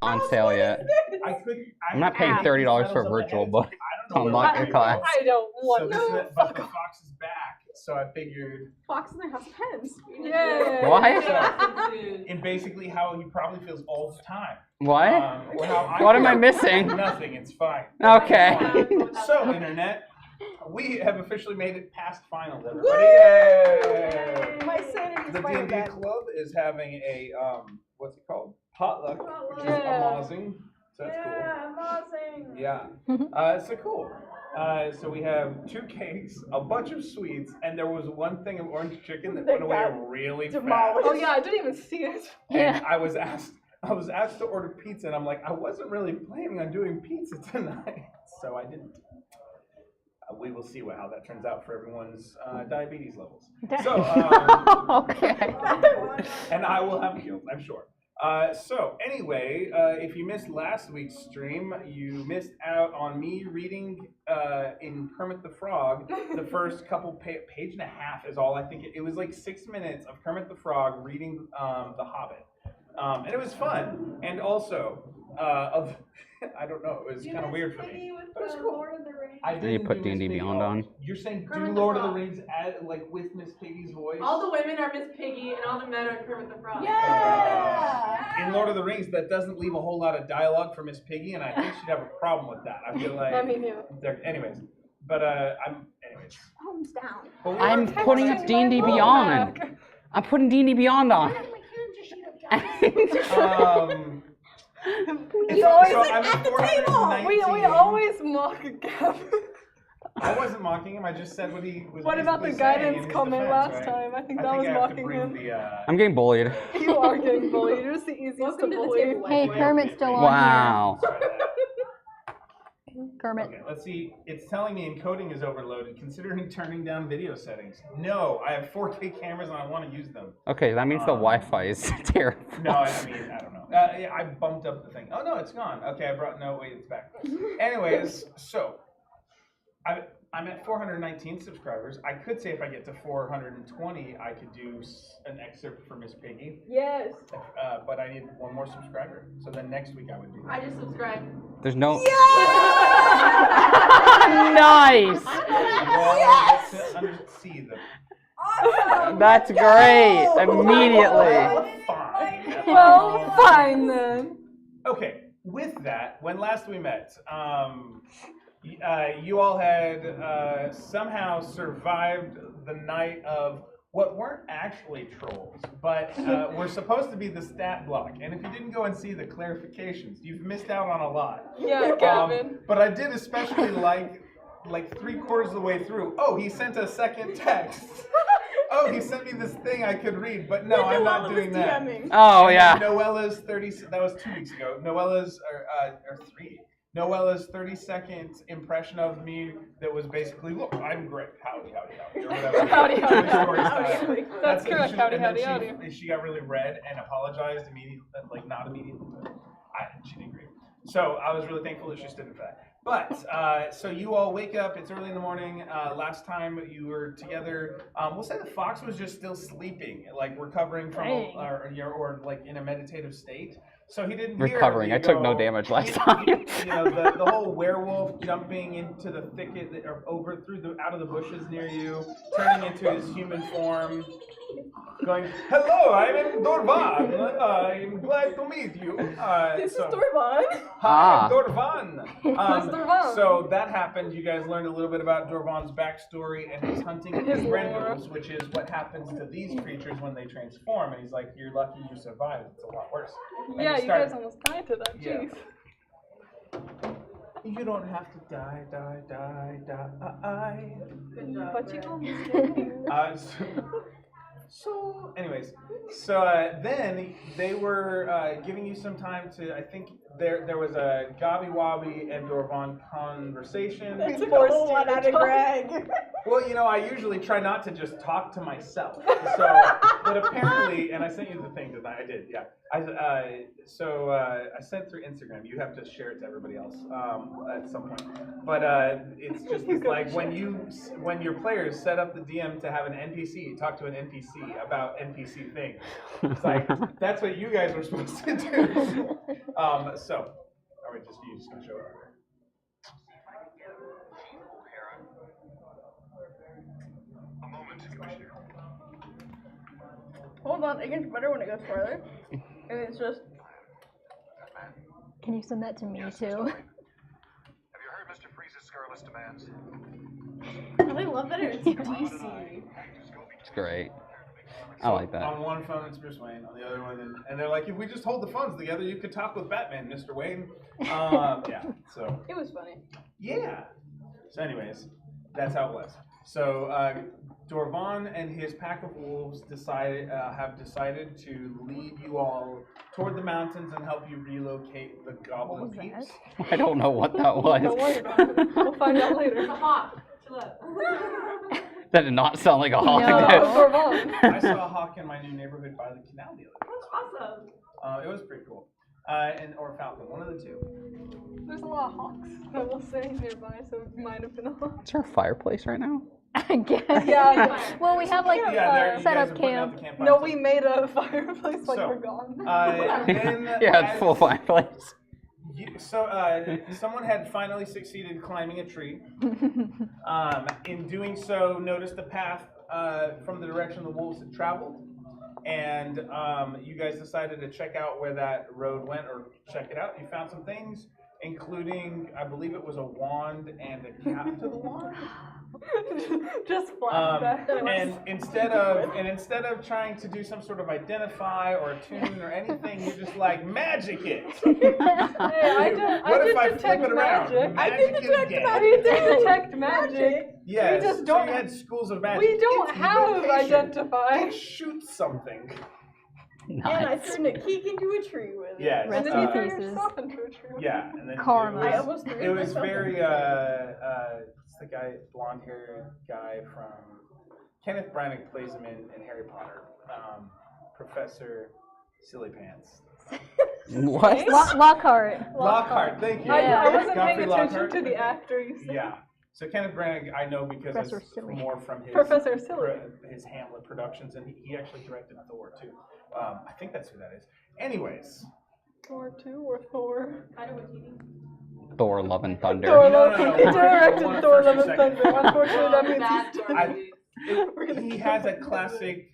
on sale yet. I'm not paying $30 for a virtual book to unlock your class. I don't want to. But the fox is back, so I figured. Fox in their house of pens. Yay! Why? And basically how he probably feels all the time. What? Or how What am I missing? Nothing, it's fine. Okay. So, Internet, we have officially made it past finals, everybody. Yay! My sanity The is D&D club is having a, what's it called? Potluck, which is amazing. So that's cool. Amazing. Yeah. So cool. So we have 2 cakes, a bunch of sweets, and there was one thing of orange chicken that went away really fast. Oh yeah, I didn't even see it. And I was asked to order pizza, and I'm like, I wasn't really planning on doing pizza tonight, so I didn't. We will see how that turns out for everyone's diabetes levels. So, Okay. and I will have guilt, I'm sure. So anyway, if you missed last week's stream, you missed out on me reading in Kermit the Frog. The first couple page and a half is all I think. It was like 6 minutes of Kermit the Frog reading The Hobbit. And it was fun. And also, I don't know, it was kind of weird for me. But it was cool. I Then you put D&D Beyond on. You're saying do Lord of the Rings with Miss Piggy's voice? All the women are Miss Piggy and all the men are Kermit the Frog. Yeah! In Lord of the Rings, that doesn't leave a whole lot of dialogue for Miss Piggy, and I think she'd have a problem with that. I feel like. I mean, yeah. Anyways, but anyways. Thumbs down. I'm putting up D&D Beyond. I'm putting D&D Beyond on. You always at the table. We always mock Gavin. I wasn't mocking him. I just said what he was. What about the guidance comment last time? I think that was mocking him. I'm getting bullied. You are getting bullied. You're just the easiest to bully. Hey, Kermit's still on Wow. here. Kermit. Okay, let's see. It's telling me encoding is overloaded. Considering turning down video settings. No, I have 4K cameras and I want to use them. Okay, that means the Wi-Fi is terrible. No, I mean, I don't know. Yeah, I bumped up the thing. Oh no, it's gone. Okay, wait, it's back. Anyways, so I'm at 419 subscribers. I could say if I get to 420, I could do an excerpt for Miss Piggy. Yes. But I need one more subscriber. So then next week I would do that. I just subscribed. There's no. Nice. Yes! See them. Awesome. That's great. Immediately. Fine. Well, fine then. Okay. With that, when last we met, you all had somehow survived the night of what weren't actually trolls, but were supposed to be the stat block. And if you didn't go and see the clarifications, you've missed out on a lot. Yeah, Gavin. But I did especially like 3/4 of the way through. Oh, he sent a second text. Oh, he sent me this thing I could read, but no, I'm not doing that. Oh, yeah. Noella's 30, that was 2 weeks ago. Noella's, or 3. Noella's 30-second impression of me that was basically, look, I'm great. Howdy, or whatever. Howdy. That's correct. Howdy. She got really red and apologized immediately, like not immediately, but she didn't agree. So I was really thankful that she stood for that. But, so you all wake up, it's early in the morning. Last time you were together, we'll say the fox was just still sleeping, like recovering from, or like in a meditative state. So he didn't recovering. I took no damage last time. You know, the whole werewolf jumping into the thicket or out of the bushes near you, turning into his human form, going, "Hello, I'm Dorvan. I'm glad to meet you." This is Dorvan. Hi, Dorvan. Dorvan. So that happened. You guys learned a little bit about Dorvan's backstory and his hunting of his rentals, which is what happens to these creatures when they transform. And he's like, "You're lucky you survived. It's a lot worse." Yeah, you guys almost died to that. Yeah. Jeez. You don't have to die. But you almost did. So, anyways, then they were giving you some time to, I think there was a Gobby Wobby and Dorvon conversation. That's Took a whole lot out of Greg. Well, you know, I usually try not to just talk to myself. So, but apparently, and I sent you the thing, didn't I? I did, yeah. I sent through Instagram. You have to share it to everybody else at some point. But it's just like when your players set up the DM to have an NPC talk to an NPC about NPC things. It's like that's what you guys were supposed to do. So, are we just gonna show it? Hold on, it gets better when it goes farther. And it's just. Can you send that to me too? Have you heard Mr. Freeze's scurrilous demands? I really love that it's DC. It's great. I like that. On one phone, it's Bruce Wayne. On the other one, and they're like, if we just hold the phones together, you could talk with Batman, Mr. Wayne. Yeah. So. It was funny. Yeah. So, anyways, that's how it was. So, Dorvon and his pack of wolves have decided to lead you all toward the mountains and help you relocate the goblin peeps. I don't know what that was. Don't worry about it. We'll find out later. It's a hawk. Chill out. That did not sound like a hawk. No. did it? I saw a hawk in my new neighborhood by the canal the other day. That's awesome. It was pretty cool. Or a falcon, one of the two. There's a lot of hawks, I will say, nearby, so it might have been a hawk. Is there a fireplace right now? I guess. Yeah. Well, we have like Yeah, there, you set guys up are putting out camp. the campfire. No, we made a fireplace like So, we're gone. Then Yeah, it's full fireplace. Someone had finally succeeded climbing a tree. In doing so, noticed the path from the direction the wolves had traveled, and you guys decided to check out where that road went, or check it out. You found some things, including, I believe it was a wand and a cap to the wand. Just flashback. And instead of trying to do some sort of identify or attune or anything, you're just like magic it. Hey, What if I detect flip it around? magic. Magic it again. I did detect magic. Yes. We just so don't- you had schools of magic. We don't It's have evocation. identify. It shoots something. And I turned a keek into a tree with it. Yes. And then Rest you in turn pieces. yourself into a tree. Yeah, and then Karma. I almost threw it was myself very into what's the guy, blonde-haired guy from Kenneth Branagh plays him in Harry Potter. Professor Silly Pants. What? Lockhart. Lockhart, thank you. I Yeah. wasn't paying Godfrey attention Lockhart. to the actor you said. Yeah. So Kenneth Branagh, I know because Professor it's Silly. more from his Professor Silly. his Hamlet productions, and he actually directed Thor too. I think that's who that is. Anyways, Thor 2 or Thor? I know what you mean. Thor, Love and Thunder. Thor No, Love no, He no. directed One Thor first or Love and second. Thunder. Unfortunately, that means Bad he's Thor movie. he has a classic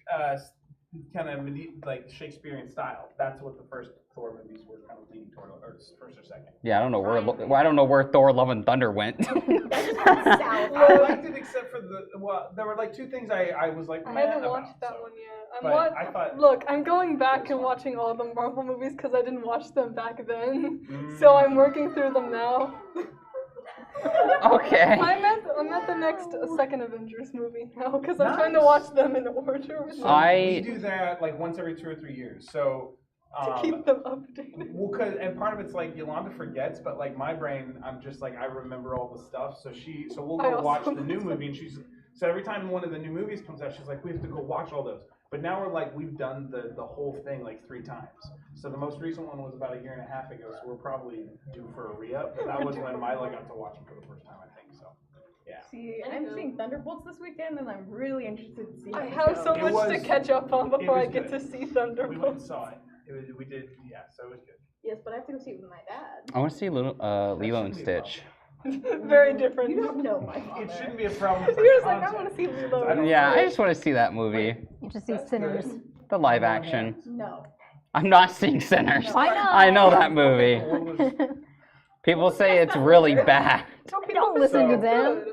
kind of like Shakespearean style. That's what the first Thor movies were kind of leaning toward, or first or second. Yeah, I don't know where Thor, Love and Thunder went. I liked it except for there were like two things I was like, I meh haven't about, watched that so. one yet. But I thought, Look, I'm going back and watching all the Marvel movies because I didn't watch them back then. So I'm working through them now. Okay. I'm at the next second Avengers movie now because I'm trying to Nice. watch them in order with so I- we do that like once every 2 or 3 years. So to keep them updated. well, and part of it's like Yolanda forgets, but like my brain, I'm just like I remember all the stuff. So we'll I go also watch the new remember. movie, and so every time one of the new movies comes out, she's like, we have to go watch all those. But now we've done the whole thing like 3 times. So the most recent one was about 1.5 years ago. So we're probably due for a re-up. But that was when Mila got to watch them for the first time, I think. So yeah. See, I'm seeing Thunderbolts this weekend, and I'm really interested to see how I it have goes. so It much to was- catch up on before was I get good. to see We went and Thunderbolts. saw it. We did, yeah. So it was good. Yes, but I have to go see it with my dad. I want to see Lilo and shouldn't be a Stitch. Very different. You don't know my father. It shouldn't be a problem. For You're just like, I content, want to see because Lilo. I don't Yeah, know. I just want to see that movie. You just see That's Sinners. good. The live action. No. I'm not seeing Sinners. Why not? I know that movie. People say it's really bad. Don't listen to them.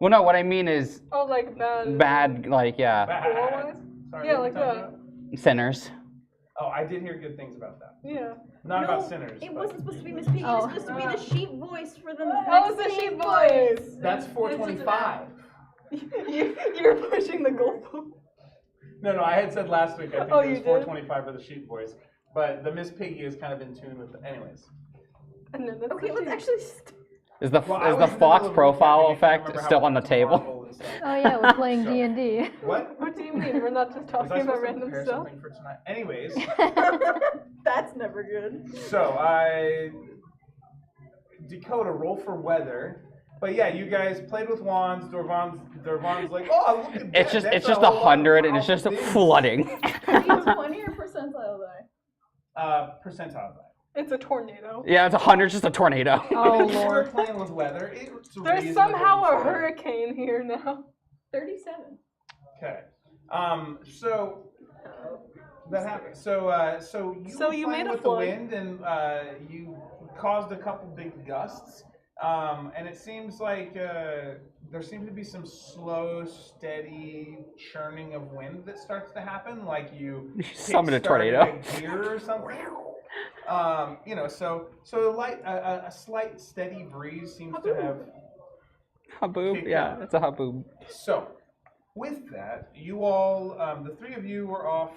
Well, no, what I mean is Oh, like bad. bad, like, yeah, Gore-wise? Sorry, Yeah, what like were we talking that. about? Sinners. Oh, I did hear good things about that. Yeah. Not No, about Sinners. It but- wasn't supposed to be Miss Piggy. It was supposed to be the sheep voice for the That was the sheep voice. That's 425. You're pushing the goalpost. No, I had said last week I think Oh, it was you did? 425 for the sheep voice, but the Miss Piggy is kind of in tune with. Anyways, And then that's Okay, what let's she- actually. Is the Well, I was in the Fox middle of profile recapping, I can't effect remember how still on the it's table? Marvel and stuff. Oh yeah, we're playing So- D&D. What? What do you mean? We're not just Was I talking about supposed to random prepare stuff? something for tonight? Anyways, That's never good. so Dakota, roll for weather. But yeah, you guys played with wands. Dorvan's like, oh, look at that. It's that's just a whole lot of 100 and it's powerful just things." flooding. 20 or percentile die? Percentile die. It's a tornado. Yeah, it's 100, just a tornado. Oh If you were lord. playing with weather, it's There's reasonable somehow a to- hurricane here now. 37. Okay. So that happened. So you So were you playing made a with flood. the wind, and you caused a couple big gusts. And it seems like there seems to be some slow, steady churning of wind that starts to happen, like you Summoned a kickstarted tornado. a gear or something. So a slight steady breeze seems to have. Haboob? Yeah, it's a haboob. So, with that, you all, the three of you were off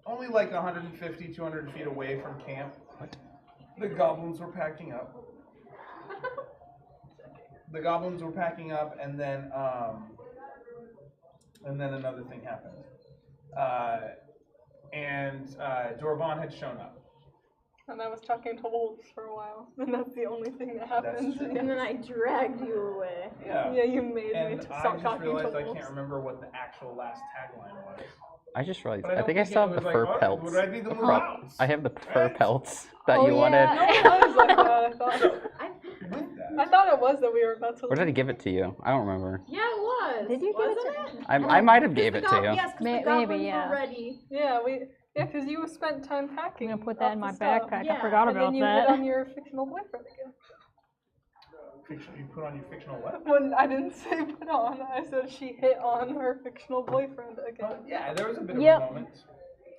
only like 150, 200 feet away from camp. The goblins were packing up. The goblins were packing up, and then another thing happened. Dorvan had shown up. And I was talking to wolves for a while. And that's the only thing that happened. true. And then I dragged you away. Yeah. Yeah, you made me And to I stop just talking to realized I wolves. can't remember what the actual last tagline was. I just realized, But I don't think I still have it the was fur like, oh, pelts. would I be the The move prop. out? I have the fur Right? pelts that Oh, you yeah. wanted. No, it was like that. I thought. With that, I thought it was that we were about to Or did I leave. give it to you? I don't remember. Yeah, it was. Did you give it Wasn't to I might have gave it to you. Yes, because May- the goblins maybe, yeah. were ready. Yeah, because you spent time packing. I'm gonna put up that in the my stuff. backpack. Yeah, I forgot And about then you hit that. on your fictional boyfriend again. you put on your fictional what? When I didn't say put on, I said she hit on her fictional boyfriend again. Yeah, there was a bit Yep. of a moment.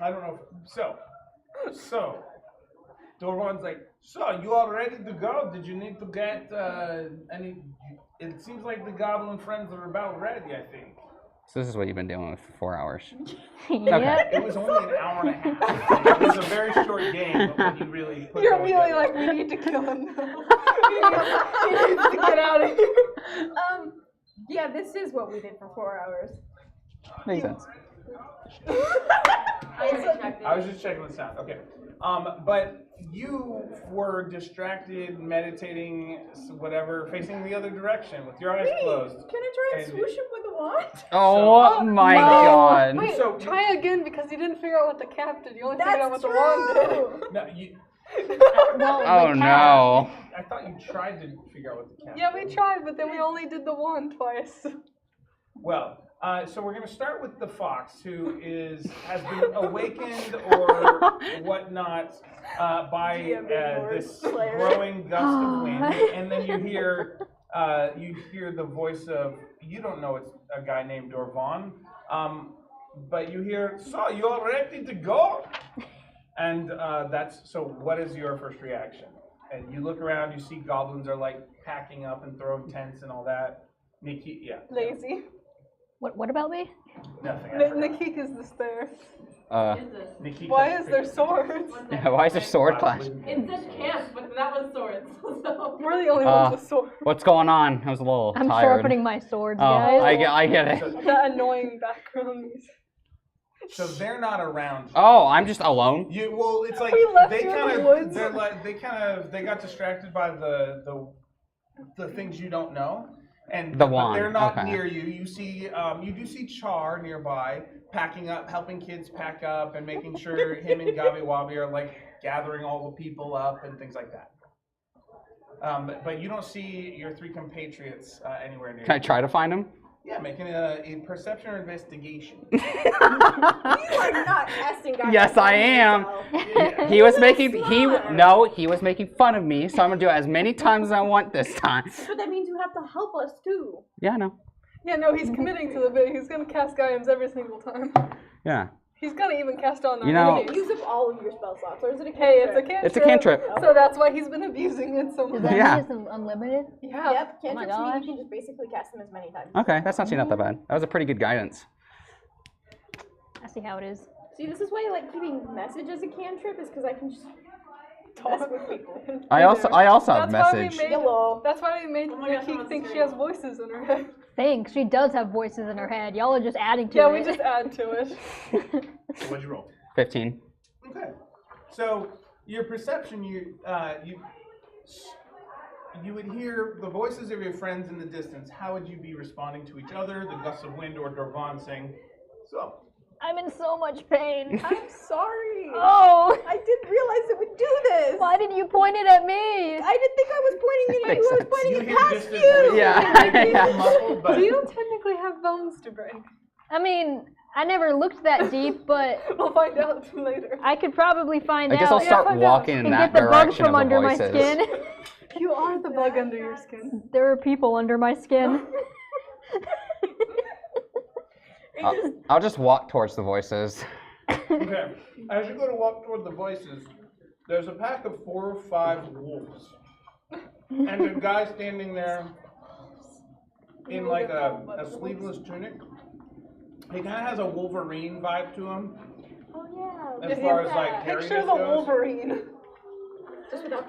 I don't know. So, Dorvan's like, so you all ready to go? Did you need to get any? It seems like the goblin friends are about ready. I think. So this is what you've been dealing with for 4 hours. Yep. It was only an hour and a half. It was a very short game when you really put it You're all really together. like, we need to kill him now. he needs to get out of here. Yeah, this is what we did for 4 hours. Makes sense. I was just checking the sound. Okay. But you were distracted, meditating, whatever, facing the other direction with your eyes closed. Can I try and And- swoosh him with a wand? Oh my no. god. Wait, So- try again because you didn't figure out what the cap did. You only figured out what That's the wand did. No, you. Oh no. I thought you tried to figure out what the count. Yeah, we tried, but then we only did the wand twice. Well, so we're going to start with the fox, who has been awakened or whatnot by this growing gust of wind, and then you hear the voice of, you don't know it's a guy named Dorvan, but you hear, so you all ready to go? And so what is your first reaction? And you look around, you see goblins are like packing up and throwing tents and all that. Nikki, yeah. Lazy. What about me? Nothing. Nikki is this there. Nikki, Why is there swords? Yeah, why is there sword clash? It said camp, but that was swords. So. We're the only ones with swords. What's going on? I was a little I'm tired. sharpening my swords, Oh, guys. I get it. That annoying background music. So they're not around. Oh, I'm just alone. It's like We left they you in kind the of woods. they got distracted by the things you don't know, and The but wand, they're not okay. near you. You do see Char nearby packing up, helping kids pack up, and making sure him and Gabi Wabi are like gathering all the people up and things like that. But you don't see your three compatriots anywhere near. Can I you. try to find him? Yeah, making a perception or investigation. You are not testing guys. Yes, I am. He was making he was making fun of me, so I'm gonna do it as many times as I want this time. But that means you have to help us too. Yeah, I know. Yeah, no, he's committing to the bit. He's gonna cast Gaiams every single time. Yeah. He's gonna even cast on our You know- enemies. Use up all of your spell slots, or is it a Hey, it's a cantrip? cantrip. It's a cantrip. So that's why he's been abusing it so Does much. that Yeah. mean it's unlimited? Yeah. Yep, Oh my cantrips mean gosh. you can just basically cast them as many times. Okay, that's actually not that bad. That was a pretty good guidance. I see how it is. See, this is why I like keeping message as a cantrip, is because I can just talk. I also have That's why we message. made. Hello. That's why we made Oh my gosh, Nikki I'm think she serious. has voices in her head. Thanks. She does have voices in her head. Y'all are just adding to Yeah, it. we just add to it. So what'd you roll? 15. Okay. So your perception, you would hear the voices of your friends in the distance. How would you be responding to each other? The gusts of wind or Dorvan saying, "So." I'm in so much pain. I'm sorry. Oh, I didn't realize it would do this. why did you point it at me? I didn't think I was pointing it at Makes you. I was sense. pointing You it hear past distant you. voices. Yeah. It's muffled, but Do you technically have bones to break? I mean, I never looked that deep, but We'll find out later. I could probably find I guess out I'll start find out. walking in and that get the bugs direction from of the under my voices. skin. You are the bug under your skin. There are people under my skin. I'll just walk towards the voices. okay. As you go to walk toward the voices, there's a pack of 4 or 5 wolves, and a guy standing there in like a sleeveless tunic. He kind of has a Wolverine vibe to him. Oh yeah. As far as like Picture carrying the goes. Wolverine.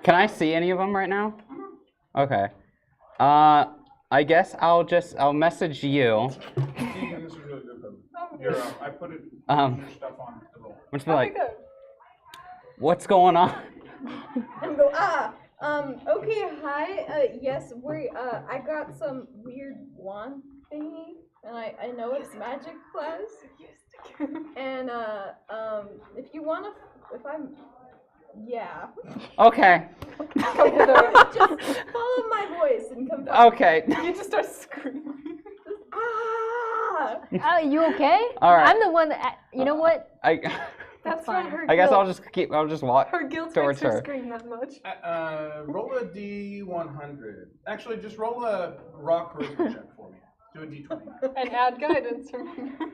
Can I see any of them right now? Okay. I guess I'll message you. Stephen, this is really good. Your, I put it Um, your stuff on the roll. I'm just be like, Okay, what's going on? And go, okay, hi, yes, I got some weird wand thingy, and I know it's magic class, and, if you wanna, yeah. Okay. Just follow my voice and come back. Okay. you just start screaming. Ah! You okay? All right. I'm the one that. You know what? That's fine. why her. I guess guilt, I'll just walk Her guilt towards makes her her. scream that much. Roll a D100. Actually, just roll a raw charisma check for me. Do a D20. And add guidance. Remember?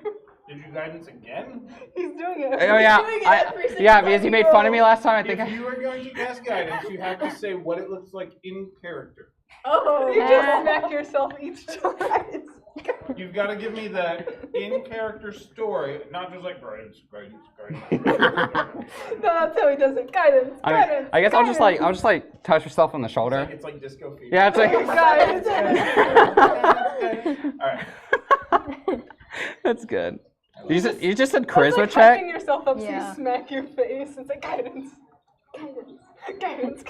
Did you guidance again? He's doing it. Oh yeah, doing it every single yeah, time because you you made fun of me roll. last time. I think If you are going to cast guidance, you have to say what it looks like in character. Oh, You just smack yourself each time. You've got to give me the in-character story, not just like guidance. No, that's how he does it. Guidance. Guidance. I guess guidance. I'll just like touch yourself on the shoulder. It's like disco fever. Yeah, it's like Guidance. All right. that's good. You just said That's charisma like check. hyping yourself up so Yeah. you smack your face. It's like guidance. Guidance.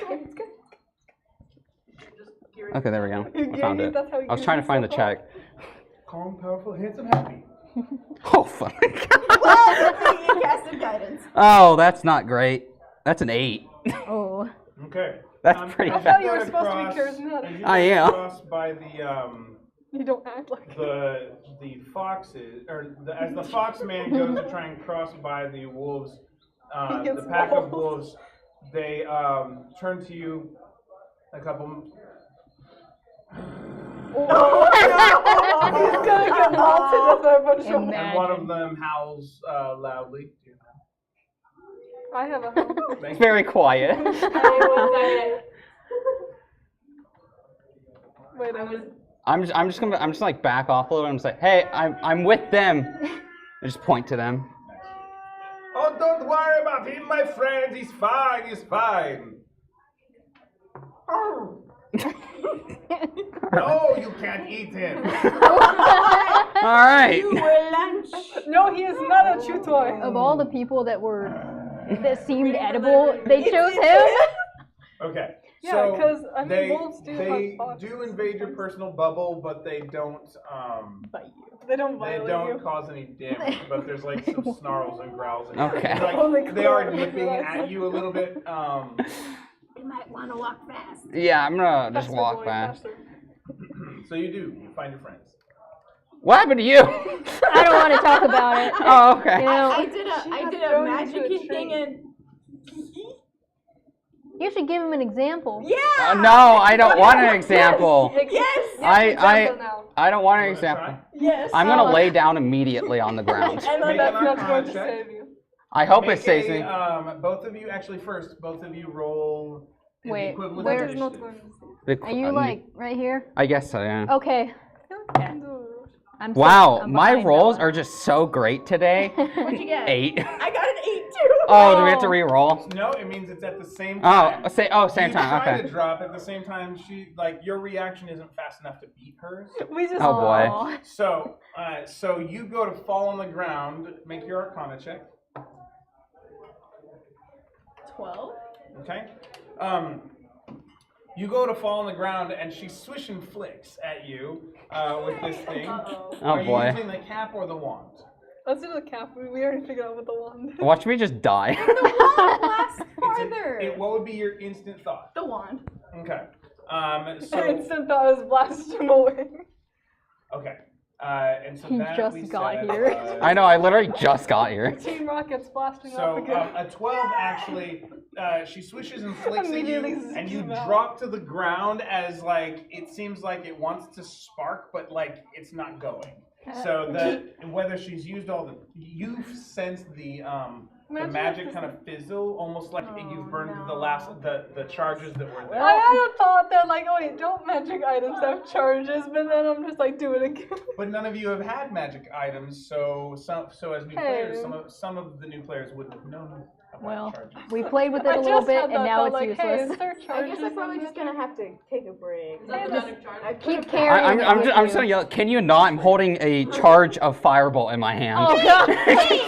Okay, there we go. I You found gave it. me- that's how you I was give trying to find the yourself check. Calm, powerful, handsome, happy. Oh fuck. well, good thing you casted guidance. Oh, that's not great. That's an 8. Oh. Okay. That's pretty I bad. thought you were supposed to be charismatic. As you I go am. across by You don't act like the foxes, or as the fox man goes to try and cross by the wolves, He gets the pack of wolves. wolves, they turn to you. A couple. He's gonna get malted by a bunch of. Imagine. And one of them howls loudly. I have a home. It's very quiet. Wait, I was. I'm just like back off a little. And I'm just like, hey, I'm with them. I just point to them. Oh, don't worry about him, my friend. He's fine. He's fine. Oh. No, you can't eat him. All right. No, he is not a chew toy. Of all the people that seemed edible, they chose him. Okay. Yeah, so 'cause, I mean, they, wolves do they have foxes do invade your personal bubble, but they don't They don't they violate don't you. cause any damage. But there's like some snarls and growls. And Okay. like, they are nipping at you a little bit. You might want to walk fast. Yeah, I'm gonna just Faster, walk boy, fast. faster. So you do. You find your friends. What happened to you? I don't want to talk about it. Oh, okay. You know, I did a thrown into magic a thing tree. and you should give him an example. yeah. No, I don't want an example. Yes. Example now. I don't want an You wanna example. try? Yes. I'm gonna lay down immediately on the ground. And Make then an That's not Arcana going to check. save you. I hope it Make saves a, me. both of you, actually, first, both of you roll the Wait, equivalent where- of There's no initiative. twins. Are you like right here? I guess so. Yeah. Okay. Yeah. I'm Wow, I'm my behind rolls Noah. are just so great today. What'd you get? 8. I got an 8 too. Oh, do we have to re-roll? No, it means it's at the same Oh, time. same You time. try Okay. to drop at the same time. Your reaction isn't fast enough to beat hers. We just. Oh boy. Aw. So you go to fall on the ground. Make your Arcana check. 12. Okay. You go to fall on the ground, and she swish and flicks at you with this thing. Uh-oh. Oh Are you boy. using the cap or the wand? Let's do the cap. We already figured out what the wand. Watch me just die. Blast It's farther. what would be your instant thought? The wand. Okay. My So instant thought was blast him away. okay. And so He that just we got said, here. I know. I literally just got here. Team Rocket's blasting So off again. a 12 actually, she swishes and flicks at you, Immediately and you zooms out. drop to the ground as like it seems like it wants to spark, but like it's not going. So whether she's used all the, you sense the magic kind of fizzle, almost like you've burned the charges that were there. I had a thought that like, oh wait, don't magic items have charges? But then I'm just like, do it again. But none of you have had magic items, so as new players, some of the new players wouldn't have known about Well, charges. we played with it I a little just bit, had and that now thought, it's like, useless. Hey, is there I charges guess I'm in probably this? just gonna have to take a break. Is that the magic charge? I Keep put- carrying. I'm just gonna yell. Can you not? I'm holding a charge of firebolt in my hand. Oh god! Hey!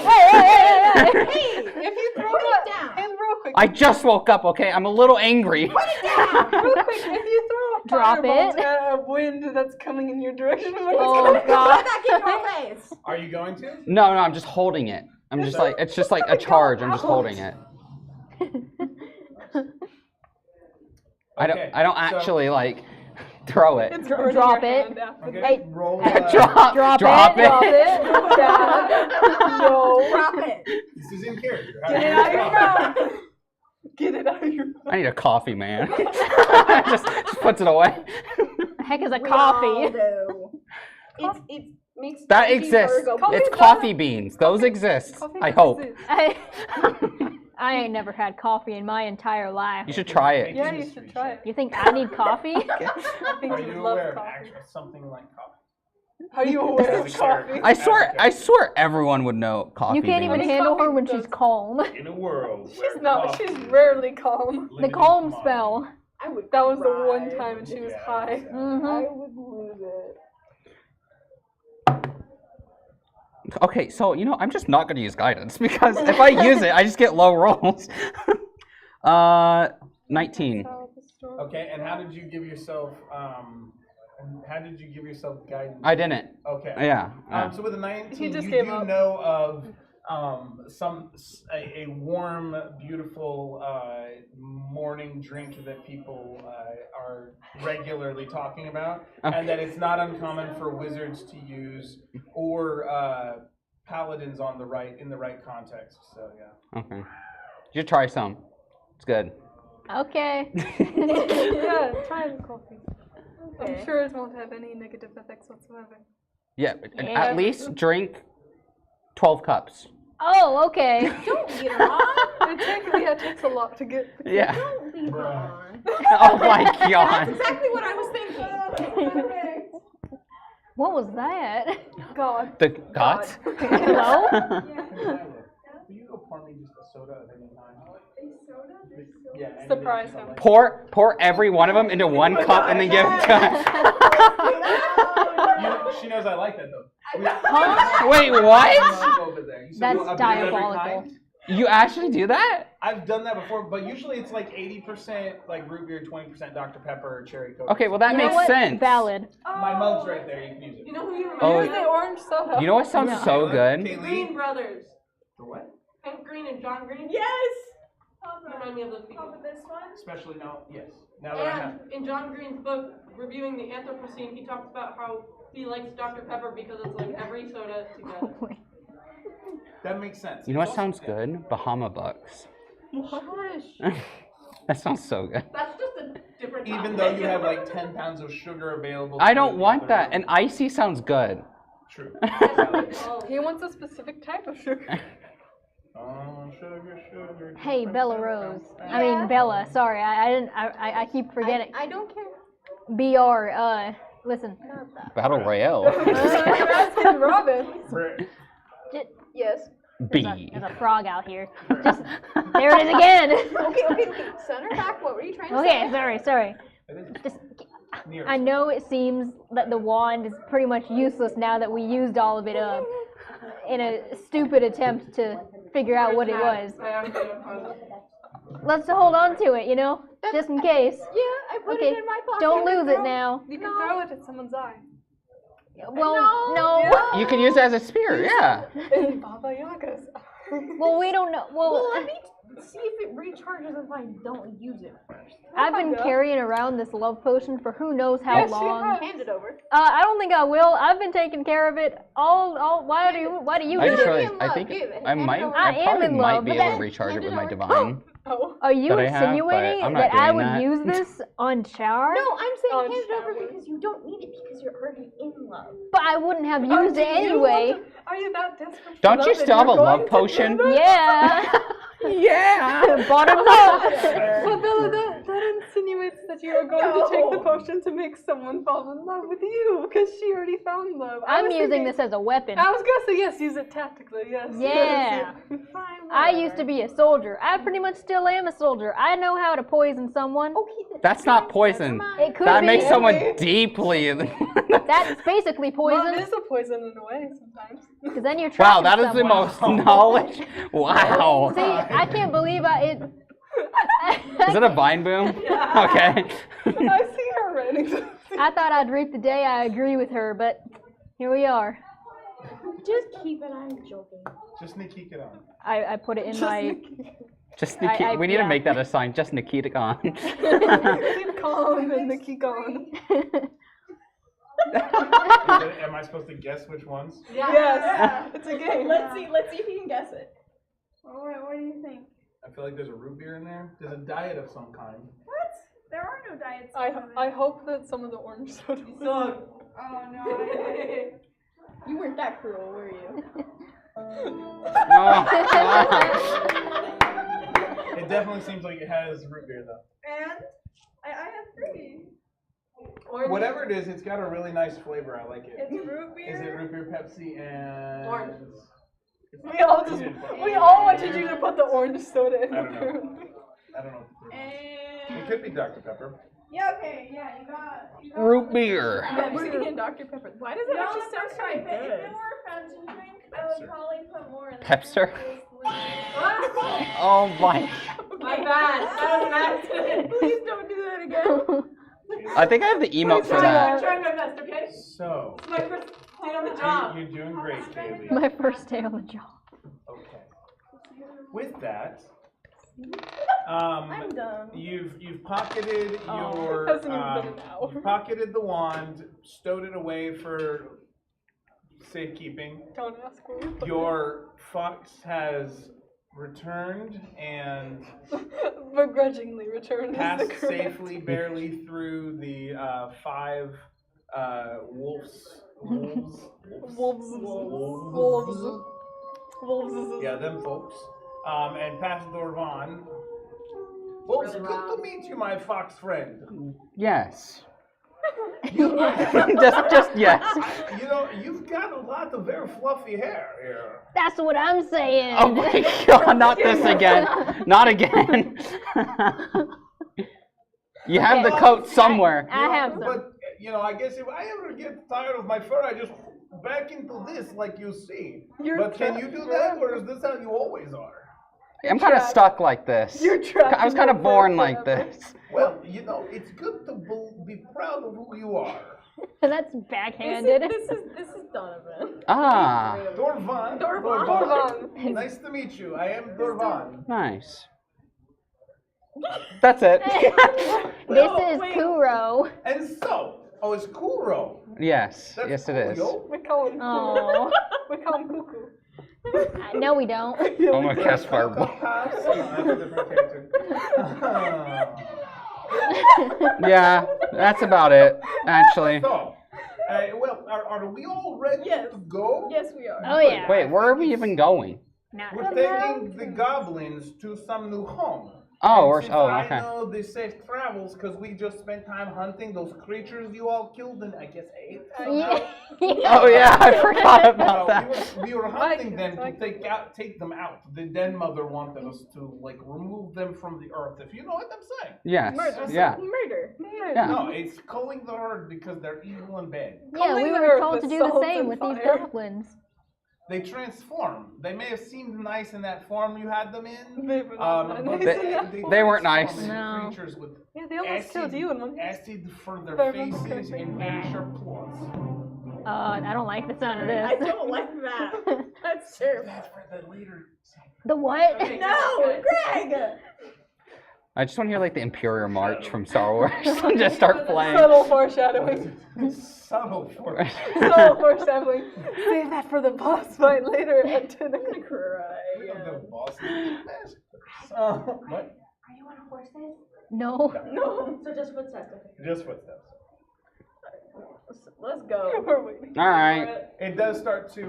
If you throw Put it that down. in real quick, I just woke up. Okay, I'm a little angry. real quick, if you throw a Drop firebolt it. at a wind that's coming in your direction, when Oh it's god! Back in your face. Are you going to? No, I'm just holding it. I'm just like it's just like a charge. I'm just holding it. I Okay, don't so- actually like throw it. it's burning Drop your it. hand after Okay. Hey, Roll. Drop Drop it. it. Drop it. Dad. No. Drop it. This is in character. Get it out of your mouth. Get it out of your mouth. I need a coffee, man. just puts it away. Heck is a We coffee. all do. It makes That Jackie exists. Virgo Coffee It's does- coffee beans. Those exist. Coffee I hope. exists. I ain't never had coffee in my entire life. You should try it. Yeah, you should try it. You think I need coffee? I think Are you you would love aware of coffee. something like coffee? Are you aware of As a coffee? character. I swear everyone would know coffee You can't even beans. handle her coffee when does- she's calm. In a world She's not. She's rarely calm. The calm spell. I would That was the cry. one time when she was high. Mm-hmm. I would lose it. Okay, so I'm just not gonna use guidance because if I use it, I just get low rolls. 19. Okay, and how did you give yourself guidance? I didn't. Okay. Yeah. So with a 19, He just you gave do up. know of a warm, beautiful morning drink that people are regularly talking about, and that it's not uncommon for wizards to use or paladins in the right context. So yeah. Okay. You should try some. It's good. Okay. Yeah, try the coffee. Okay. I'm sure it won't have any negative effects whatsoever. Yeah, Yeah. at least drink 12 cups. Oh, okay. Don't lead her on. It takes a lot to get. Yeah. Don't lead her on. Oh my god. Exactly what I was thinking. What was that? God. The guts? Hello? Will you go pour me just a soda at any time? Yeah. any Surprise that you him. like. Pour every one of them into one cup and then give it to She knows I like that though. Wait, what? Over there. You said That's a bit of every diabolical. kind? You actually do that? I've done that before, but usually it's like 80% like root beer, 20% Dr. Pepper, or cherry Coke. Okay, well that You know makes what? sense. Valid. My mug's right there. You can use it. You know who you remind Oh, me Use the of? orange soda. You know what sounds so good? The Green Brothers. For what? Hank Green and John Green. Yes. You remind me of those people. This one. Especially now. Yes. Now that I have. And in John Green's book, Reviewing the Anthropocene, he talks about how he likes Dr. Pepper because it's like every soda together. That makes sense. You know what It's also- sounds good? Bahama Bucks. Hush. That sounds so good. That's just a different topic. Even though you have like 10 pounds of sugar available. I to don't you want the that. other And icy sounds good. True. Oh, He wants a specific type of sugar. Oh, sugar. Hey, Bella Rose. I mean, Bella. Sorry, I didn't. I keep forgetting. I don't care. BR. Listen. Battle Royale. You're asking Robin. Brit, Yes. B. There's a frog out here. Just there it is again. Okay. Center back. What were you trying to say? Okay, sorry. Just, I know it seems that the wand is pretty much useless now that we used all of it up in a stupid attempt to figure out what it was. Let's hold on to it, just in case. Yeah, I put Okay, it in my pocket. don't lose it now. You can throw it at someone's eye. Well, no. You can use it as a spear, yeah. In Baba Yaga's eye. Well, we don't know. Well, let me see if it recharges if I don't use it first. I've been carrying around this love potion for who knows how Yes, you long. have. Hand it over. I don't think I will. I've been taking care of it. Why do you I do just it? realized, I think I probably in might love, be but able to that- recharge it with my divine. Oh. Are you that I have, but insinuating I'm not that I doing would that. use this on Char? No, I'm saying Oh, hand it over shower. because you don't need it because you're already in love. But I wouldn't have Oh, used do it you anyway. want to- Are you that desperate? for Don't love you that still have a you're love going to potion? do that? Yeah. Yeah. Bottoms up. But Bella, that insinuates that you are going to take the potion to make someone fall in love with you because she already found love. I'm using this as a weapon. I was gonna say yes, use it tactically. Yes. Yeah. Fine, I whatever. used to be a soldier. I pretty much still am a soldier. I know how to poison someone. Okay, That's not poison. It could That be. makes someone deeply. That's basically Love poison. is a poison in a way sometimes. Because then you're Wow, trapping that is the someone. most knowledge. Wow. See, I can't believe it. Is it a vine boom? Okay. I see her writing something. I thought I'd reap the day I agree with her, but here we are. Just keep it. I'm joking. Just Nikita on. I put it in my. Just Nikita. I- We need to yeah. make that a sign. Just Nikita gone. Keep calm and Nikki gone. Am I supposed to guess which ones? Yes. It's a game. Let's see if you can guess it. What do you think? I feel like there's a root beer in there. There's a diet of some kind. What? There are no diets. I hope that some of the orange soda. Look. Oh no. You weren't that cruel, were you? Oh, It definitely seems like it has root beer though. And I have 3. Whatever it is, it's got a really nice flavor. I like it. It's root beer. Is it root beer, Pepsi, and Orange. We all wanted you to put the orange soda in I the don't know. room. I don't know. And It could be Dr. Pepper. yeah, okay, yeah, you got. root beer. Pepsi and Dr. Pepper. Why does it No, actually that's sound right. so If good? it were a fountain drink, I would probably put more in Pepster? there. Oh my. My bad. That was an accident. Please don't do that again. I think I have the emote for that. I'm trying my best, okay? So, It's my first day on the job. you're doing great, Kaylee. My first day on the job. Okay. With that, I'm done. you've pocketed your Hasn't even been an hour. you've pocketed the wand, stowed it away for safekeeping. Don't ask where we put Your fox has returned and begrudgingly returned. passed safely, barely through the 5 wolves. Wolves. Yeah, them folks. And passed Dorvan. Well, it's good to meet you, my fox friend. Yes. just yes. You know, you've got a lot of very fluffy hair here. That's what I'm saying. Oh my god, not this again. Not again. You have the coat somewhere. I have some. But, you know, I guess if I ever get tired of my fur, I just back into this like you see. But can you do that, or is this how you always are? I'm kind of stuck like this. You're trapped I was in kind your of born fur like forever. this. Well, you know, it's good to be proud of who you are. That's backhanded. This is Donovan. Ah, Dorvan. Dorvan. Nice to meet you. I am Dorvan. nice. That's it. This is Kuro. And so, it's Kuro. Yes, That's yes it is. Coolio. We call him Oh. We call him Cuckoo. No, we don't. Oh my cast fireball. That's a different character. Yeah, that's about it, actually. So, well, are we all ready Yes. to go? Yes, we are. Oh yeah. Wait, where are we even going? Not We're taking the goblins to some new home. Oh, And since I okay. know the safe travels because we just spent time hunting those creatures you all killed and I guess ate. Yeah. Oh yeah, I forgot about So that. we were hunting them I to take them out. The den mother wanted us to like remove them from the earth. If you know what I'm saying. Yes. Murder. Yeah. Murder. Yeah. No, it's culling the earth because they're evil and bad. Yeah, Calling we the were earth told to with do the salt same and with these fire. goblins. They transform. They may have seemed nice in that form you had them in. They were not But nice. They weren't nice. transform into No. creatures with Yeah, they almost killed you in one. acid for their They're faces really and very sharp claws. I don't like the sound of I this. don't like that. That's terrible. That's for the later. The what? Okay, No, good. Greg. I just want to hear like the Imperial March from Star Wars and just start playing. Subtle foreshadowing. Subtle for Subtle foreshadowing. Save that for the boss fight later at dinner. I'm gonna cry. We don't again. know bosses. What? Are you on horses? No. No. So just footsteps. Just footsteps. Let's go. We're waiting. All right. It does start to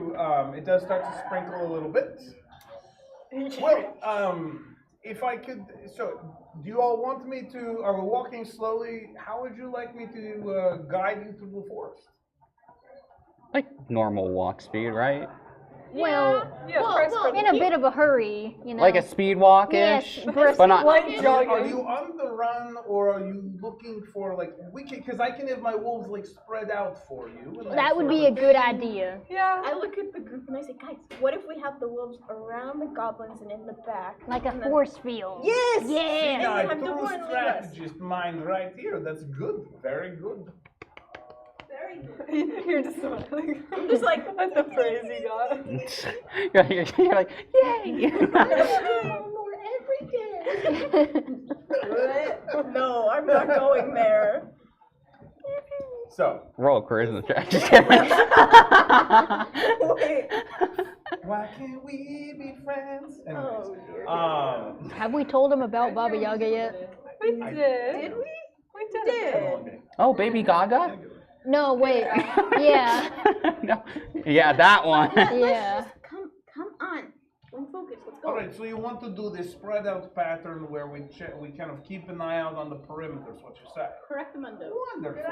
sprinkle a little bit. Well, if I could, so do you all want me to? Are we walking slowly? How would you like me to guide you through the forest? Like normal walk speed, right? Well, Yeah, first for in a bit of a hurry, you know. Like a speed walk-ish, Yes, brisk but not. Light Are jogging. you on the run, or are you looking for like because I can have my wolves like spread out for you. And That would sort be a of good thing. idea. Yeah. I look at the group and I say, guys, what if we have the wolves around the goblins and in the back? Like a And then- force field. Yes! Yeah. See, now I have the threw one a lead us. strategist mind right here. That's good. Very good. You're just smiling. I'm just like, That's the phrase you got. You're like, yay! more every day. No, I'm not going there. So, Roll a charisma check. Just Wait. why can't we be friends? Oh, dear. Have we told him about Baba Yaga yet? We did. Did we? We did. Oh, Baby Gaga? No, wait. Yeah. No. Yeah, that one. Yeah. Come on. Don't focus. Let's go. All right, so you want to do this spread out pattern where we kind of keep an eye out on the perimeters, what you say? Correct, Mundo. Wonderful.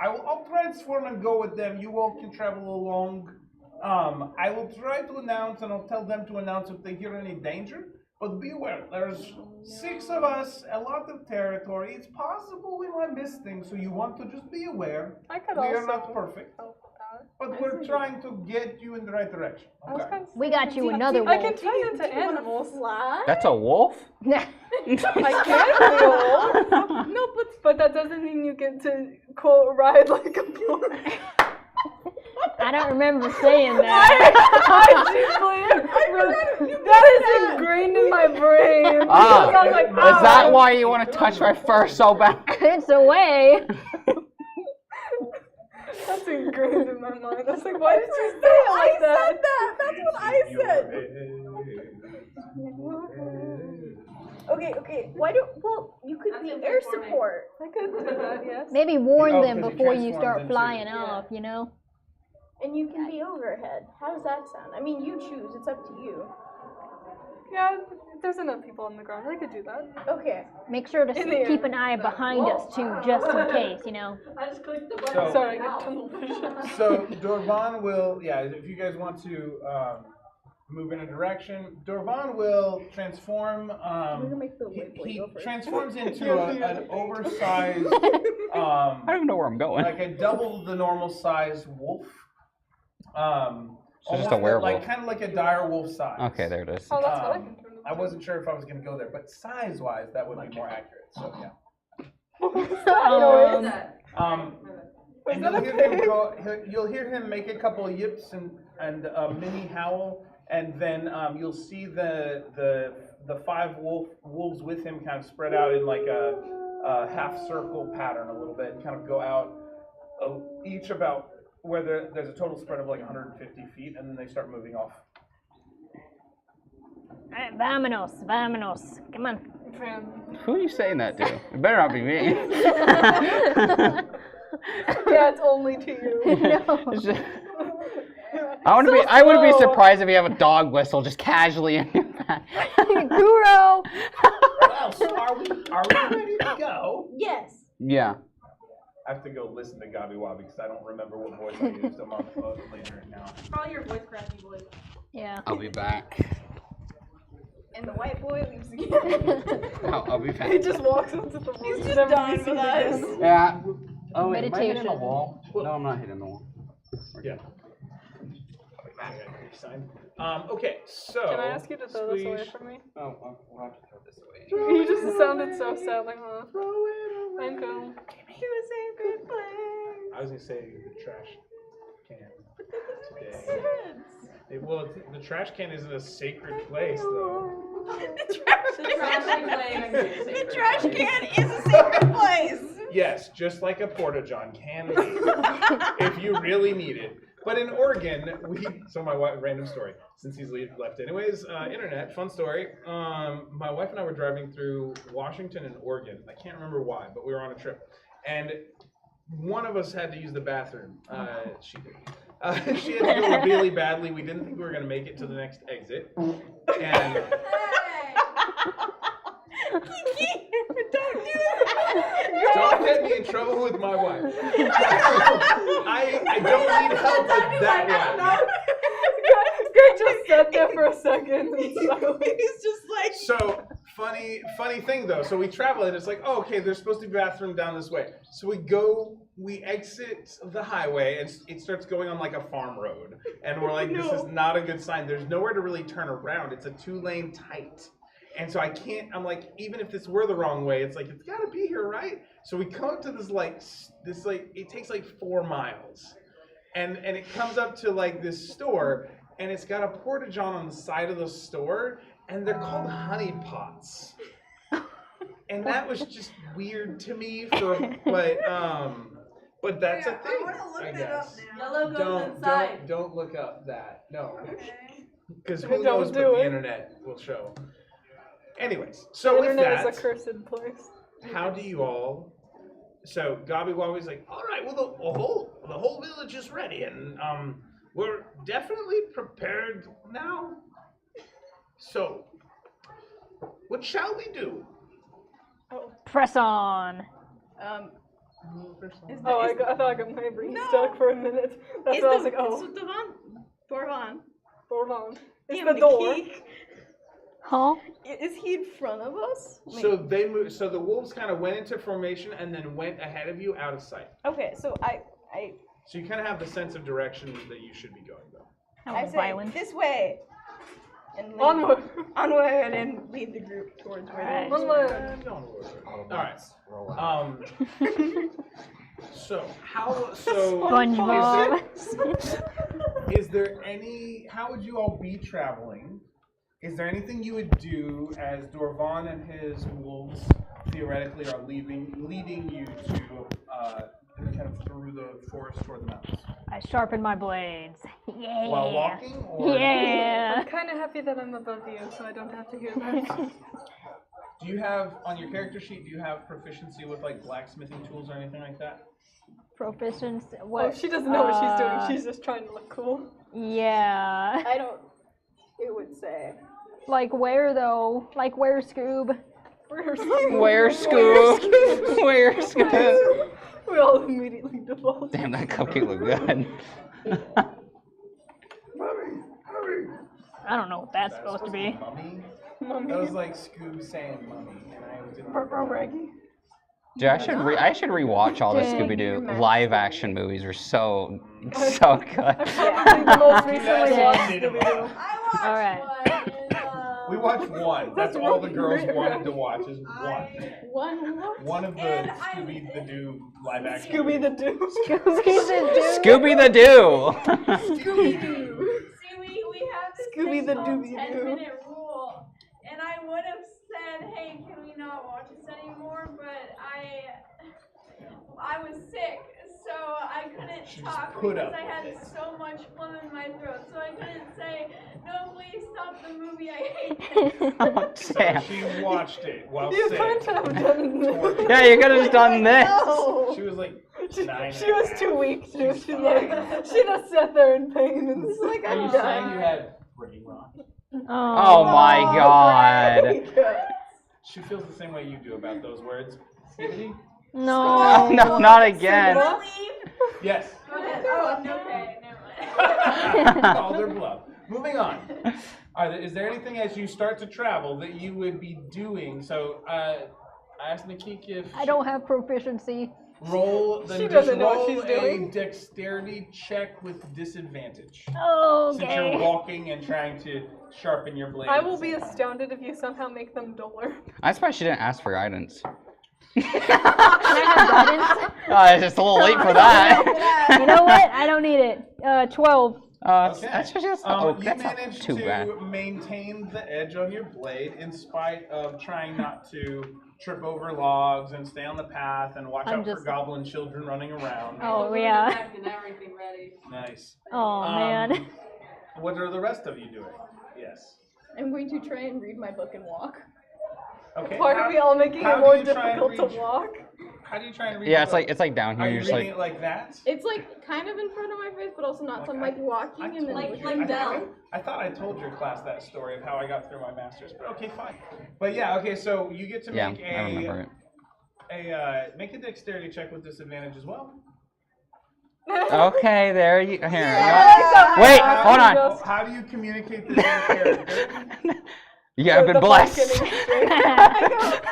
I'll transform and go with them. You all can travel along. I will try to announce, and I'll tell them to announce if they hear any danger. But be aware, there's 6 of us, a lot of territory. It's possible we might miss things, so you want to just be aware. I could We also are not perfect, help with that. but we're trying to get you in the right direction. I was Okay. kind of We got you another I wolf. can turn into animals. Fly? That's a wolf? I can be a wolf. No, but that doesn't mean you get to quote ride like a bull. I don't remember saying that. That is ingrained in my brain. Ah, Because I was like, is that why you want to touch my fur so bad? It's a way. That's ingrained in my mind. I was like, why did you say it like that? That's what I said. Okay. Well, you could That's be in air performing. support. I could do that, yes. Maybe warn Oh, them 'cause it before you transforms start into- flying Yeah. off, you know? And you can be overhead. How does that sound? I mean, you choose. It's up to you. Yeah, there's enough people on the ground. I could do that. Okay. Make sure to In the keep air. an eye behind us too, just in case, you know? I just clicked the button. So- Sorry, I get tunnel vision. So Dorvan will, if you guys want to move in a direction, Dorvan will transform. We're gonna make the whip boy He go first. transforms into an oversized, I don't even know where I'm going. like a double the normal size wolf. So just a almost werewolf. like kind of like a dire wolf size. Okay, there it is. Oh, that's what I Um, can turn into. I wasn't sure if I was going to go there, but size-wise, that would be more accurate. So yeah. Um, And that you'll a hear him pig? go. You'll hear him make a couple of yips and a mini howl, and then you'll see the 5 wolves with him kind of spread out in like a half circle pattern a little bit, and kind of go out each about where there's a total spread of like 150 feet, and then they start moving off. Alright, vámonos. Come on. Who are you saying that to? It better not be me. Yeah, it's only to you. No. It's just- I wouldn't be surprised if you have a dog whistle just casually in your back. Kuro! Well, so are we ready to go? Yes. Yeah. I have to go listen to Gabi Wabi because I don't remember what voice I used a month later now. Probably your voice crafty voice. Yeah. I'll be back. And the white boy leaves again. I'll be back. He just walks into the woods. He's just never done be with seen us. again. Yeah. Oh, wait, am I hitting the Meditation. wall? No, I'm not hitting the wall. Yeah. Okay, so. Can I ask you to throw this away Squeeze. from me? Oh, we'll have to throw this away. You just sounded so sad, like, huh? Thank you. He was a good place. I was gonna say the trash can today. Well, the trash can isn't a sacred place, though. The trash The trash can is a sacred place. Yes, just like a porta-john can be, if you really need it. But in Oregon, so my wife, random story, since he's left anyways, internet, fun story. My wife and I were driving through Washington and Oregon. I can't remember why, but we were on a trip. And one of us had to use the bathroom. She did. She had to go really badly. We didn't think we were going to make it to the next exit. And Kiki, don't do that. don't get me in trouble with my wife. I don't need help with that one. Greg just sat there for a second. And so. He's just like. So funny thing though. So we travel and it's like, oh, okay, there's supposed to be a bathroom down this way. So we exit the highway and it starts going on like a farm road. And we're like, this is not a good sign. There's nowhere to really turn around. It's a 2-lane tight. And so I'm like, even if this were the wrong way, it's like, it's gotta be here, right? So we come up to this it takes like 4 miles. And it comes up to like this store and it's got a porta-john on the side of the store and they're called honey pots. And that was just weird to me but that's a thing. I want to look that up now. Yellow goes inside. Don't look up that. No. Okay. Because who Don't knows what do the it. internet will show. Anyways, so The with internet that, is a cursed place. how do you all? So Gabi Wabi's like, all right, well the whole village is ready, and we're definitely prepared now. So, what shall we do? Press on. I thought I got my brain stuck for a minute. That's why I was like, oh, Dorvan. hold on. It's Damn, the door. key. Huh? Is he in front of us? So they moved. So the wolves kind of went into formation and then went ahead of you out of sight. Okay, so I So you kind of have the sense of direction that you should be going, though. That was say violent. this way. And lead, Onward. onward, and lead the group towards where Alright. they're Onward. All right. So how? So SpongeBob. is there any? How would you all be traveling? Is there anything you would do as Dorvan and his wolves theoretically are leading you to kind of through the forest toward the mountains? I sharpen my blades. Yeah. While walking, or Yeah. I'm kind of happy that I'm above you, so I don't have to hear that. do you have on your character sheet? Do you have proficiency with like blacksmithing tools or anything like that? Proficiency. Oh, What? she doesn't know what she's doing. She's just trying to look cool. Yeah. I don't. It would say. Like where though? Like where, Scoob? Where's Where, Scoob? Where, Scoob? We all immediately default. Damn, that cupcake looked good. I don't know what that's supposed to be. Mummy? That was like Scoob saying mummy, and I didn't Raggy. Dude, I should rewatch all the Dang, Scooby-Doo you're live action movies. They're so good. Probably the most recently guys watched did 'em video. All right. We watched one. That's all the girls wanted to watch is one. One of the Scooby the Doo live action. Scooby the Doo. Scooby the Doo. Scooby Doo. See, we have this Scooby the thing called Dooby 10-minute rule, and I would have said, hey, can we not watch this anymore? But I was sick, so I couldn't She just talk put because up I had with it. so much phlegm in my throat, so I couldn't say, "No, please stop the movie. I hate this." Oh, So damn. she watched it while You sick. couldn't have done this. Yeah, you could have just done this. No. She was like She 9 was and a half. too weak to. She's fine. like, she just sat there in pain and was like, Are I'm you done. saying you had brain rot? Oh my god. She feels the same way you do about those words. Skibbity? No, no, not again. Yes. Go ahead. Oh, okay, never mind. Called her bluff. Moving on. Is there anything as you start to travel that you would be doing? So, I asked Nikki if I don't have proficiency. She doesn't know what she's a doing. dexterity check with disadvantage. Since Okay. you're walking and trying to sharpen your blade. I will be astounded if you somehow make them duller. I'm surprised she didn't ask for guidance. Can I have guidance? It's just a little late for that. You know what? I don't need it. 12. Okay. That's just, You that's not managed too to bad. maintain the edge on your blade in spite of trying not to trip over logs and stay on the path and watch I'm out for just- goblin children running around. Oh, yeah. And everything ready. Nice. Oh, man. What are the rest of you doing? Yes. I'm going to try and read my book and walk. Okay. Why are we all making how it do more you try and difficult to read- walk? How do you try and read? Yeah, the book? it's like down here. Are You're you just reading like, it like that? It's like kind of in front of my face, but also not. So I'm like walking and then Like I Belle. I thought I told your class that story of how I got through my master's, but okay, fine. But yeah, okay, so you get to yeah, make I remember it. make a dexterity check with disadvantage as well. Okay, there you. Here. Yeah. Wait, Yeah. hold on. How do you communicate this in character? You have been The blessed.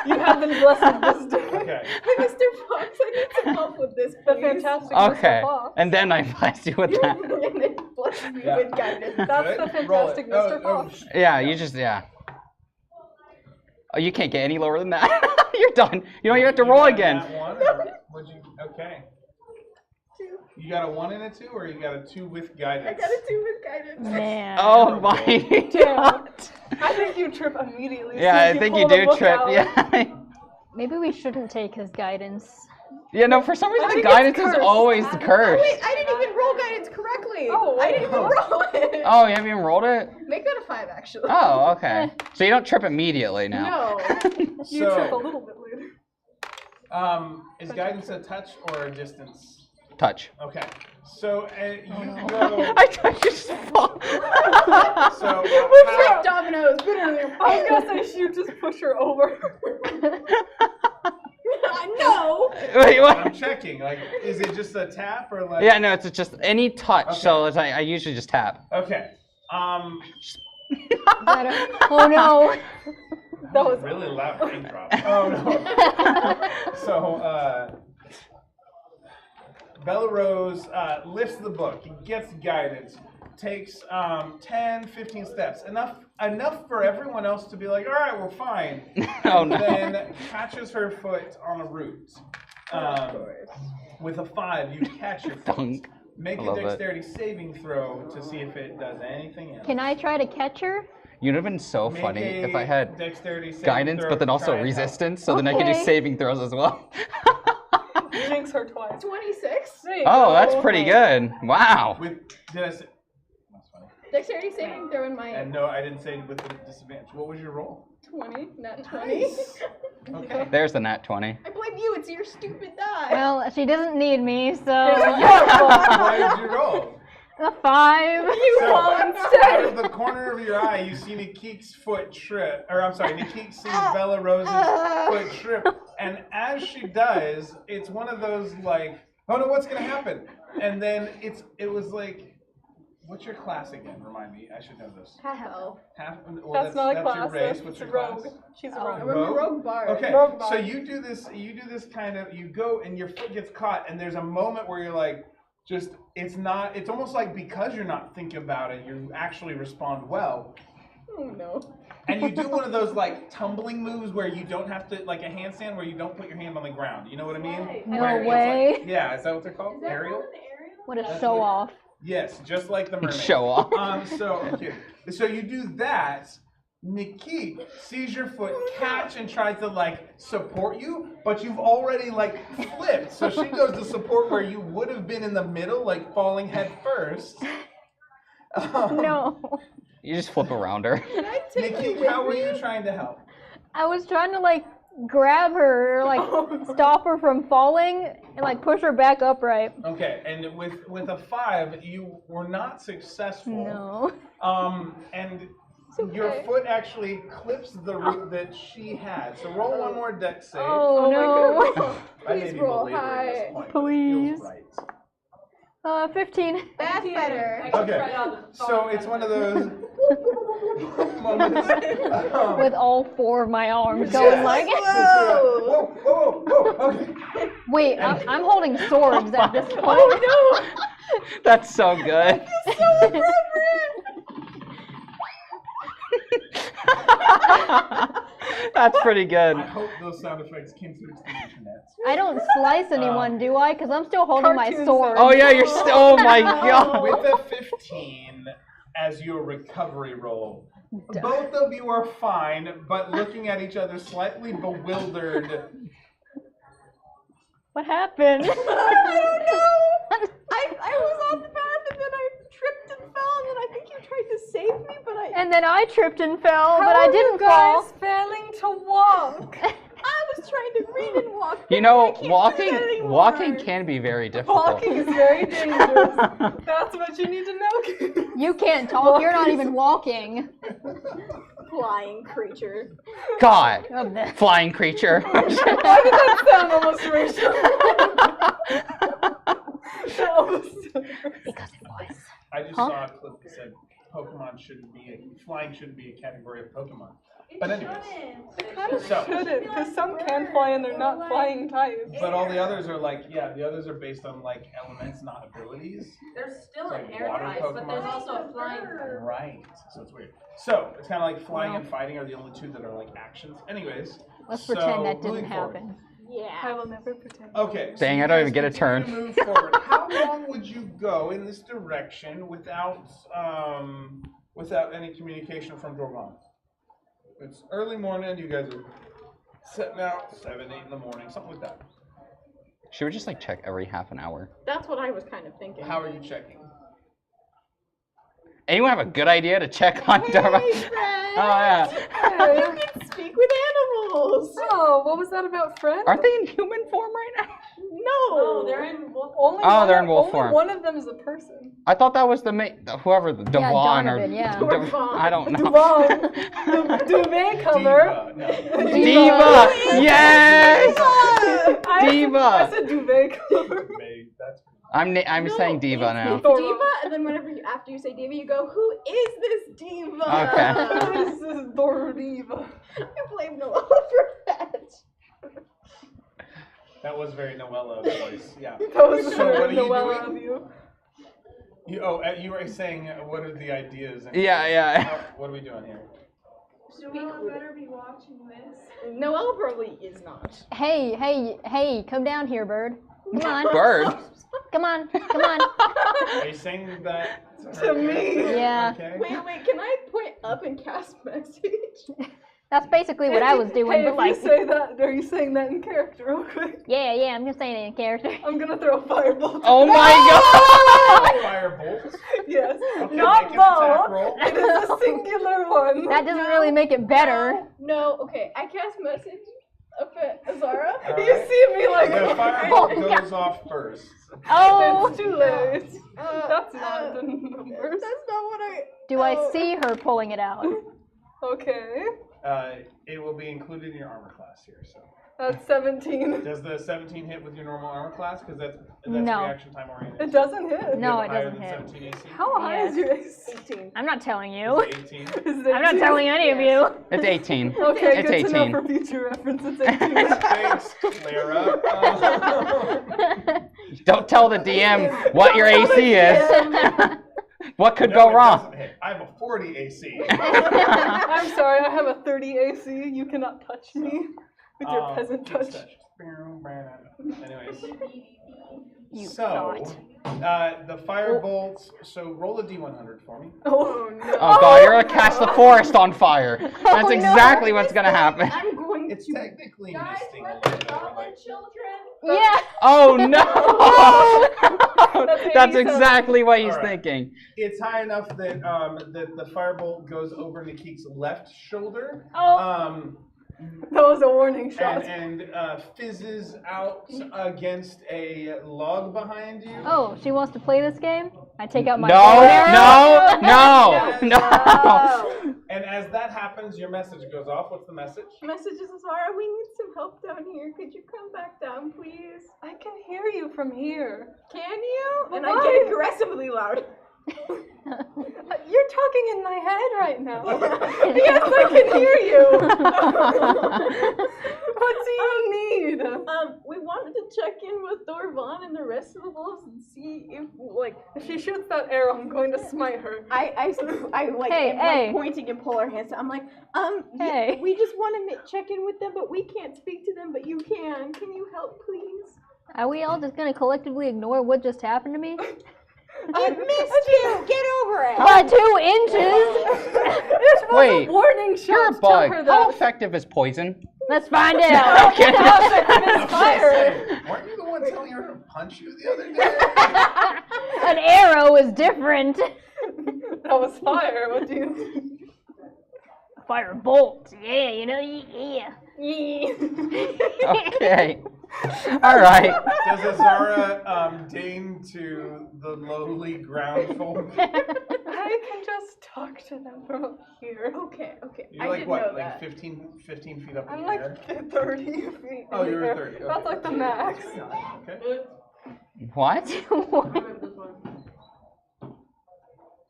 You have been blessed with this day. Okay. Hey, Mr. Fox, I need some help with this, The please. fantastic Okay, Mr. Fox. and then I blessed you with that. And it blesses me Yeah. with guidance. That's Good. the Roll it. fantastic Mr. Oh, Fox. Yeah, you just Oh, you can't get any lower than that. You're done. You don't even have to roll got again. that one, or would you? Okay. You got a 1 and a 2, or you got a 2 with guidance? I got a 2 with guidance. Man. Oh my god. I think you trip immediately. as Yeah, soon as I think pull you the do book trip. out. Yeah. Maybe we shouldn't take his guidance. Yeah, no, for some reason the think it's guidance is cursed. always Oh, cursed. wait, I didn't even roll guidance correctly. Oh, I didn't even roll it. Oh, you haven't even rolled it? Make that a 5, actually. Oh, okay. So you don't trip immediately now. No. You trip a little bit later. Is guidance a touch or a distance? Touch. Okay. So you go. I thought you just fall. So Trick dominoes. I was gonna say, you just push her over. No. Wait, I'm what? checking. Like, is it just a tap or like? Yeah, no, it's just any touch. Okay. So it's like, I usually just tap. Okay. Oh no. That was really loud raindrop. Oh no. So Bella Rose lifts the book, gets guidance, takes 10, 15 steps, enough for everyone else to be like, all right, we're fine. Oh no. Then catches her foot on a root. With a 5, you catch your foot. Dunk. Make I a love it. dexterity saving throw to see if it does anything else. Can I try to catch her? You'd have been so Make funny a if I had dexterity saving guidance, throw but then to also try and help. resistance, so then I could do Okay. saving throws as well. jinx her twice. 26. There you Oh, go. that's pretty good. Wow. With did I say? That's funny. Dexterity saving throw in my And no, I didn't say with the disadvantage. What was your roll? 20, not 20. Okay. There's the nat 20. I blame you, it's your stupid die. Well, she doesn't need me, so What did you roll? a 5. You So, fall out instead. of the corner of your eye, you see Nikik's foot trip. Or I'm sorry, Nikik sees Bella Rose's foot trip. And as she does, it's one of those like, oh no, what's gonna happen? And then it was like, what's your class again? Remind me. I should know this. Half-elf. Half. Well, That's not a your class. race. That's What's a your rogue. class? She's a Oh, rogue. I'm a rogue bard. Okay, Rogue so bard. you do this kind of, you go and your foot gets caught, and there's a moment where you're like, it's almost like because you're not thinking about it, you actually respond well. Oh no. And you do one of those like tumbling moves where you don't have to, like a handstand where you don't put your hand on the ground. You know what I mean? No Where it's way. like- yeah, is that what they're called? Aerial? What a That's show what- off. Yes, just like the mermaid. Show off. So you do that, Nikki sees your foot catch and tries to like support you, but you've already like flipped. So she goes to support where you would have been in the middle, like falling head first. No. You just flip around her. Nikki, how were you trying to help? I was trying to like grab her, or like stop her from falling, and like push her back upright. Okay, and with a 5, you were not successful. No. And your foot actually clips the root that she had. So roll one more dex save. Oh no. I may be belaboring this point, but it feels right. 15. That's better. Okay, so it's one of those moments. With all 4 of my arms going like. Whoa, whoa, whoa, okay. Wait, I'm holding swords at this point. Oh That's so good. no! So appropriate. That's pretty good. I hope those sound effects came through to the internet. I don't slice anyone, do I? Because I'm still holding my sword. Oh yeah, you're still. Oh my god. With a 15 as your recovery roll, both of you are fine, but looking at each other slightly bewildered. What happened? I don't know. I was on the path and then I tripped and fell and then I think you tried to save me, but I. And then I tripped and fell, How but I are didn't you guys fall. failing to walk? I was trying to read and walk. You but I know, can't do walking that anymore. walking can be very difficult. Walking is very dangerous. That's what you need to know. You can't talk. You're not even walking. Flying creature. God, Of this. flying creature. Why did that sound almost racial? That almost sounded racist. Because it was. I just saw a clip that said Pokemon shouldn't be flying shouldn't be a category of Pokemon. But anyways, It kind of So- shouldn't, because some can fly and they're not flying types. but all the others are like, yeah, the others are based on like elements, not abilities. There's still It's an like air water type, but there's Pokemon. also a flying type. Right. So it's weird. So it's kind of like flying and fighting are the only 2 that are like actions. Anyways, Let's so pretend that moving didn't forward. happen. I Yeah. will never pretend. Okay. Dang, you I don't guys even get a continue turn. to move forward. How long would you go in this direction without any communication from Dormont? It's early morning. You guys are setting out 7, 8 in the morning, something like that. Should we just like check every half an hour? That's what I was kind of thinking. How are you checking? Anyone have a good idea to check on Dharma? Hey, Oh yeah. you can speak with animals. Oh, what was that about Fred? Aren't they in human form right now? No. Oh, they're in wolf. Only Oh, one they're of- in wolf only form. one of them is a person. I thought that was the whoever the Devon or Donovan, yeah. I don't know. Devon, the duvet cover. Diva. No. Diva. Yes. I Diva. said duvet cover. Vague, that's I'm No, saying diva now. It's Diva, and then after you say Diva, you go, "Who is this Diva?" Okay. This is Dora Diva. I blame Noella for that. That was very Noella voice. Yeah. That was So what are you Noella doing? of you. You were saying what are the ideas? And Yeah. What are we doing here? Noella better be watching this. Noella probably is not. Hey, come down here, bird. Come on. Bird. Come on. Are you saying that To me. Yeah. Okay. Wait, can I point up and cast message? That's basically what I was doing, Hey, but if like, you say that, are you saying that in character real quick? yeah, I'm just saying it in character. I'm gonna throw a firebolt. Oh my god. Firebolt. Yes. Okay, Not make an attack bow. roll. It is a singular one. That doesn't really make it better. No, okay. I cast message up at Azara. All You right. see me like The firebolt goes off first. Oh, It's too late. Uh, That's not the numbers. That's not what I. do I see her pulling it out? Okay. It will be included in your armor class here. So That's 17. does the 17 hit with your normal armor class? Because that's No. reaction time oriented. It doesn't hit. No, You it have higher doesn't than hit. 17 AC? How high is Yes. your AC? 18. I'm not telling you. Is it 18? Is it I'm not 18? telling any of you. It's 18. Okay, It's good to know 18. for future reference. It's 18. Thanks, Clara. Don't tell the DM what your AC is. What could go it wrong? doesn't hit. I have a 40 AC. I'm sorry, I have a 30 AC. You cannot touch me with your peasant touch. Anyways, You so thought. The firebolt. So roll a d100 for me. Oh no. Oh god, you're gonna catch the forest on fire. That's exactly what's gonna happen. I'm going It's to. technically Guys, misting a we're little the bit. goblin children. Yeah. Oh no! That's 87. exactly what he's All right. thinking. It's high enough that that the firebolt goes over Nikik's left shoulder. Oh. That was a warning shot. And fizzes out against a log behind you. Oh, she wants to play this game? I take out my No, bow and arrow. no. And as that happens, your message goes off. What's the message? Message is Zara, we need some help down here. Could you come back down, please? I can hear you from here. Can you? But And why? I get aggressively loud. You're talking in my head right now. Yes, I can hear you. What do you need? We wanted to check in with Dorvan and the rest of the wolves and see if, like, If she shoots that arrow, I'm going to smite her. I like, Hey, am, hey. like pointing and pull her hands. I'm like, Hey. we just want to check in with them, but we can't speak to them, but you can. Can you help, please? Are we all just gonna collectively ignore what just happened to me? It missed you. Get over it. By 2 inches. This was Wait, a warning shot. You're a Tell bug. her How that. effective is poison? Let's find out. Weren't you the one telling her to punch you the other day? An arrow is different. That was fire. What do you? Fire bolt. Yeah, you know, yeah. Okay. All right. Does Azara deign to the lowly ground folk? I can just talk to them from up here. Okay. You're I like didn't what? know Like that. 15 feet up in I'm the like air? 30 feet. Oh, in the you're air. 30. Okay. That's like the max. Okay. What?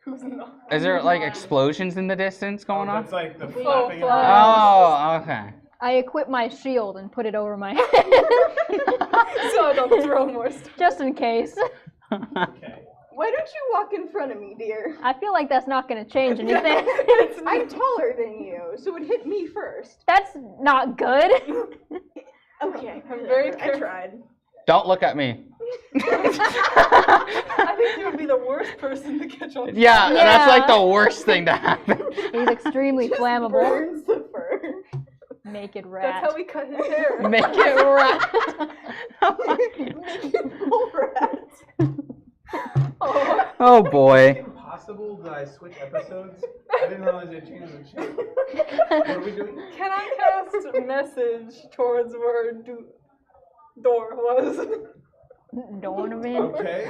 Who's not? Is there like explosions in the distance going on? That's like the Oh, flapping of Oh, okay. I equip my shield and put it over my head. So I don't throw more stuff. Just in case. Okay. Why don't you walk in front of me, dear? I feel like that's not gonna change anything. I'm taller than you, so it hit me first. That's not good. Okay, I'm very I careful. tried. Don't look at me. I think you would be the worst person to catch on. Yeah, that's like Yeah. the worst thing to happen. He's extremely flammable. Burns the fur. Naked rat. That's how we cut his hair. Make it right. Oh boy. Impossible that I switch episodes? I didn't realize they changed the channel. What are we doing? Can I cast a message towards where door was? Donovan. Okay.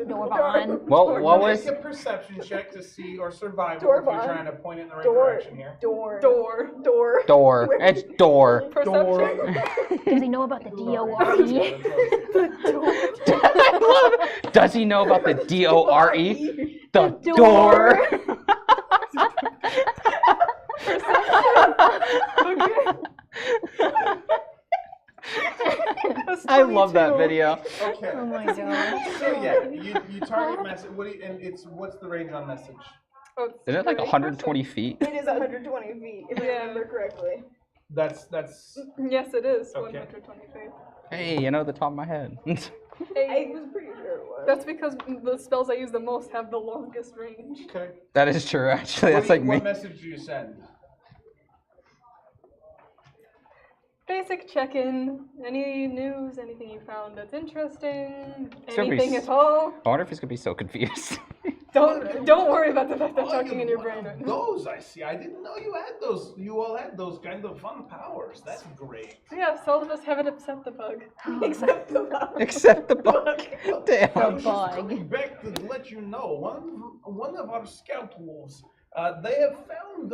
Dorvan. What was? Make a perception check to see, or survival if Dorvan. you're trying to point it in the right Door. direction here. Door. Door. Door. It's door. Perception. Does he know about the D-O-R-E? Does he know about the D-O-R-E? The door. I love that video. Okay. Oh my god. So yeah, you target message. What do you, and it's what's the range on message? Oh, Is it like 120 feet? It is 120 feet, if I Yeah. remember correctly. That's Yes, it is. Okay. 120 feet. Hey, you know the top of my head. I Hey, was pretty sure it was. that's because the spells I use the most have the longest range. okay. That is true, actually. That's like me. What message do you send? Basic check-in. Any news? Anything you found that's interesting? It's gonna be Anything s- at all? I wonder if he's gonna be so confused. Don't worry about the fact that I'm Oh, talking in your one brain of right now. Those I see. I didn't know you had those. You all had those kind of fun powers. That's great. Yes, all of us haven't upset the bug. Except the bug. Except the bug. Damn. I was just bug. coming back to let you know one of our scout wolves. They have found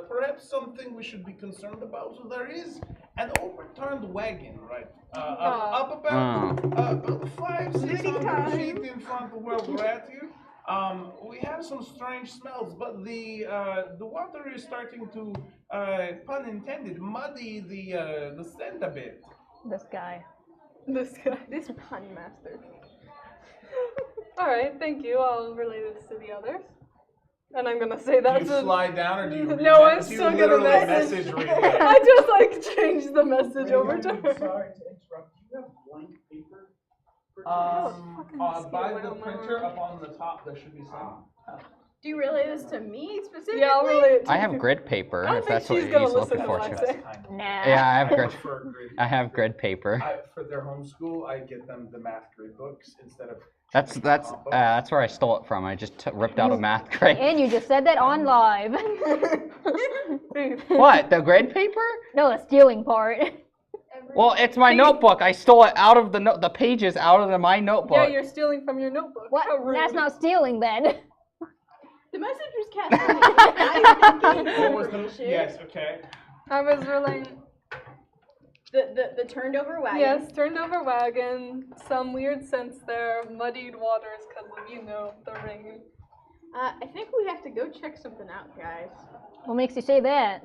perhaps something we should be concerned about. So there is an overturned wagon, right? Up about 500-600 feet in front of where we're at here. We have some strange smells, but the water is starting to, pun intended, muddy the scent a bit. This guy. This guy. This pun master. Alright, thank you. I'll relay this to the others. And I'm gonna say Do that's you slide down, or do you? No, I'm do you still gonna literally message. read it? I just like changed the message over to her. Sorry to interrupt. Do you have blank paper for By the printer up on the top, there should be some. Do you relay this to me specifically? Yeah, I'll relay it to I have you. grid paper, I don't if think that's what she's you're gonna looking listen for. to what I Too. say. Nah. Yeah, I have grid. prefer grid. I have grid paper. For their homeschool, I get them the math grid books instead of. That's where I stole it from. I just ripped out a math grade. And you just said that on live. What? The grid paper? No, the stealing part. Well, it's my notebook. I stole it out of the pages out of my notebook. Yeah, you're stealing from your notebook. What? How rude. That's not stealing then. The message was cast on What was the? Yes. Okay. I was relaying. The turned over wagon. Yes, turned over wagon. Some weird scents there. Muddied waters because of the rain. I think we have to go check something out, guys. What makes you say that?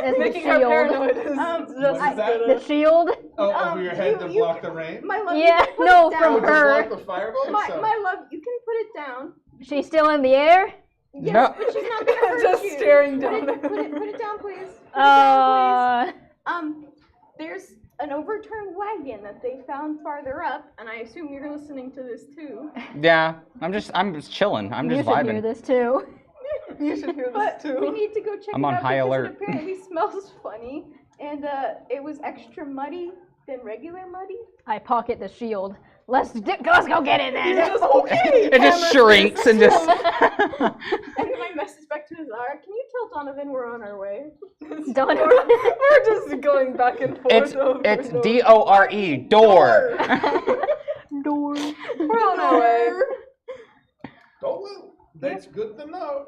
It's Making the her shield. paranoid is What just is that? The shield? Oh, over your head to block the rain? My love, Yeah, you can put no, it from down. To her. block the fireball? My love, you can put it down. She's still in the air? Yes, No. but she's not gonna hurt just you. staring Put down. it down, please. Put it down, please. There's an overturned wagon that they found farther up, and I assume you're listening to this too. Yeah, I'm just chilling. I'm You just should hear vibing. this too. You should hear this But too. we need to go check I'm it on out high because alert. it apparently smells funny, and it was extra muddy than regular muddy. I pocket the shield. Let's go get it then. It just shrinks and just. And my message back to Zara, can you tell Donovan we're on our way? Done. We're just going back and forth. It's over it's and over. DORE door. Door. We're on our way. Oh, well, that's good to know.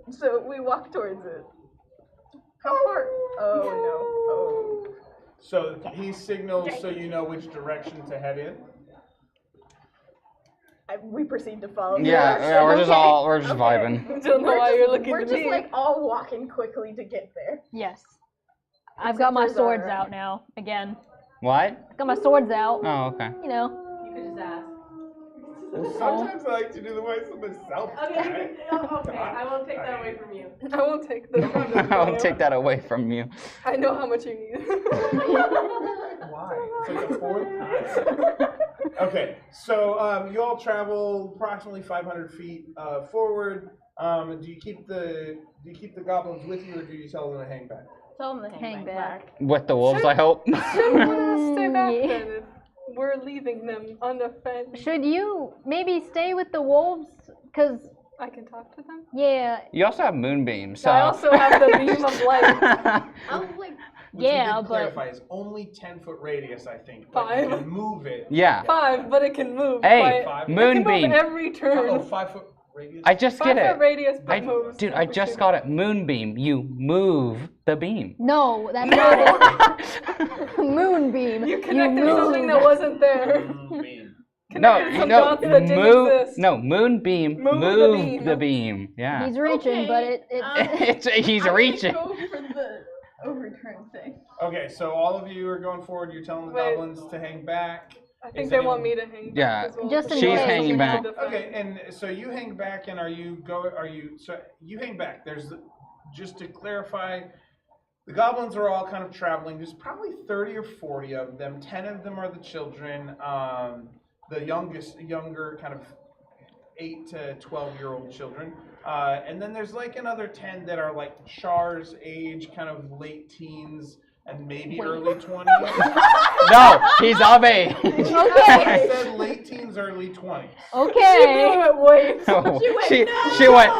So we walk towards it. How far? Oh no. So he signals so you know which direction to head in. We proceed to follow. Yeah, we're just vibing. I don't know why you're looking We're at just me. like all walking quickly to get there. Yes. I've got my for swords Zara. out now. Again. What? I've got my swords out. Oh, okay. You know. You could just ask. Sometimes I like to do the voice of myself. Okay, okay, I won't take that away from you. I won't take the. I'll take that away from you. I know how much you need. Why? It's like the fourth time. Okay, so you all travel approximately 500 feet forward. Do you keep the goblins with you, or do you tell them to hang back? Tell them to Hang back. With the wolves, I hope. Shouldn't we stay back Yeah. then if we're leaving them unoffended? Should you maybe stay with the wolves? Cause I can talk to them. yeah, You also have moonbeams, so. I also have the beam of light. I'll like. Which Yeah, we did but- clarify is only 10-foot radius, I think. But you 5? can move it. Yeah. 5, but it can move. Hey, Five. It can moonbeam. move every turn. Oh, 5-foot radius. I just get 5 foot it. radius, but moves. Dude, I just got it. Moonbeam. You move the beam. no, that's not it. Moonbeam. You connected move. something that wasn't there. Moonbeam. No, Connected some no, dots that didn't exist. no, moonbeam. Move the Move beam. the beam. Yeah. He's reaching, but it's He's reaching. Go for the overturn thing. Okay, so all of you are going forward. You're telling the Wait. goblins to hang back. I think Is they anyone- want me to hang back Yeah, as well. just in She's case. hanging back. Okay, and so you hang back, and so you hang back. Just to clarify, the goblins are all kind of traveling. There's probably 30 or 40 of them. 10 of them are the children. The younger kind of 8 to 12-year-old children. And then there's like another 10 that are like Char's age, kind of late teens and maybe early 20s. No, he's of age. I said late teens, early 20s. okay. Wait. Oh, She she went,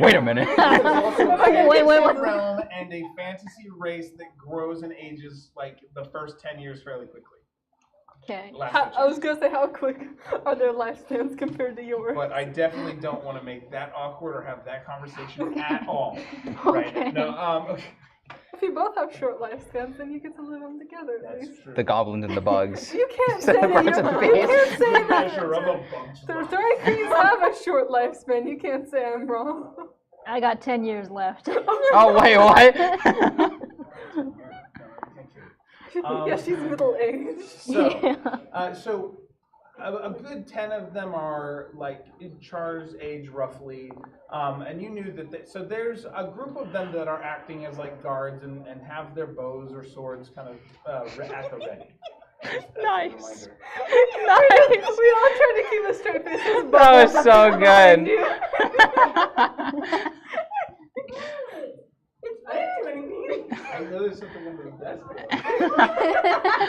wait a minute. There's also a Wait, fantasy realm and a fantasy race that grows and ages like the first 10 years fairly quickly. Okay. Last I was gonna say, how quick are their lifespans compared to yours? But I definitely don't want to make that awkward or have that conversation at all. Okay. Right? No, okay. If you both have short lifespans, then you get to live them together at That's least. true. The goblins and the bugs. You can't So say the birds that. and You bees. can't say that. Measure of a bunch. The three things have a short lifespan. You can't say I'm wrong. I got 10 years left. Oh, wait, what? Yeah, she's middle aged. So, Yeah. so a good 10 of them are like in Char's age roughly, and you knew that. So there's a group of them that are acting as like guards and have their bows or swords kind of at the ready. Nice. Nice. We all tried to keep a straight face. That was so good. I didn't do anything. I know there's something under the desk.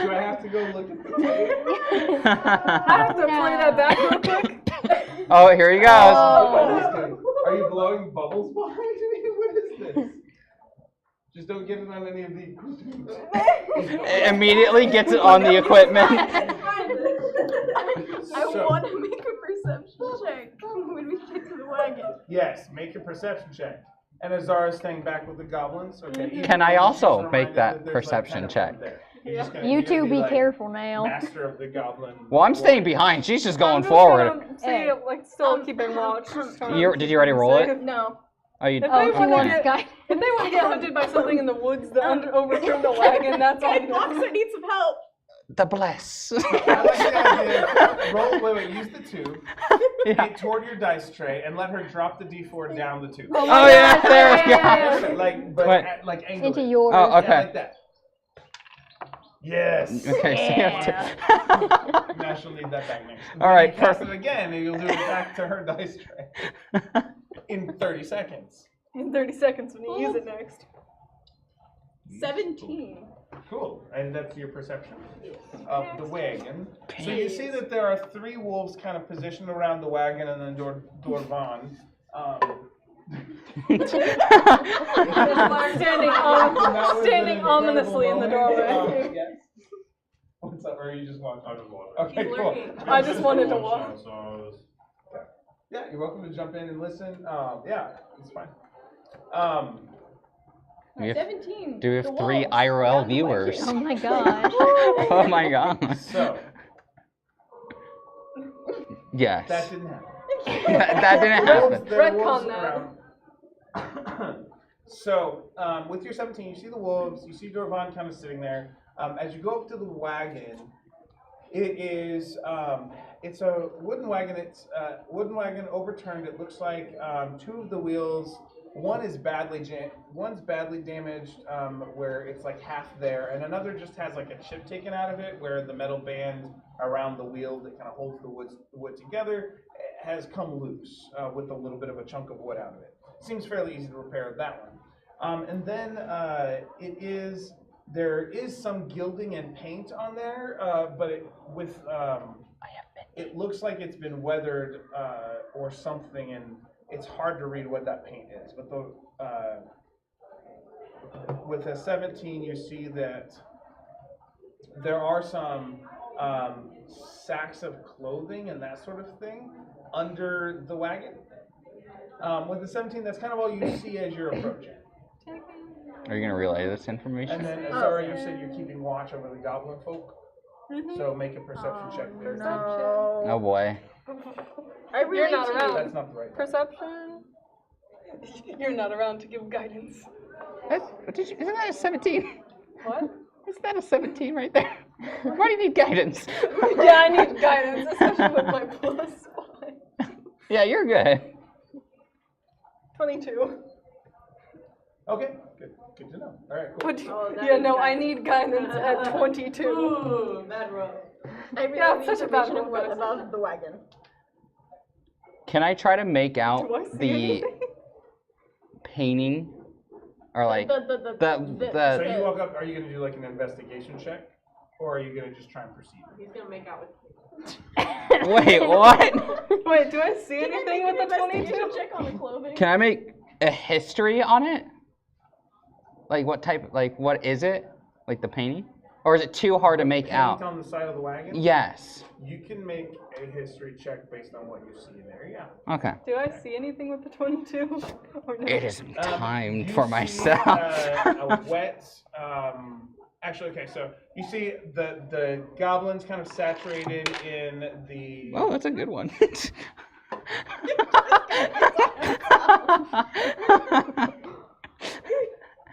Do I have to go look at the tape? I have to play that back real quick. Oh, here he goes. Are you blowing bubbles behind me? What is this? Just don't get it on any of the equipment. Immediately gets it on the equipment. I want to make a perception check when we get to the wagon. Yes, make a perception check. And Azara staying back with the goblins. Okay. Can I also Just make reminded that there's, perception like, 10 check? of them there. You're just gonna You two immediately, be like, careful now. Master of the goblin. Well, I'm staying behind. She's just going I'm just forward. gonna see it, like, still keeping watch. just trying to Did you already roll save. it? No. Oh, you. If Oh, they he want wants to guy. get hunted by something in the woods that overturned the wagon, that's all. Boxer needs some help. The bless. I like the idea. Roll. Wait. Use the tube. Yeah. Get toward your dice tray and let her drop the d4 down the tube. Oh yeah, there we go. Like, but Wait. like angle Into it. yours. Oh, Yeah, okay. like that. Yes. Okay, so you have to. Now she'll need that back next. All right, You cast perfect. it again, and you'll do it back to her dice tray in 30 seconds. In 30 seconds when you use it next. 17. Cool. And that's your perception of the wagon. So you see that there are 3 wolves kind of positioned around the wagon, and then Dorvan. Standing ominously in the doorway. Yes. What's up? Or are you just watching? I just watched. Okay, He's cool. lurking. I just wanted to walk. So I was. Yeah, you're welcome to jump in and listen. Yeah, it's fine. We have- 17. Do we have The 3 wolves IRL around the viewers? Oh my gosh. Oh my god. So, Yes. that didn't happen. that didn't happen. There are Retcon wolves that. around. So, with your 17, you see the wolves, you see Dorvan kind of sitting there. As you go up to the wagon, it is, it's a wooden wagon. It's wooden wagon overturned. It looks like 2 of the wheels, one's badly damaged, where it's like half there, and another just has like a chip taken out of it, where the metal band around the wheel that kind of holds the wood together has come loose with a little bit of a chunk of wood out of it. Seems fairly easy to repair that one. And then there is some gilding and paint on there, but it looks like it's been weathered or something, and it's hard to read what that paint is. But with a 17, you see that there are some sacks of clothing and that sort of thing under the wagon. With the 17, that's kind of all you see as you're approaching. Are you gonna relay this information? And then, Azara, you said you're keeping watch over the goblin folk. So make a perception check there. Oh boy. You're not That's around. not the right one. Perception? You're not around to give guidance. Isn't that a 17? What? Isn't that a 17 right there? Why do you need guidance? Yeah, I need guidance, especially with my +1. Yeah, you're good. 22. Okay, good to know. All right, cool. But, yeah, no, I need guidance at 22. Ooh, bad roll. I really Yeah, need such a bad information roll. about the wagon. Can I try to make out Do I see the anything? painting, or like So the you walk up, are you going to do like an investigation check? Or are you going to just try and proceed? He's gonna make out with wait, what? Wait, do I see anything with the 22? Check on the clothing. Can I make a history on it? Like what type? Like what is it? Like the painting, or is it too hard to make Paint out? on the side of the wagon? Yes. You can make a history check based on what you see there, yeah. Okay. Do I see anything with the 22? Or no? It isn't timed You for see, myself. a wet, actually, okay, so you see the goblins kind of saturated in the... Oh, that's a good one.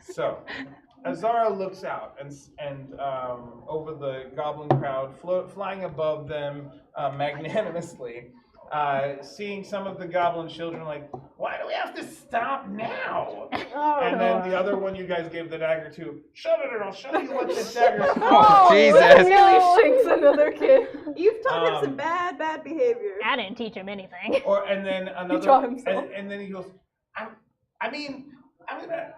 So, Azara looks out and over the goblin crowd, flying above them magnanimously, seeing some of the goblin children like, why do we have to stop now? And then the other one you guys gave the dagger to, shove it and I'll show you what this dagger's for. Oh, Jesus. Really shanks another kid. You've taught him some bad behavior. I didn't teach him anything. And then another, taught himself. and then he goes, I'm gonna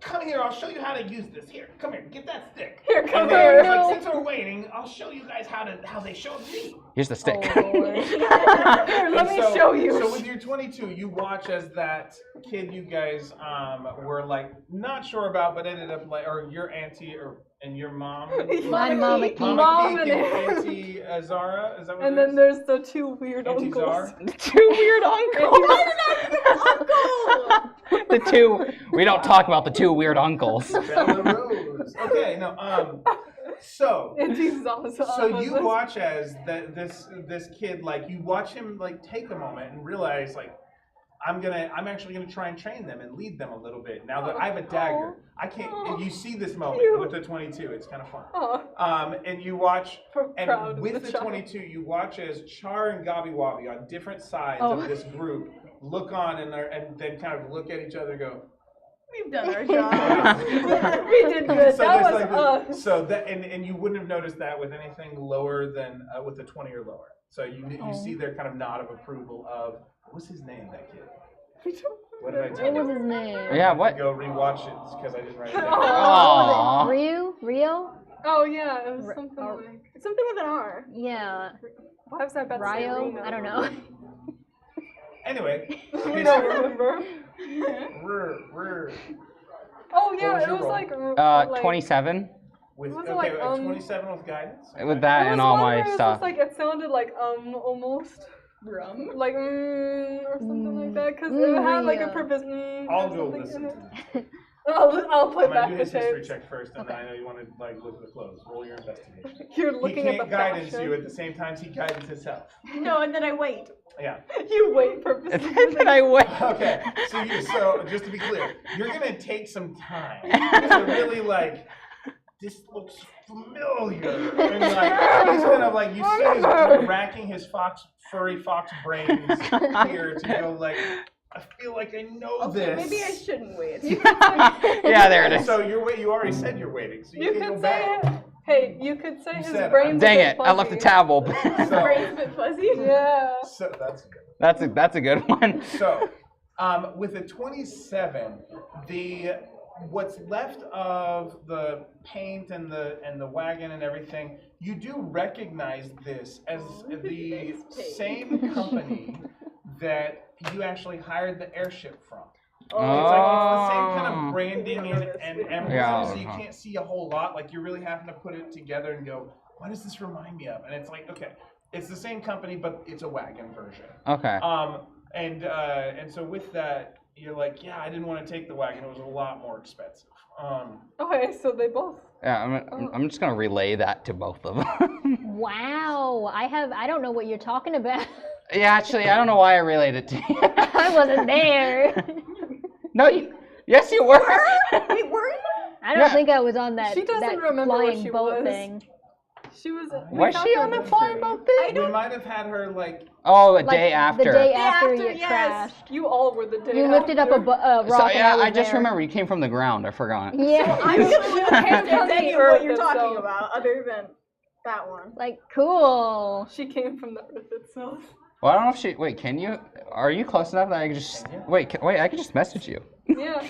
come here. I'll show you how to use this. Here, come here, get that stick. Here, come and then here. he's like, since we're waiting, I'll show you guys how they showed me. Here's the stick. Here, let me show you. So with your 22, you watch as that kid you guys were like not sure about, but ended up like, or your auntie and your mom. My mama Keith. Mom and Auntie Zara. Is that what And it then is? there's the two weird Auntie uncles. Zar? Two weird uncles. The two. We don't talk about the two weird uncles. Bella Rose. Okay, no. So Auntie Zaza. So you watch as this kid, like, you watch him like take a moment and realize, like, I'm actually gonna try and train them and lead them a little bit. Now that I have a dagger, I can't. You see this moment with the 22. It's kind of fun. And you watch, and with the 22, you watch as Char and Gobby Wobby on different sides of this group look on and then kind of look at each other and go, We've done our job. We did good. So That there's was like us. so that and you wouldn't have noticed that with anything lower than with the 20 or lower. So you see their kind of nod of approval of, what's his name, that kid? What did I tell What was you? his name? Yeah, what? Go rewatch it because I didn't write it down. Aww. Rio? Oh yeah, it was something like Something with an R. Yeah. why was I about to say Rio? Reno? I don't know. Anyway, I don't remember. Oh What yeah, was it your was roll? like 27 with Was it okay, like, 27 with guidance. with that it was and all one my where it was stuff. just like it sounded like almost like or something like that because it had like a purpose. I'll or go something listen in to it. it. I'll play I'm gonna back do the his history tapes. check first, and then I know you want to like look at the clothes. Roll your investigation. You're He looking at can't the guidance fashion. you at the same time he guidance himself. No, and then I wait. Yeah. You wait purposely. Then I went. Okay, so just to be clear, you're gonna take some time to really like, this looks familiar, and like he's gonna like, you see his racking his furry fox brains here to go like, I feel like I know this. Maybe I shouldn't wait. Yeah, there it is. So you already said you're waiting, so you, You can go could back. say, hey, you could say You his said it. brain's Dang a bit it! I left the fuzzy. tab open. Brain's a bit fuzzy. Yeah. So that's good. That's a good one. So, with a 27, what's left of the paint and the wagon and everything, you do recognize this as the same company that you actually hired the airship from. It's the same kind of branding and emblem, so you can't see a whole lot. Like, you're really having to put it together and go, what does this remind me of? And it's like, okay, it's the same company, but it's a wagon version. Okay. And so with that, you're like, yeah, I didn't want to take the wagon. It was a lot more expensive. Okay, so they both. Yeah, I'm just gonna relay that to both of them. Wow. I don't know what you're talking about. Yeah, actually, I don't know why I relayed it to you. I wasn't there. No, yes, you were. Wait, were you? I don't think I was on that, She doesn't that remember what flying she boat was. thing. She was. Was she on the flying boat thing? We might have had her like. Oh, a Like, day after. The day after, after you yes. crashed. You all were the day. You lifted up a rock So and yeah, I was I just there. remember you came from the ground. I forgot. Yeah. I'm gonna Hands on tell the you earth what you're itself. talking about, other than that one. Like, cool. She came from the earth itself. Well, I don't know if she. Wait, can you? Are you close enough that I can just? Wait, I can just message you. Yeah.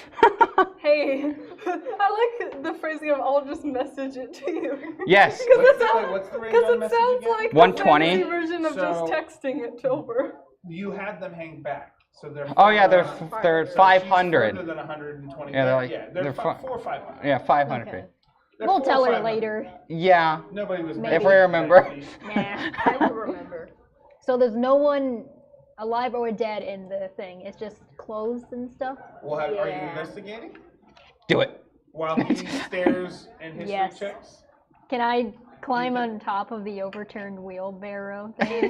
Hey, I like the phrasing of I'll just message it to you. Yes. What's the range on Because it message sounds again? like 120? the fantasy version of just So- texting it over. You had them hang back, so they're. Oh yeah, they're so she's 500. further than 120. Yeah, they're like- they're they're 4 or 500. Yeah, 500 Okay. feet. They're We'll 4 or tell her 500. later. Yeah. Nobody was. Maybe. If we remember. Nah. I will remember. So there's no one alive or dead in the thing. It's just clothes and stuff. Well, are you Yeah. investigating Do it. while he stares and history Yes. checks? Can I climb on top of the overturned wheelbarrow thing? You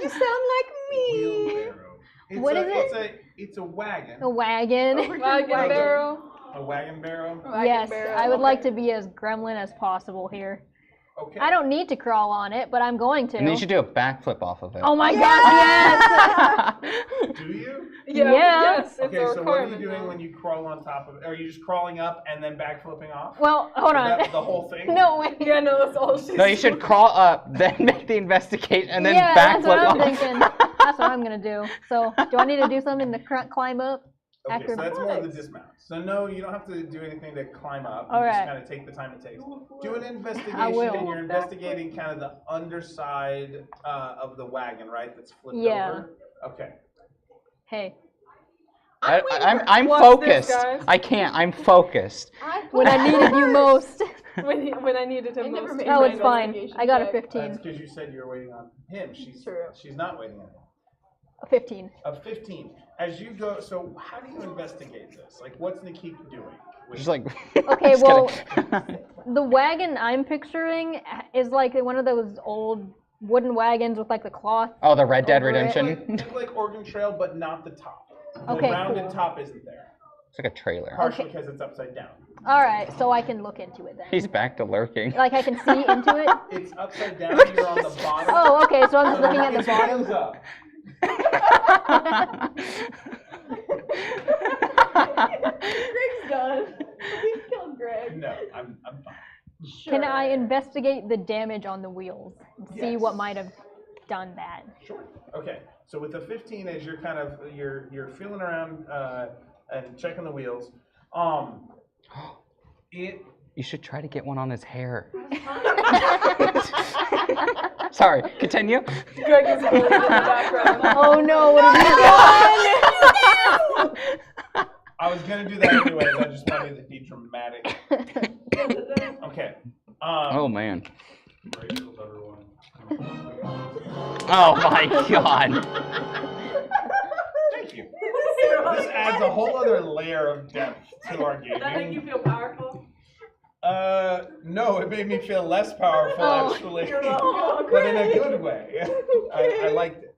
sound like me. Wheelbarrow. What is it? It's a wagon. A wagon. Wagon barrel. A wagon barrow? Yes, barrow, I would okay. like to be as gremlin as possible here. Okay. I don't need to crawl on it, but I'm going to. And then you should do a backflip off of it. Oh my gosh, yes! Do you? Yeah. Yes, it's Okay, a so what are you requirement doing now. when you crawl on top of it? Are you just crawling up and then backflipping off? Well, hold Is on. that the whole thing? No way. Yeah, no, that's all she's No, you should crawl up, then make the investigation, and then yeah, that's what backflip I'm off. thinking. That's what I'm gonna do. So, do I need to do something to climb up? Okay, so that's more of the Acrobatics. dismount. So no, you don't have to do anything to climb up. You All just right. kind of take the time it takes. Do an I investigation, will. and you're investigating kind of the underside of the wagon, right? That's flipped Yeah. over. Okay. Hey, I'm Watch this, focused. guys. I can't. I'm focused. when I needed you most. When I needed him I never most. made in Oh, my it's fine. investigation I got a check. 15. That's because you said you were waiting on him. She's True. she's not waiting on him. A 15. A 15. As you go, so how do you investigate this? Like, what's Nikki doing? Just like. Okay, Just well, kidding. the wagon I'm picturing is like one of those old wooden wagons with like the cloth. Oh, the Red Dead over it. Redemption. Think like Oregon Trail, but not the top. The Okay, rounded cool. top isn't there. It's like a trailer. Partially because it's upside down. All right, so I can look into it then. He's back to lurking. Like I can see into it. It's upside down. You're on the bottom. Oh, okay. So I'm just looking at the It's bottom. hands up. Greg's done. We killed Greg. No, I'm fine. Can I investigate the damage on the wheels and see what Yes. might have done that? Sure. Okay. So with the 15, as you're kind of you're feeling around and checking the wheels, it. You should try to get one on his hair. Sorry, continue. Greg is holding in the background. Oh no! What have you done? I was gonna do that anyways. I just wanted to be dramatic. Okay. Oh man. Oh my god. Thank you. This adds a whole other layer of depth to our Does that make you gaming. feel powerful? No, it made me feel less powerful Oh. actually, Oh, but in a good way. I liked it.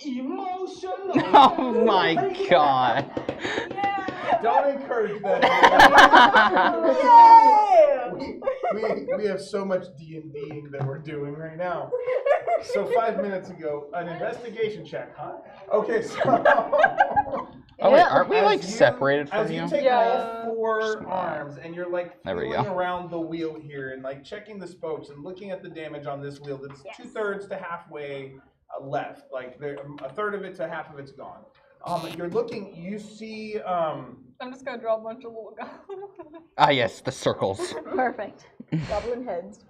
Emotional. Oh my god. Don't encourage that. we have so much D&Ding that we're doing right now. So 5 minutes ago, an investigation check, huh? Okay, so Oh wait, Yeah. aren't we As like you- separated as from you you? take Yeah. all four arms and you're like There we feeling go. around the wheel here and like checking the spokes and looking at the damage on this wheel that's 2/3 to halfway left. Like a third of it to half of it's gone. You're looking. You see. I'm just gonna draw a bunch of little guys. Ah yes, the circles. Perfect. Goblin heads.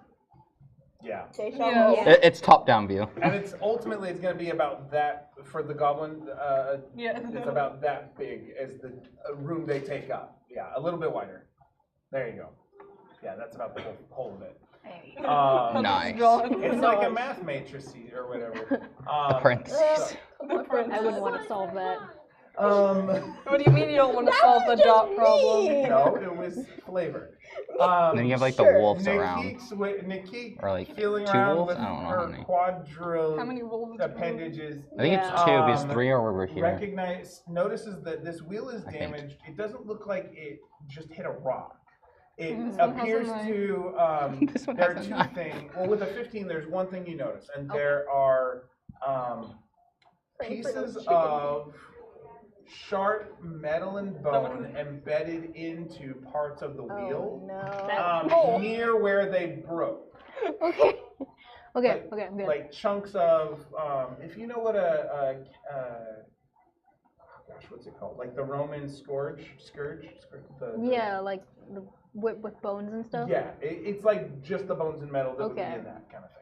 Yeah. They shall Yeah. roll. It's top-down view. And it's ultimately it's going to be about that for the goblin. Yeah. It's about that big as the room they take up. Yeah, a little bit wider. There you go. Yeah, that's about the whole of it. Nice. It's like a math matrix or whatever. Parentheses. I wouldn't want to solve that. What do you mean you don't want to solve the dot problem? No, it was flavored. And then you have like the Sure. wolves around. Nikki Or like feeling 2 around wolves? with I don't know how her many. How many wolves? appendages. I think it's 2 because Um, 3 are over here. Notices that this wheel is I think. damaged. It doesn't look like it just hit a rock. It This one has a appears knife. to. This one There are has a 2 knife. things. Well, with a 15, there's one thing you notice, and there are pieces of sharp metal and bone embedded into parts of the wheel No. near where they broke. Okay. Okay. Like- Okay. I'm good. Like chunks of, if you know what gosh, what's it called? Like the Roman scourge. Yeah, like the whip with bones and stuff. Yeah, it's like just the bones and metal that would be Okay. in that kind of thing.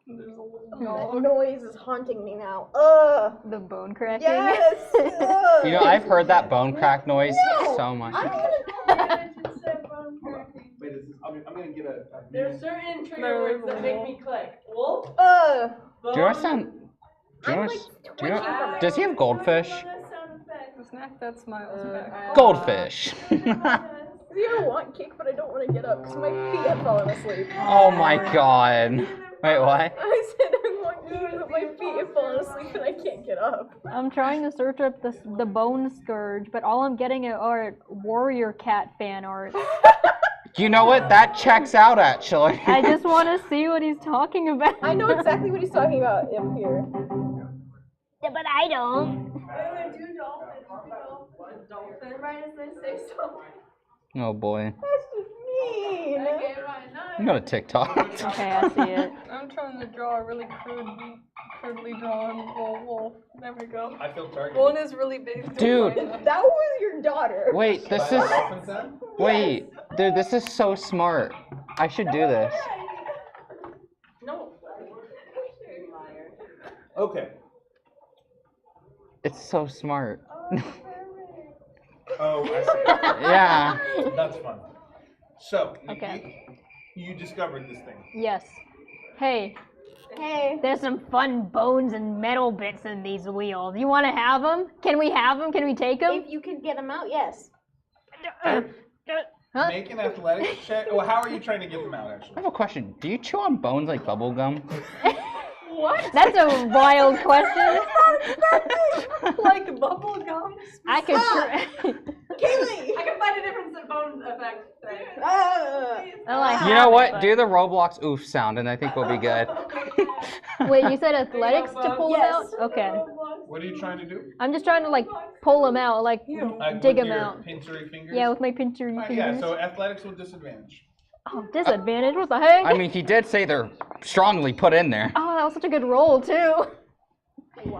That noise is haunting me now. Ugh. The bone cracking. Yes. Ugh. You know, I've heard that bone crack noise No, so much. I don't want Wait, I'm gonna get a There's certain trigger There words is a that make wolf. me click. Wolf, to. Ugh. Do you understand? Do you I'm understand? like Do you know, twitching from it. does he have goldfish? The snack that smiles back. Goldfish. I want cake, but I don't want to get up because my feet have fallen asleep. Oh my god. Wait, what? I said I want cake, but my feet have fallen asleep and I can't get up. I'm trying to search up the Bone Scourge, but all I'm getting are Warrior Cat fan art. You know what? That checks out, actually. I just want to see what he's talking about. I know exactly what he's talking about up here. Yeah, but I don't. Do dolphin right as they say so. Oh boy. That's just mean. Okay, fine. I'm going to TikTok. Okay, I see it. I'm trying to draw a really crudely drawn wolf. There we go. I feel targeted. One is really big. Dude. That was your daughter. Wait, this is... Wait, dude, this is so smart. I should do this. No. Okay. It's so smart. Oh, I see. Yeah. That's fun. So, Okay. you discovered this thing. Yes. Hey, Hey. there's some fun bones and metal bits in these wheels. You want to have them? Can we have them? Can we take them? If you can get them out, yes. Huh? Make an athletics check. Well, how are you trying to get them out, I actually? have a question. Do you chew on bones like bubble gum? What? That's a wild question. Like bubble gum. I could. Kaylee! I can find a difference in bone effect. I like You know what? but- Do the Roblox oof sound, and I think we'll be good. Wait, you said athletics to pull them out? Yes. Okay. What are you trying to do? I'm just trying to like pull them out, like Like, dig with them your out. pincery fingers? Yeah, with my pincer Yeah, fingers. so athletics with disadvantage. Oh, disadvantage? What the heck? I mean, he did say they're strongly put in there. Oh, that was such a good roll too.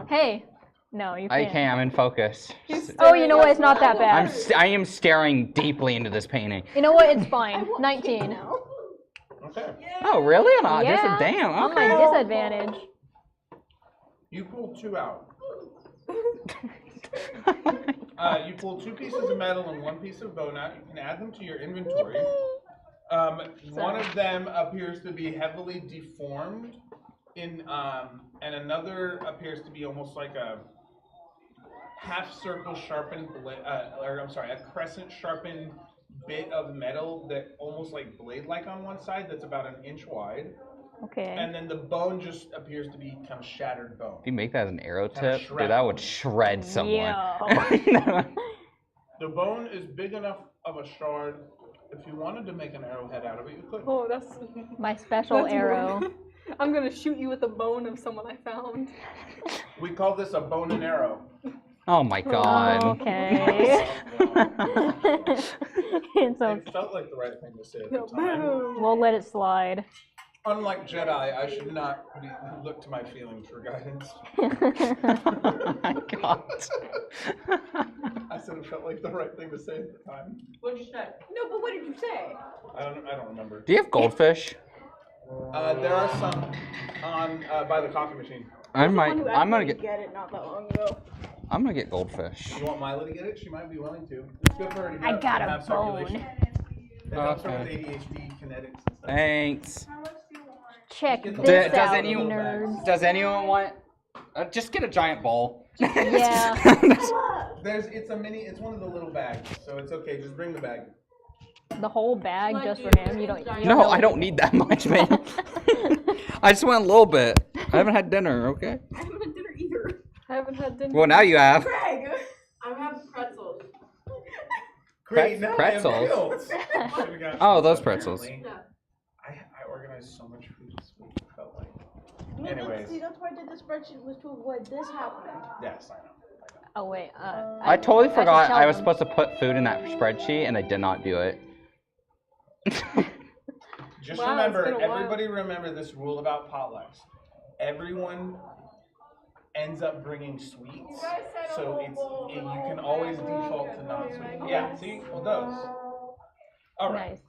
Hey, no, you I can't. can't. I'm in focus. Oh, you know what? It's not that bad. I am staring deeply into this painting. You know what? It's fine. 19. Okay. Oh, really? Yeah. Damn. On Okay. my disadvantage. You pull 2 out. You pull 2 pieces of metal and 1 piece of bone out. You can add them to your inventory. One of them appears to be heavily deformed, and another appears to be almost like a half-circle sharpened a crescent sharpened bit of metal that almost like blade-like on one side that's about 1 inch wide. Okay. And then the bone just appears to be kind of shattered bone. If you make that as an arrow Kinda tip, dude, that would shred someone. Yeah. The bone is big enough of a shard. If you wanted to make an arrowhead out of it, you could. Oh, that's My special that's arrow. more- I'm gonna shoot you with a bone of someone I found. We call this a bone and arrow. Oh my god. Okay. It's okay. It felt like the right thing to say at the time. Boom. We'll let it slide. Unlike Jedi, I should not look to my feelings for guidance. Oh my god. I said it felt like the right thing to say at the time. What'd you say? No, but what did you say? I don't remember. Do you have goldfish? There are some on by the coffee machine. I'm gonna get it not that long ago. I'm gonna get goldfish. You want Mila to get it? She might be willing to. It's good for her to I get got to a have circulation. bone. It helps her with Okay. ADHD, kinetics, and stuff. Thanks. Check Does this does out, anyone- nerds. Does anyone want? Just get a giant bowl. Yeah. It's one of the little bags, so it's okay. Just bring the bag. The whole bag Like just you- for him. You don't. You No, don't I don't need that much, man. I just want a little bit. I haven't had dinner, okay? I haven't had dinner either. I haven't had dinner. Well, now you have. Greg! I have pretzels. Great, now I have pretzels. pills. Should've got- Oh, those pretzels. Apparently, Yeah. I organized so much food this week. It felt like. No, Anyways. see, that's why I did the spreadsheet, was to avoid this happening. Yes, I know. Oh wait. I totally should forgot tell I was them. supposed to put food in that spreadsheet, and I did not do it. Just Wow, it's remember, been a while. everybody remember this rule about potlucks. Everyone ends up bringing sweets, so you can always default to non-sweet. Yeah, see? Well, those. All right. Nice.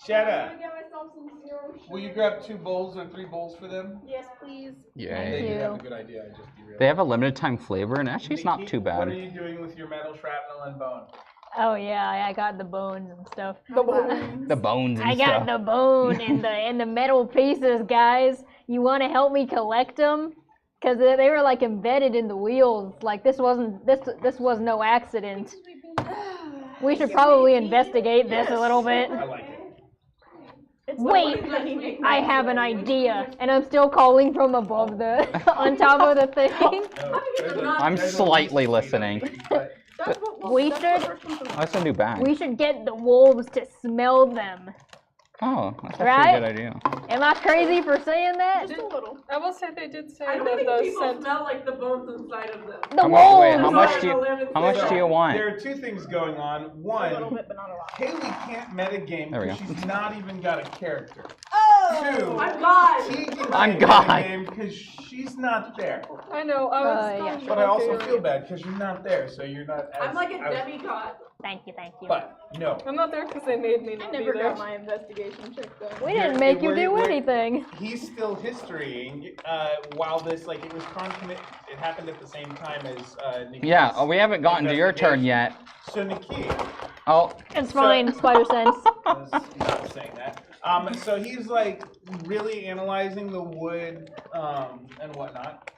Shut I'm up. gonna get myself some zero Will you grab 2 bowls or 3 bowls for them? Yes, please. They Thank do you. have a good idea. I just derailed. They have a limited time flavor, and actually it's not Nikki, too What are bad. you doing with your metal shrapnel and bone? Oh yeah, I got the bones and stuff. The bone. The bones and I got stuff. the bone and the metal pieces, guys. You want to help me collect them? Cause they were like embedded in the wheels. Like this was no accident. We should probably investigate this a little bit. I like it. Wait, I have an idea, and I'm still calling from above the, on top of the thing. I'm slightly listening. We should, That's a new bag. we should get the wolves to smell them. Oh, that's actually Right? a good idea. Am I crazy for saying that? Just a little. I will say they did say I don't that think the people scent. smell like the bones inside of them. The Wait, wolves! how much do you want? There are two things going on. A One, little bit, but not a lot. Haley can't metagame There we because go. she's not even got a character. Oh! I'm God. Tegan I'm can't God. metagame because she's not there. I know. I was. Yeah. But I also feel bad because you're not there, so you're not as... I'm like a I was- demigod. Thank you, thank you. But, no. I'm not there because they made me I not never be there. got my investigation check done. We didn't make you We're- do we're- anything. He's still historying while this, like, it was concomitant. It happened at the same time as Niki's Yeah, we haven't gotten to your turn yet. So Niki, Oh, It's fine, spider sense. I was not saying that. So he's like really analyzing the wood and whatnot.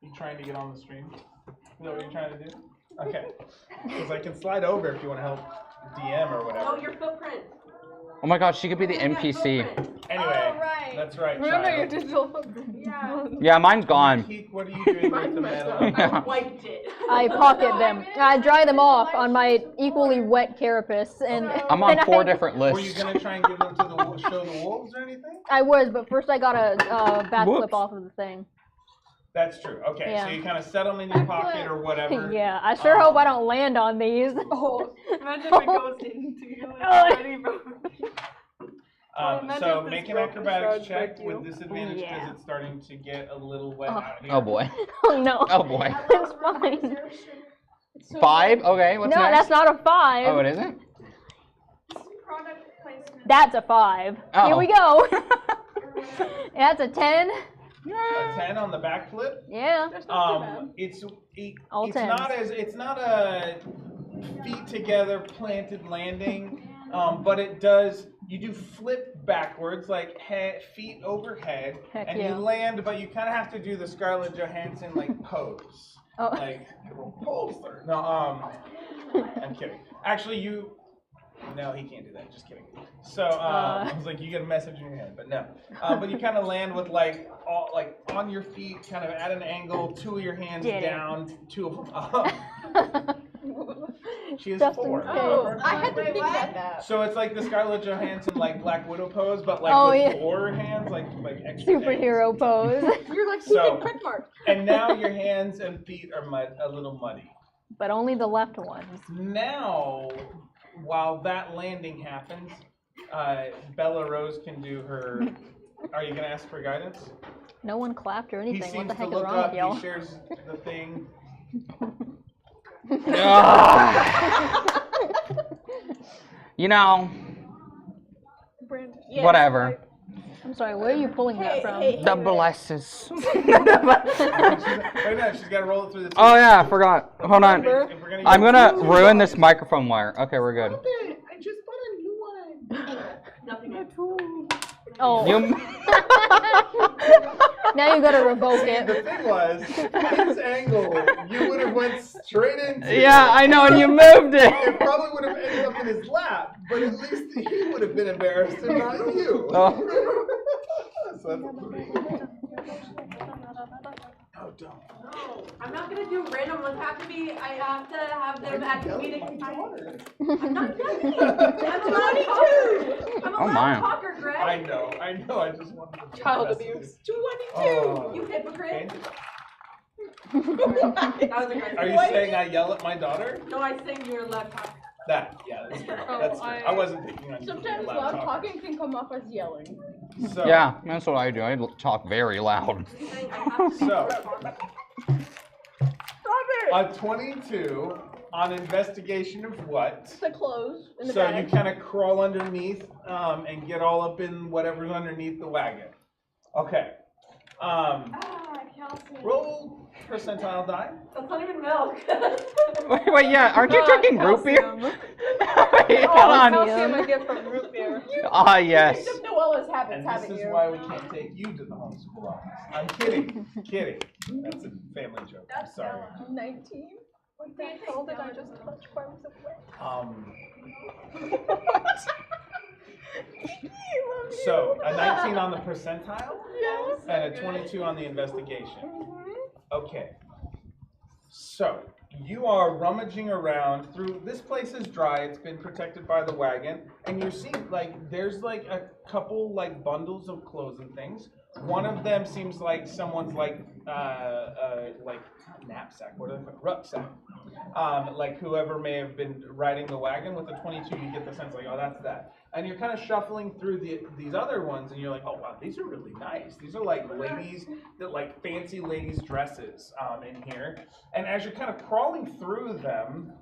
You trying to get on the stream? Is that what you're trying to do? Okay. Because I can slide over if you want to help DM or whatever. Oh, your footprint. oh my gosh, she could be the Look at that NPC. footprint. Anyway, Oh, right. that's right. Remember child. your digital footprint. Yeah. Yeah, mine's gone. Keith, what are you doing with the Messed metal? up. I wiped it. I pocket them. I dry them off on my equally wet carapace, and I'm on then 4 I, different Were you lists. gonna try and give them to the show the wolves or anything? I was, but first I got a backflip Whoops. off of the thing. That's true. Okay, so Yeah. you kind of set them in your pocket or whatever. Yeah, I sure hope I don't land on these. Oh, imagine if it goes into you. Like, already broken. Imagine So if this make an broken acrobatics shard check break you. with disadvantage because Yeah. it's starting to get a little wet Oh. out here. Oh boy. Oh no. Oh boy. It's fine. 5? Okay, what's No, next? that's not a 5. Oh, it isn't? Product placement. That's a 5. Here Oh. we go. That's a 10. A 10 on the backflip. Yeah. It's All it's tens. not a feet together planted landing, but it does. You do flip backwards, like feet overhead, Heck and yeah. you land, but you kind of have to do the Scarlett Johansson like pose, Oh. like pose there. No, I'm kidding. Actually, no, he can't do that. Just kidding. So I was like, you get a message in your head, but no. But you kind of land with like on your feet, kind of at an angle, 2 of your hands Did it. down, 2 of them up. She has Just in 4. case. Oh, I had to Wait, think what? about that. So it's like the Scarlett Johansson like Black Widow pose, but like Oh, with yeah. 4 hands, like extra hands. Superhero pose. You're like So- so, print mark. And now your hands and feet are a little muddy. But only the left ones. Now, while that landing happens, Bella Rose can do her. Are you gonna ask for guidance? No one clapped or He anything. What seems the to heck is look wrong up. with y'all? He shares the thing. You know, Yes, whatever. I'm sorry, where are you pulling that from? The blesses. Wait a minute, she's got to roll it through the. Oh yeah, I forgot. Hold on. If we're gonna I'm use- gonna ruin this microphone wire. Okay, we're good. I just bought a new one. Nothing else. Oh, You. now you gotta revoke The it. thing was, his angle, you would have went straight into. Yeah, I know, and you moved It it. probably would have ended up in his lap, but at least he would have been embarrassed and not you. Oh. So that's a 3. Oh, don't. No, I'm not gonna do random ones. I have to have them at comedic time. I'm not done. I'm a loud talker. I'm a Oh, loud my. talker, Greg. I know. I just wanted to. Child abuse. 22. You hypocrite. Okay. That was aggressive. Are you saying I yell at my daughter? No, I think you're a loud talker. That, yeah, that's true. Oh, That's true. I wasn't thinking on you being a Sometimes loud loud talker. talking can come off as yelling. So, Yeah, that's what I do. I talk very loud. I'm saying I have to So. talk. A 22 on investigation of what? The clothes in the So bag. you kind of crawl underneath and get all up in whatever's underneath the wagon. Okay. Calcium. Roll percentile die. That's not even milk. Wait, yeah, aren't you drinking root beer? Wait, hold on. Calcium I get from root beer. Ah, yes. Picked up Noella's habits, And haven't this is you? why we can't take you to the homeschool office. I'm kidding. Kidding. That's a family joke. I'm sorry. 19. What the hell did I just touch? Why was it wet? So, a 19 on the percentile? Yes. And a 22 on the investigation. Okay. So, you are rummaging around through, this place is dry, it's been protected by the wagon, and you're seeing, like, there's like a couple, like, bundles of clothes and things. One of them seems like someone's, like knapsack, what are they called? Rucksack. Like, whoever may have been riding the wagon with the 22, you get the sense, like, oh, that's that. And you're kind of shuffling through these other ones, and you're like, oh, wow, these are really nice. These are, like, ladies, like, fancy ladies' dresses in here. And as you're kind of crawling through them,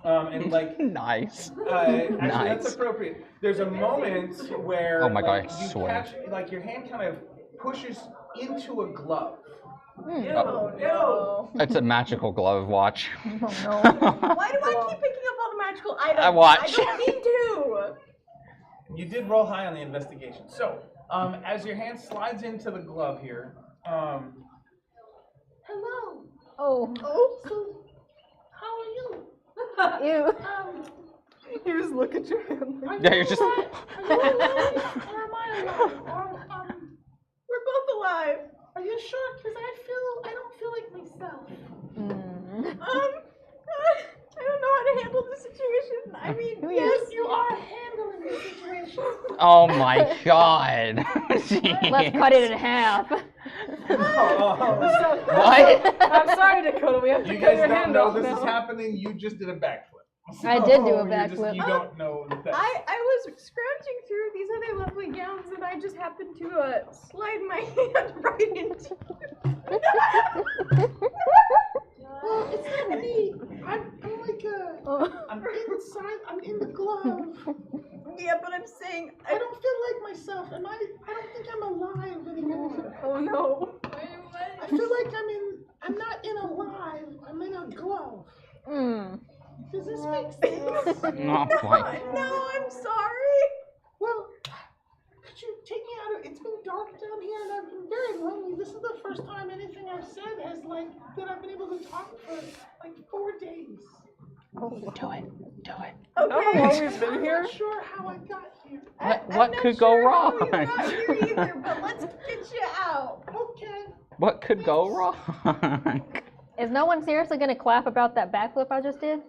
and like Nice. actually, Nice. that's appropriate. There's a moment where Oh my God, like, I you swear. catch, like your hand kind of pushes into a glove. Oh no. It's a magical glove. Watch. Oh no. Why do I keep picking up all the magical items? I watch. I don't need to. You did roll high on the investigation. So, as your hand slides into the glove here, Hello. Oh. So, how are you? Ew. You just look at your hand. Yeah, you're just. Are you alive? Or am I alive? Or, We're both alive. are you sure? Because I don't feel like myself. I don't know how to handle the situation. I mean, Yes, you are handling the situation. Oh my God. Let's cut it in half. What? I'm sorry, Dakota. We have to you cut guys your don't hand know off this now. is happening. You just did a backflip. I did do a you're just- backflip. You don't know that. I was scrounging through these other lovely gowns, and I just happened to slide my hand right into. Well, it's not me. I'm like I'm inside. I'm in the glove. Yeah, but I'm saying I don't feel like myself. I don't think I'm alive anymore. Oh no. I feel like I'm not in alive. I'm in a glove. Does this make sense? Oh my. no, I'm sorry. Well, could you take me out of? It's been dark down here, and I've been very lonely. This is the first time anything I've said has that I've been able to talk for like 4 days. Do it. Do it. Okay. How long we've been I'm here? not sure how I got here. What could go wrong? I'm not here either, but let's get you out. Okay. What could go wrong? Is no one seriously gonna clap about that backflip I just did?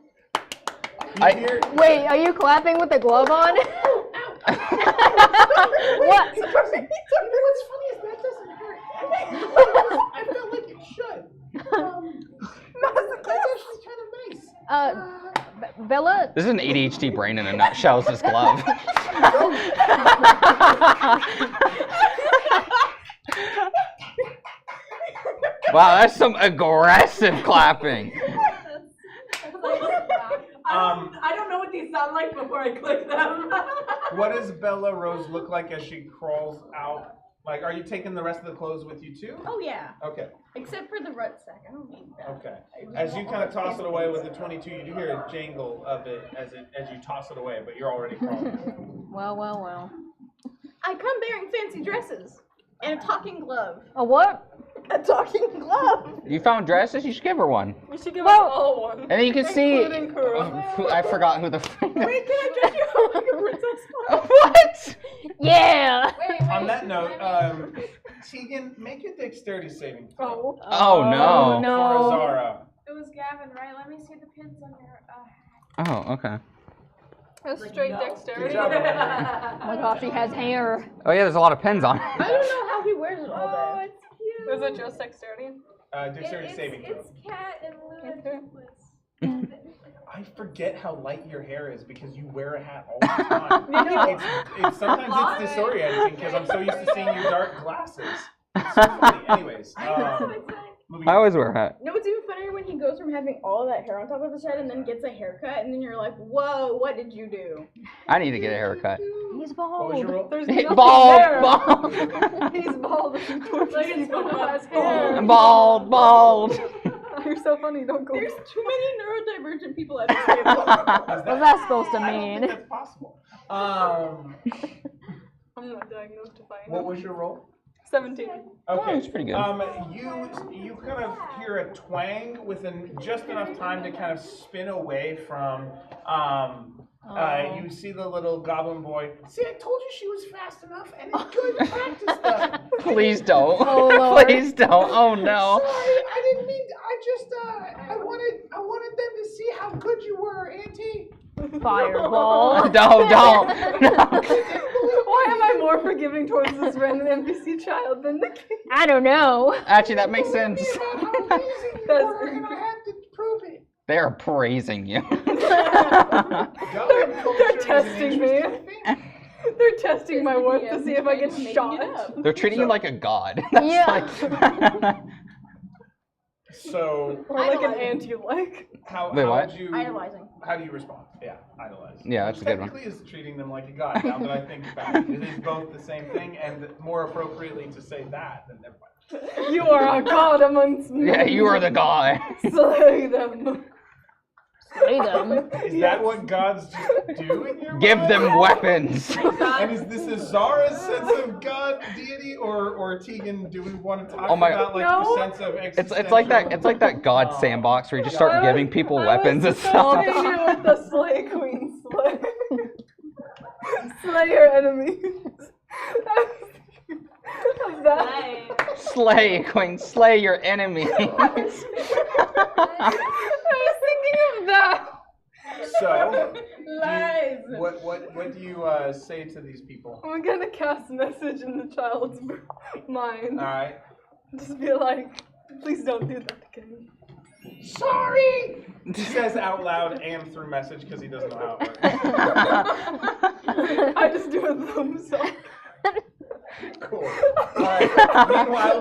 Wait, are you clapping with the glove on? What? You know what's funny is that doesn't hurt. I felt like it should. That's actually kind of nice. Bella. This is an ADHD brain in a nutshell. It's this glove. Wow, that's some aggressive clapping. I don't know what these sound like before I click them. What does Bella Rose look like as she crawls out? Like, are you taking the rest of the clothes with you too? Oh yeah. Okay. Except for the rucksack. I don't need that. Okay. As you kind of toss it away with the 22, you do hear a jangle of it as you toss it away, but you're already crawling. Well. I come bearing fancy dresses and a talking glove. A what? A talking glove. You found dresses? You should give her one. We should give us all one. And then you can see. Including Kuro. I forgot who the. Wait, can I dress you up like a princess? What? Yeah. On that note, Tegan, make your dexterity saving throw. Oh no. For Azara. It was Gavin, right? Let me see the pins on your. Oh, okay. That's straight dexterity. Good job, Amanda. Oh my gosh, he has hair. Oh yeah, there's a lot of pens on it. I don't know how he wears it all day. It's cute. Was it just dexterity? Dexterity saving throw. It's Cat and Luna Duplis. I forget how light your hair is because you wear a hat all the time. it's sometimes it's disorienting because I'm so used to seeing your dark glasses. It's so funny. Anyways, moving I on. always wear a hat. No, it's even funnier when he goes from having all of that hair on top of his head and then gets a haircut, and then you're like, whoa, what did you do? I need to get a haircut. He's What was your bald. roll? There's nothing Bald, there. bald, He's bald. He tortures Like it's people who bald. has hair. bald. You're so funny. Don't go. There's too many neurodivergent people at this table. What's that supposed to I don't mean? think that's possible. I'm not diagnosed to find. What was your roll? 17. Okay, that's pretty good. You kind of hear a twang within just enough time to kind of spin away from You see the little goblin boy. See, I told you she was fast enough, and it's good practice done. Please don't. Oh, Lord. Please don't. Oh no. Sorry, I didn't mean. I just I wanted them to see how good you were, Auntie. Fireball. Don't. No. Why am I more forgiving towards this random NPC child than the kid? I don't know. Actually, that makes sense. About how amazing you were, and I had to prove it. They are praising you. Goblin culture They're is an testing me. interesting thing. They're testing my worth to see if I get shot. They're treating you like a god. That's Yeah. So, Or like an anti-like. Wait, what? Idolizing. How do you respond? Yeah, idolize. Yeah, that's a good one. Technically, is treating them like a god. Now that I think about it, it is both the same thing, and more appropriately to say that than never mind. You are a god amongst men. Yeah, you are the god. Slay them. Slay them. Is that what gods just do in your Give mind? them weapons. And is this Azara's sense of god deity, or Tegan? Do we want to talk Oh my- about like No. the sense of existential? It's like that. It's like that god sandbox where you just start giving people weapons and I'll stuff. hit you with the slay queen slay. Slay your enemies. That. Slay, queen, slay your enemy. I was thinking of that. So, Lies. what do you say to these people? I'm gonna cast message in the child's mind. All right. Just be like, please don't do that again. Sorry. He says out loud and through message because he doesn't know how it works. I just do a thumbs up. Cool. All right. Meanwhile,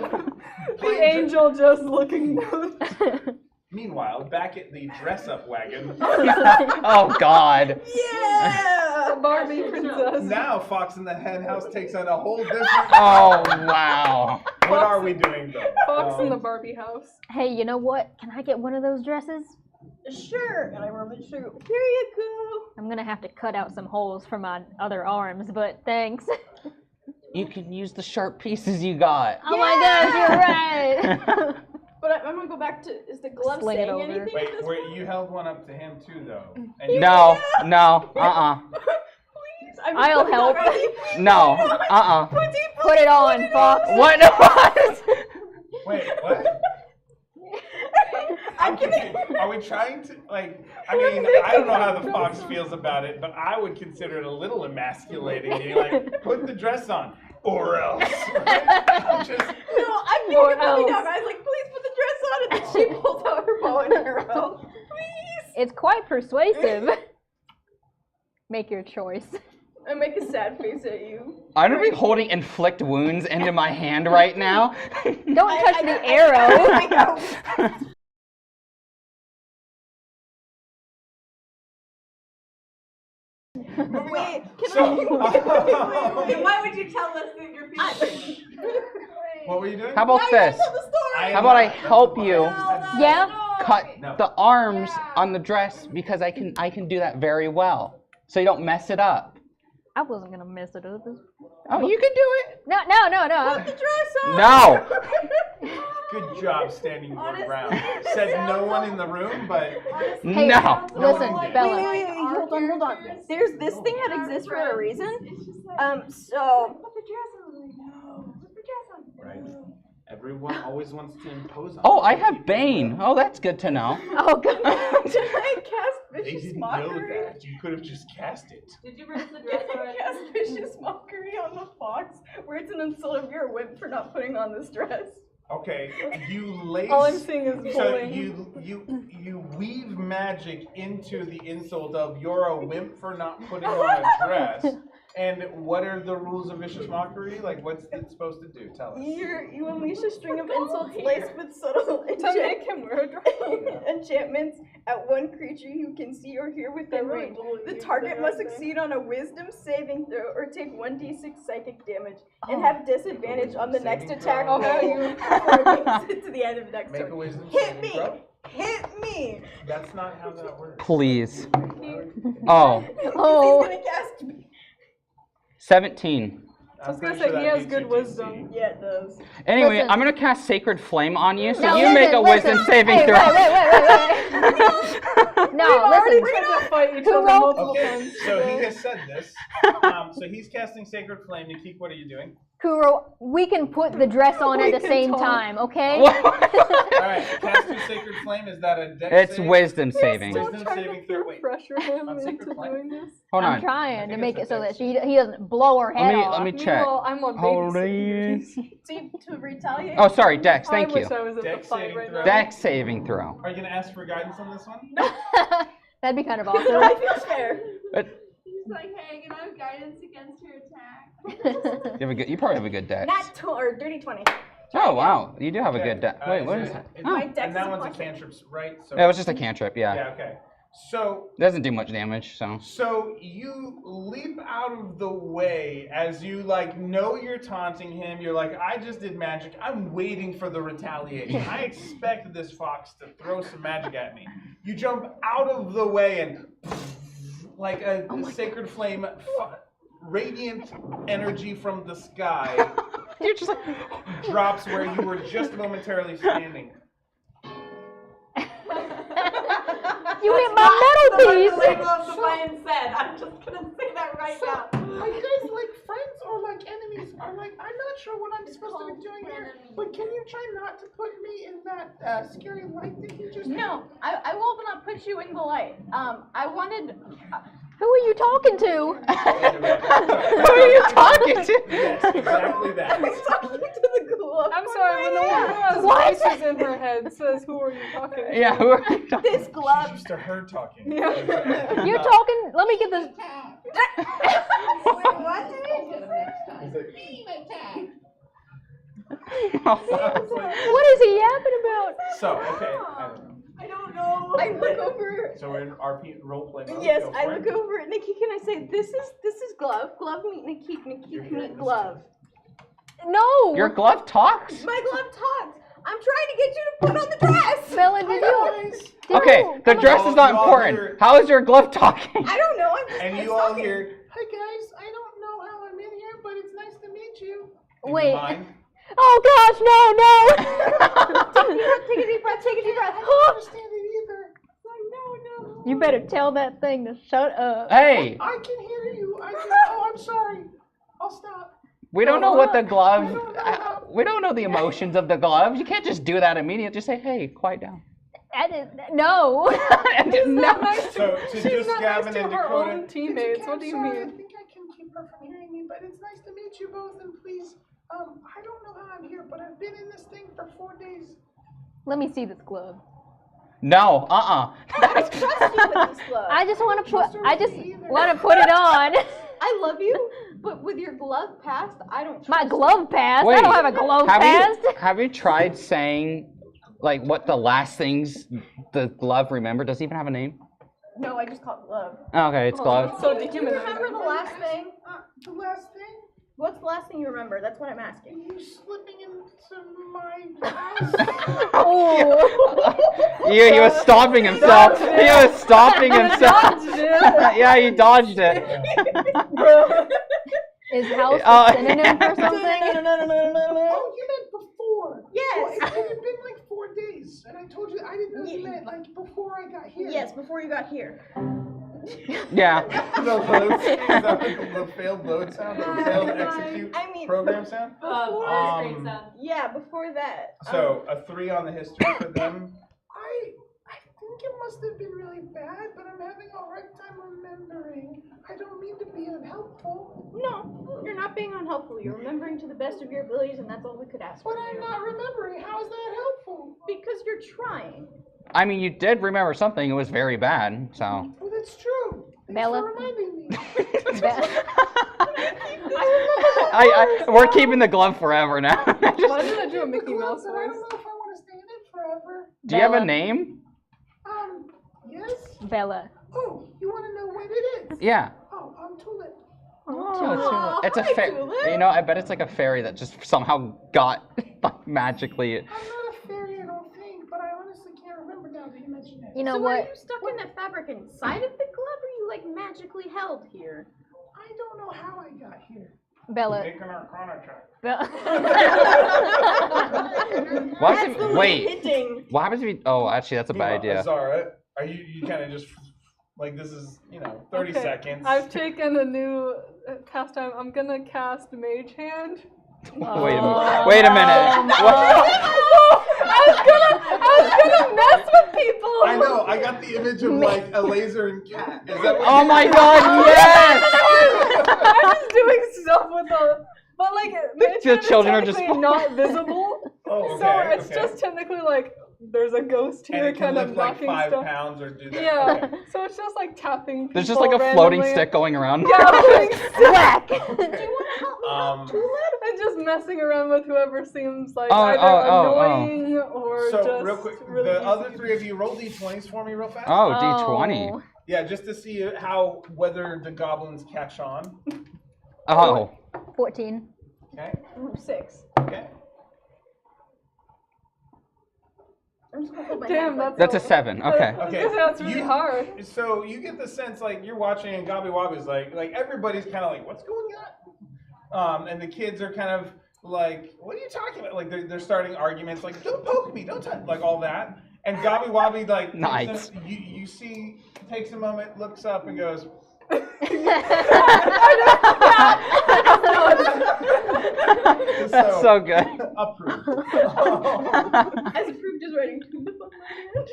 The angel just looking down. Meanwhile, back at the dress-up wagon, Oh God. Yeah! Barbie princess. now Fox in the Henhouse takes on a whole different. Oh wow. What are we doing though? Fox in the Barbie house. Hey, you know what? Can I get one of those dresses? Sure. And I rub it through. Here you go. I'm gonna have to cut out some holes for my other arms, but thanks. You can use the sharp pieces you got. Oh my gosh, you're right. But I'm gonna go back to. Is the glove Sling it saying over. anything? at Wait, this where you held one up to him too, though. And you, No. I'm I'll just help. ready. No. Put it on, Fox. What? What? Wait, what? I'm confused. Are we trying to like? I mean, I don't know how the fox feels about it, but I would consider it a little emasculating. Being like, put the dress on, or else. Right? Just No, I'm Or making puppy else. dog. I was like, please put the dress on, and then she pulls out her bow and arrow. Please. It's quite persuasive. Make your choice. I make a sad face at you. I'm gonna be holding inflict wounds into my hand right now. Don't touch the arrow. Wait, can so. Then why would you tell us that you're feeling? What were you doing? How about this? How about I help you Yeah? cut No. the arms on the dress because I can do that very well, so you don't mess it up. I wasn't gonna mess it up. Oh, you can do it. No. Put the dress on. No. Good job standing your ground. Said no one in the room, but Hey, No. listen, Wait, Bella. Wait, hold on. There's this thing that exists for a reason. So Put the dress on. Put the dress on. right. Everyone always wants to impose on. Oh, I other have people. Bane. Oh, that's good to know. Oh god. did I cast They vicious didn't know mockery? that. You could have just cast it. Did you bring the Did dress I already? cast vicious mockery on the fox, where it's an insult of your whip for not putting on this dress? Okay, you lace. All I'm seeing is So pulling. you weave magic into the insult of you're a wimp for not putting on a dress. And what are the rules of vicious mockery? Like, what's it supposed to do? Tell us. You unleash a string of insults laced with subtle To make him wear a dress. enchantments at one creature you can see or hear within range. The target must succeed on a wisdom saving throw or take 1d6 psychic damage and have disadvantage on the next Saving attack throw. roll before it makes it to the end of the next Make a turn. wisdom Hit saving me! throw. Hit me! That's not how that works. Please. Oh, Oh. He's gonna cast me. 17. I was gonna say he has good wisdom. Yeah, it does. Anyway, Listen. I'm gonna cast Sacred Flame on you, so No, you make a listen. wisdom saving Hey, throw. wait. No, listen. We're gonna fight each Who other wrote- multiple Okay, times. so he today. has said this. So he's casting Sacred Flame. Nikki, what are you doing? Kuro, we can put the dress on We at the can same talk. time, okay? Alright, cast your Sacred Flame. Is that a dex It's save? wisdom saving. Still Wisdom trying saving to throw. peer Wait. pressure him On into Sacred Flame? doing this. Hold I'm on. trying to think make it's it a so dex that he doesn't blow her head off. Let me check. Meanwhile, I'm on Hold babysitting it. duty. See, to retaliate. Oh, sorry, Dex. Thank I you. wish I was at Dex the fight saving right throw. now. Dex saving throw. Are you gonna ask for guidance on this one? That'd be kind of I awesome. feel fair. He's like, hey, can I have guidance against your attack? You probably have a good Dex. Or dirty 20. Oh wow, you do have a Okay, good Dex. Wait, what is it- that? it- My Oh. dex And that is a one's a plus. cantrip, right? So Yeah, it was just a cantrip. Yeah, yeah, okay. So doesn't do much damage. So you leap out of the way as you know you're taunting him. You're like, I just did magic. I'm waiting for the retaliation. I expect this fox to throw some magic at me. You jump out of the way and like a sacred flame, radiant energy from the sky you're just like. drops where you were just momentarily standing. You hit my metal piece! of the Lion said. I'm just gonna say that right now. Are you guys like friends or like enemies? Or like, I'm not sure what I'm supposed to be doing here, but can you try not to put me in that scary light that you just No, I will not put you in the light. I wanted. Who are you talking to? Who are you talking to? Yes, exactly that. talking to the glove. I'm sorry, when the one who has What? voices in her head says, "Who are you talking to?" Yeah, who are you talking? This glove. Used to her talking. Yeah. You're talking. Let me get this. What is he yapping about? So, okay. I don't know. I look over. So we're in RP roleplay mode. Yes, Go I for look it. over at Nikki. Can I say this is glove? Glove meet Nikki. Nikki meet glove. No. Your glove talks? My glove talks. I'm trying to get you to put on the dress. Bella, did you? Okay, the dress is not You all important. hear- How is your glove talking? I don't know. I'm just And you just all talking. hear, Hi guys, I don't know how I'm in here, but it's nice to meet you. in Wait. your mind, Oh gosh, no, Take a deep breath. Take a deep breath. Take a deep breath. I don't understand it either. no. You better tell that thing to shut up. Hey, I can hear you. Oh, I'm sorry. I'll stop. we don't know what the glove. I don't know how- We don't know the emotions of the glove. You can't just do that immediately. Just say, "Hey, quiet down." No. No. so to She's just not Gavin nice to and her Dakota. own teammates. What do you Sorry, I mean? think I can keep her from hearing me, but it's nice to meet you both, and please, I don't know how I'm here, but I've been in this thing for 4 days. Let me see this glove. No. I don't trust you with this glove. I just want to put. I just want to put it on. I love you, but with your glove past, I don't trust My you. glove pass. I Wait, don't have a glove have pass. have you tried saying, like, what the last things the glove remember? Does it even have a name? No, I just called glove. Okay, it's glove. So Do you remember the last thing? The last thing, What's the last thing you remember? That's what I'm asking. you slipping into my house. Oh. He was stopping himself. He was stopping himself. Yeah, he dodged it. Is house Oh. a synonym for something? Oh, you meant before. Yes. Well, it had been like 4 days, and I told you I didn't know you meant like before I got here. Yes, before you got here. Yeah. The load, is that the failed load sound? The failed execute I mean, program sound? Screen sound. Yeah, before that. So a 3 on the history for them. I think it must have been really bad, but I'm having a hard time remembering. I don't mean to be unhelpful, No, you're not being unhelpful. You're remembering to the best of your abilities, and that's all we could ask but for. I'm not remembering. How is that helpful? Because you're trying. I mean, you did remember something. It was very bad. So. Well, that's true. Thanks Bella? for reminding me. We're keeping the glove forever now. Why did I do a Mickey Glove, Mouse but I voice? don't know if I want to stay in it forever. Do you have a Bella. name? Yes? Bella. Oh, you want to know what it is? Yeah. Oh, Tulip. Oh, it's a hi, fairy. Tulip. You know, I bet it's like a fairy that just somehow got like magically. I'm not a fairy, I don't think, but I honestly can't remember now that you mention it. You know So are what? you stuck in that fabric inside of the glove, or are you like magically held here? I don't know how I got here. Bella. Make an Arcana check. What happens That's the if, wait, hitting. what happens if you? Oh, actually, that's a bad idea. Azara, Are you kind of just like this is 30 Okay, seconds? I've taken a new pastime. I'm gonna cast Mage Hand. Wait a minute. Wait a minute. What? I was gonna mess with people. I know. I got the image of like a laser and cat. Is that what Oh my God! Yes. I'm just doing stuff with but like Mage The Hand children are is just technically not visible. Oh, So okay. it's just technically like there's a ghost And here, it can kind of lift like knocking 5 stuff. pounds or do that. Yeah. Okay. So it's just like tapping. There's just like a people floating randomly. stick going around. Yeah, floating Whack! and just messing around with whoever seems like Oh, either oh. annoying or So just real quick, really the easy other to 3 of you roll d20s for me real fast. Oh, D20. Yeah, just to see whether the goblins catch on. Oh. 14. Okay. 6. Okay. I'm just gonna hold my Damn, hand like That's a 7. Okay. Okay. That's really hard. So you get the sense like you're watching and Gobby Wobby's like everybody's kind of like, what's going on? And the kids are kind of like, what are you talking about? Like they're starting arguments like, don't poke me, don't touch, like all that. And Gobby Wobby like Nice. you see takes a moment, looks up and goes. That's so good. Approved. As approved as writing penis on my hand.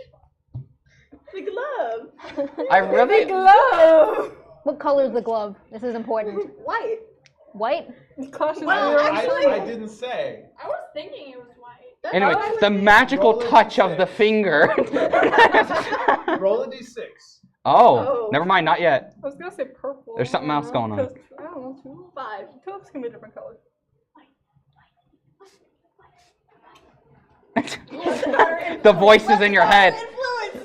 The glove. I really. Glove. What color is the glove? This is important. White. White? Cautious Well, zero. actually- I didn't say. I was thinking it was white. Anyway, the magical Roll it touch of six. the finger. Roll a d6. Oh, never mind, not yet. I was gonna say purple. There's something else going on. 'Cause, I don't know, 2, 5. tulips can be different colors. The voice is in your head.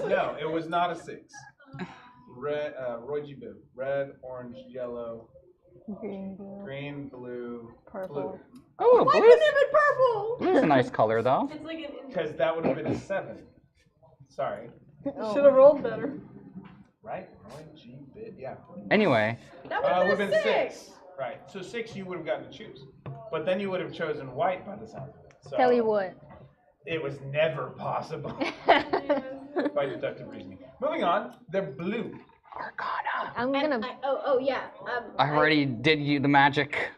No, it was not a 6. Red, Roy G. Biv. Red, orange, yellow, Green, blue, green, blue, purple. blue. Oh, Why blue's, couldn't it be purple? blue's a nice color, though. It's like an Because that would have been a 7. Sorry. Oh. Should have rolled better. Right? Roy G. Biv. Yeah. Anyway, That It would would have have been been 6. Right. So 6 you would have gotten to choose. But then you would have chosen white by the sound of it. So Tell you what. it was never possible by deductive reasoning. Moving on, they're blue. Arcana. I'm And gonna. oh yeah. I already did you the magic.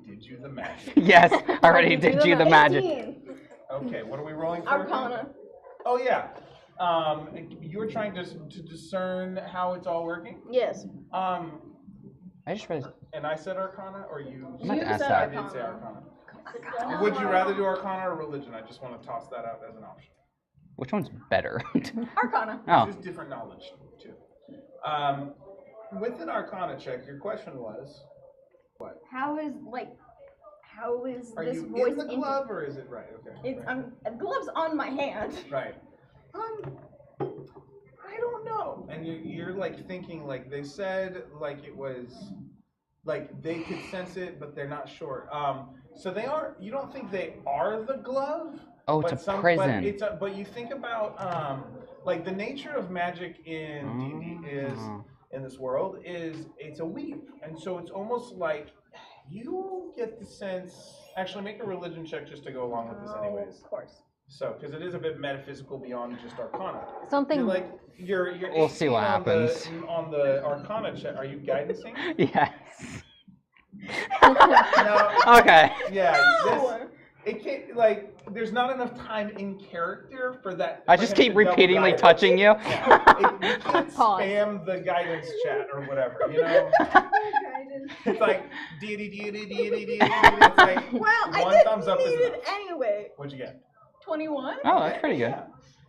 Did you the magic? Yes, I already did you the magic. 18. Okay, what are we rolling for? Arcana. Oh yeah. You were trying to discern how it's all working. Yes. I just realized. And I said Arcana, or you? I meant to ask said that. I did say Arcana. Arcana. Would you rather do Arcana or Religion? I just want to toss that out as an option. Which one's better? Arcana. Oh, Just different knowledge too. With an Arcana check, your question was, How is are this you voice in the glove or is it right? Okay. It's right. the glove's on my hand. Right. I don't know. And you're like thinking like they said like it was like they could sense it, but they're not sure. So they are. You don't think they are the glove? oh, it's But a prison. But you think about like the nature of magic in D&D is in this world is it's a weave, and so it's almost like you get the sense. Actually, make a religion check just to go along with this, anyways. Of course. So, because it is a bit metaphysical beyond just Arcana. Something. You're like you're. We'll see what 18 happens. on the Arcana check. Are you guidancing? Yes. No. Okay. Yeah. No! This, it can't like. There's not enough time in character for that. I for just him keep to double repeatedly guide us. touching you. Yeah. You can't Pause. spam the guidance chat or whatever. You know. It's like deity. It's like Well, I one didn't thumbs up need is it enough. anyway. What'd you get? 21. Oh, that's pretty good. Yeah.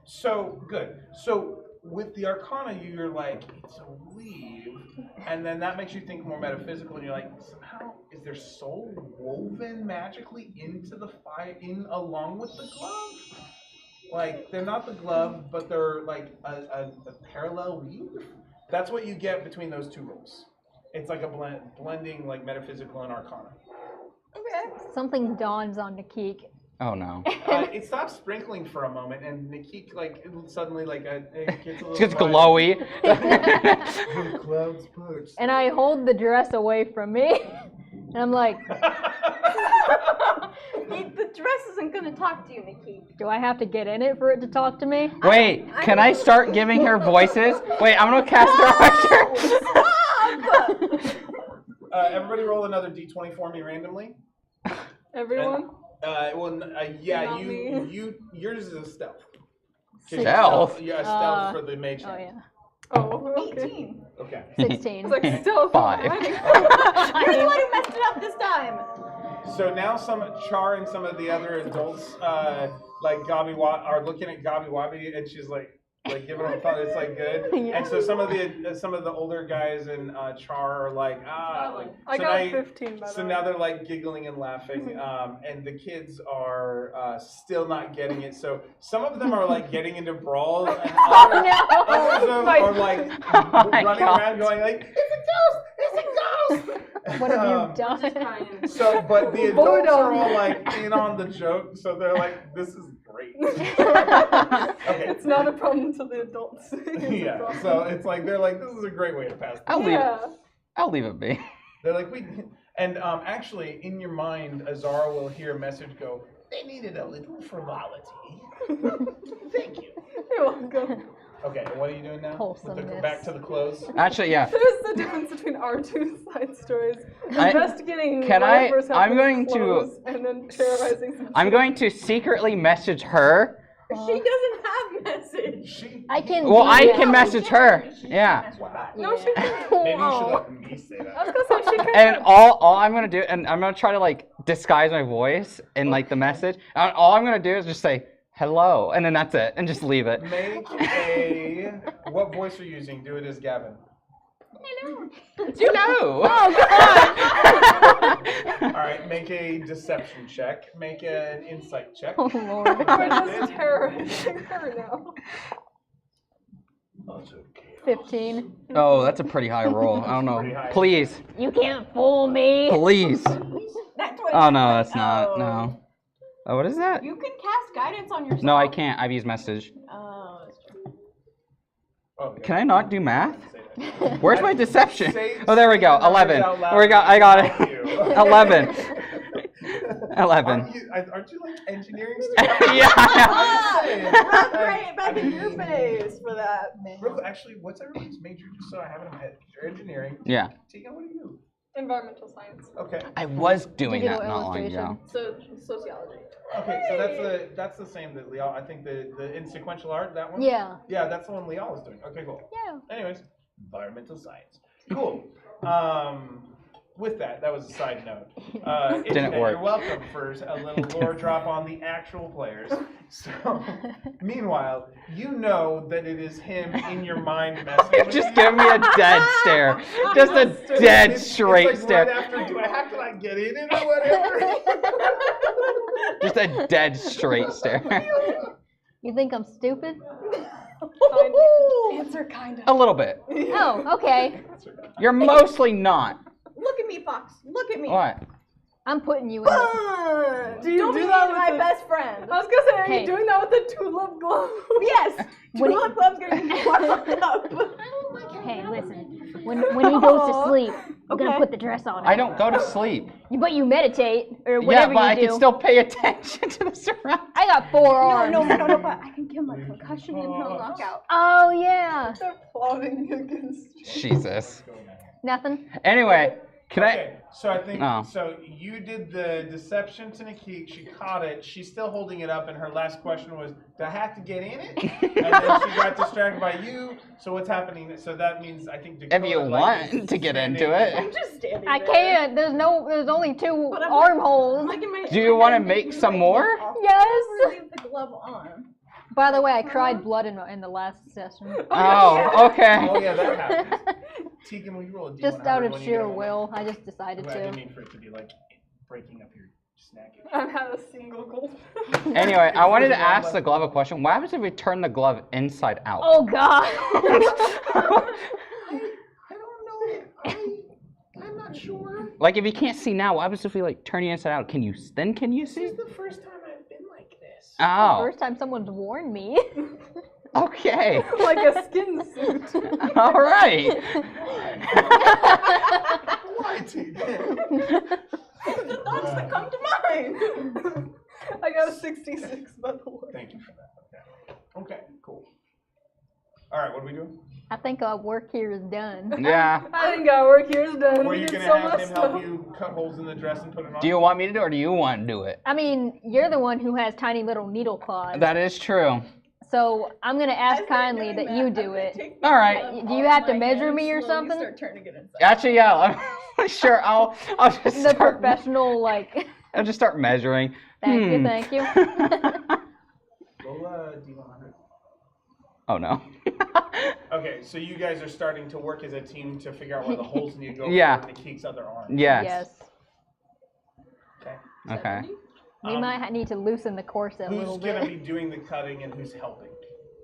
So good. So with the Arcana, you're like it's a weave, and then that makes you think more metaphysical, and you're like somehow is their soul woven magically into the fire in along with the glove? Like they're not the glove, but they're like a parallel weave. That's what you get between those two rolls. It's like a blending like metaphysical and Arcana. Okay. Something dawns on Nikik. Oh no. It stops sprinkling for a moment, and Nikki like suddenly like it gets a little. It gets bright. glowy. The clouds push. And I hold the dress away from me. And I'm like, Eat the dress isn't gonna talk to you, Nikki. Do I have to get in it for it to talk to me? Wait, can I start giving her voices? Wait, I'm gonna cast her. Everybody roll another d20 for me randomly. Everyone? Yeah, Not me. yours is a stealth. Stealth? Yeah, stealth for the mage. Oh yeah. Oh, okay. 18. Okay. 16. It's like stealth. 5. You're the one who messed it up this time. So now Char and some of the other adults, like Gabi are looking at Gabi Wabi, and she's like giving them a thought. It's like good. Yeah. And so some of the older guys and Char are like I so got now 15 by So the way. now they're like giggling and laughing, and the kids are still not getting it. So some of them are like getting into brawls, and others of them are like running around going like, "It's a ghost! It's a ghost!" What have you done? So, but the adults are all like in on the joke, so they're like, "This is great." Okay. It's not a problem until the adults. Yeah. So it's like they're like, "This is a great way to pass." I'll leave it be. They're like, and actually, in your mind, Azara will hear a message go, "They needed a little frivolity." Thank you. You're welcome. Okay, and what are you doing now? Wholesomeness. Back to the clothes. Actually, yeah. There's the difference between our two side stories. Investigating can I- whatever's I'm happening going to- clothes and then terrorizing some I'm going to secretly message her. She doesn't have message. I can. Well, do I that. can message her. Yeah. No, she didn't. Maybe you should let me say I that. was gonna say she could. And all I'm gonna do, and I'm gonna try to like disguise my voice in like the message. And all I'm gonna do is just say hello, and then that's it, and just leave it. Make what voice are you using? Do it as Gavin. Hello. Oh God. All right, make a deception check. Make an insight check. Oh Lord. We're just terrorizing her now. 15. Oh, that's a pretty high roll. I don't Pretty know. high. Please, You can't fool me. please. That's what. Oh no, that's not. No. Oh, what is that? You can cast guidance on yourself. No, I can't. I've used message. Oh, that's true. Oh, yeah. Can I not do math? Say that. Where's my deception? Say- Oh, there we go. say the numbers 11. out loud There we go. I got it. to help you. 11. 11. Aren't you like engineering student? Yeah. Rub right back in your face for that. Actually, what's everybody's major? Just so I have it in my head. You're engineering. Yeah. Tegan, what are you? Environmental science. Okay. I was doing Digital that not long ago. illustration. So sociology. Okay, so that's the same that Lial. I think the in sequential art, that one. Yeah. Yeah, that's the one Lial was doing. Okay, cool. Yeah. Anyways, environmental science. Cool. With that was a side note. Internet, work. You're welcome for a little lore drop on the actual players. So, meanwhile, you know that it is him in your mind messing with Just you. give me a dead stare. Just a dead It's straight like stare. Right after, do I have to like get in it or whatever? Just a dead straight stare. You think I'm stupid? Answer kind of. A little bit. Oh, okay. You're mostly not. Look at me, Fox. Look at me. What? I'm putting you in. Do you Don't do be that with my the- best friend. I was gonna say, are Hey. you doing that with the tulip glove? Yes. When Tulip Club's gonna be fucked up. Hey, listen. When he goes to sleep, I'm gonna Okay. put the dress on him. I don't go to sleep. But you meditate or Yeah, whatever but I you do. can still pay attention to the surroundings. I got 4 arms. No, but I can give him a concussion and he'll knock out. Oh yeah. They're plotting against you. Jesus. Nothing. Anyway, can Okay, so I think Oh. so. You did the deception to Nikki. She caught it. She's still holding it up, and her last question was, "Do I have to get in it?" And then she got distracted by you. So what's happening? So that means I think Dakota, If you like, want is to get standing- into it. I'm just standing I there. can't. There's only 2 But I'm armholes. Like in my- Do you want to make some more? Yes. Leave the glove on. By the way, I cried blood in the last session. Oh, okay. Oh yeah, that happens. Tegan, will you roll a D100 Just out of when you sheer get on? will, I just decided I didn't to. mean for it to be like breaking up your snack. I've had a single gold. Anyway, I wanted to ask the glove a question. What happens if we turn the glove inside out? Oh God. I don't know. I'm not sure. Like if you can't see now, what happens if we like turn you inside out? Can you see? This is the first time I've been like this. Oh, First time someone's warned me. okay. Like a skin suit. All right. Why, Tegan? The thoughts that come to mind. I got a 66, by the way. Thank you for that. Okay, cool. All right, what are we doing? I think our work here is done. Yeah. I think our work here is done. Were We you did gonna so have much him stuff. help you cut holes in the dress and put it on? Do you want me to do it or do you want to do it? I mean, you're the one who has tiny little needle claws. That is true. So I'm gonna ask kindly that you do it. All right. Do you have to measure me or something? Start turning it inside. Actually, yeah. I'm sure. I'll just The start. professional, like. I'll just start measuring. Thank you. Roll D100. Oh no. Okay, so you guys are starting to work as a team to figure out where the holes need to go Yeah. for Niki's other arm. Yes. Okay. Okay. We might need to loosen the corset a little Who's gonna bit. be doing the cutting and who's helping?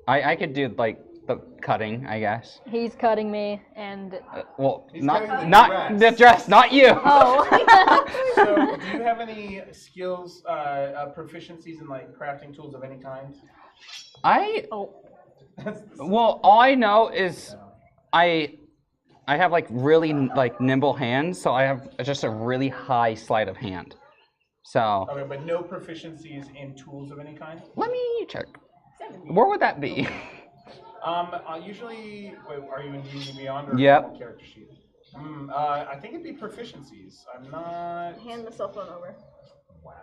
I could do like the cutting, I guess. He's cutting me, and Well, He's cutting the not dress. the dress, not you. oh, So, do you have any skills, proficiencies in like crafting tools of any kind? Well, all I know is I have like really like nimble hands, so I have just a really high sleight of hand. So Okay, but no proficiencies in tools of any kind? let me check. Where would that be? Usually, wait, are you in D&D Beyond or Yep. normal character sheet? I think it'd be proficiencies. I'm not. Hand the cell phone over. Wow.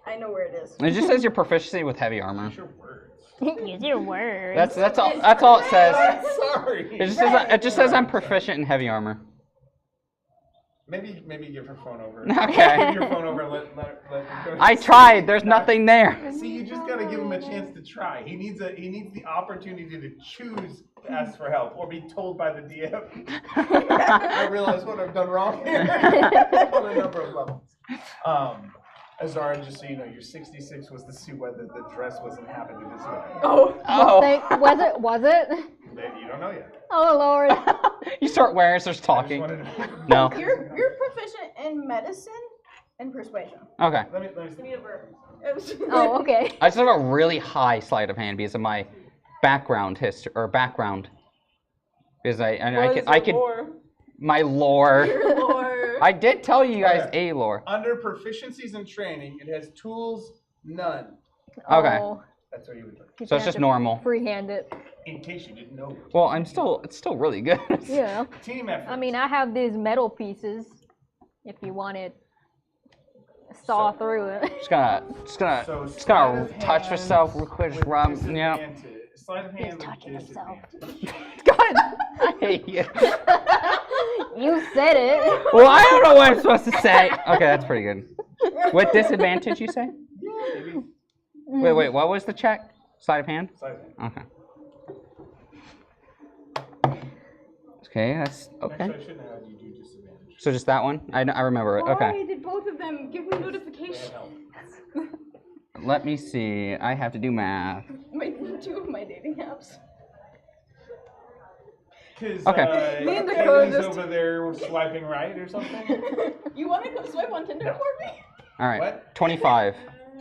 I know where it is. It just says your proficiency with heavy armor. Use your words. use your words. That's all it says. Sorry. It just says I'm proficient in heavy armor. Maybe give her phone over. Okay. Give your phone over and let her go. I tried. There's nothing there. See, you just gotta give him a chance to try. He needs the opportunity to choose to ask for help or be told by the DM. I realize what I've done wrong here on a number of levels. Azara, just so you know, your 66 was to see whether the dress was inhabited as well. Oh. Was it? You don't know yet. Oh Lord. You start wearing, starts talking. No. You're proficient in medicine and persuasion. Okay. Let me see. Oh, okay. I just have a really high sleight of hand because of my background history or background. Because I could my lore. Your lore. I did tell you guys Okay. a lore. Under proficiencies and training, it has tools, none. Okay. Oh, That's what you would think. you So it's have just to normal. Freehand it. In case you didn't know. Well, it's still really good. Yeah. Team effort. I mean, I have these metal pieces. If you want to saw through it. Just gonna So touch myself real quick. Just rub. Yeah. Sleight of hand with touching himself. disadvantage. God, I hate you. You said it. Well, I don't know what I'm supposed to say. Okay, that's pretty good. With disadvantage, you say? Maybe. Wait. What was the check? Sleight of hand. Sleight of hand. Okay. Okay, that's okay. Actually, I shouldn't have had you do disadvantage. So just that one? I remember it. Why Okay. did both of them give me notifications? Let me see. I have to do math. Two of my dating apps. Because Okay. Me and Dakota Kaylee's just- over there swiping right or something. You want to come swipe on Tinder for me? All right. What? 25.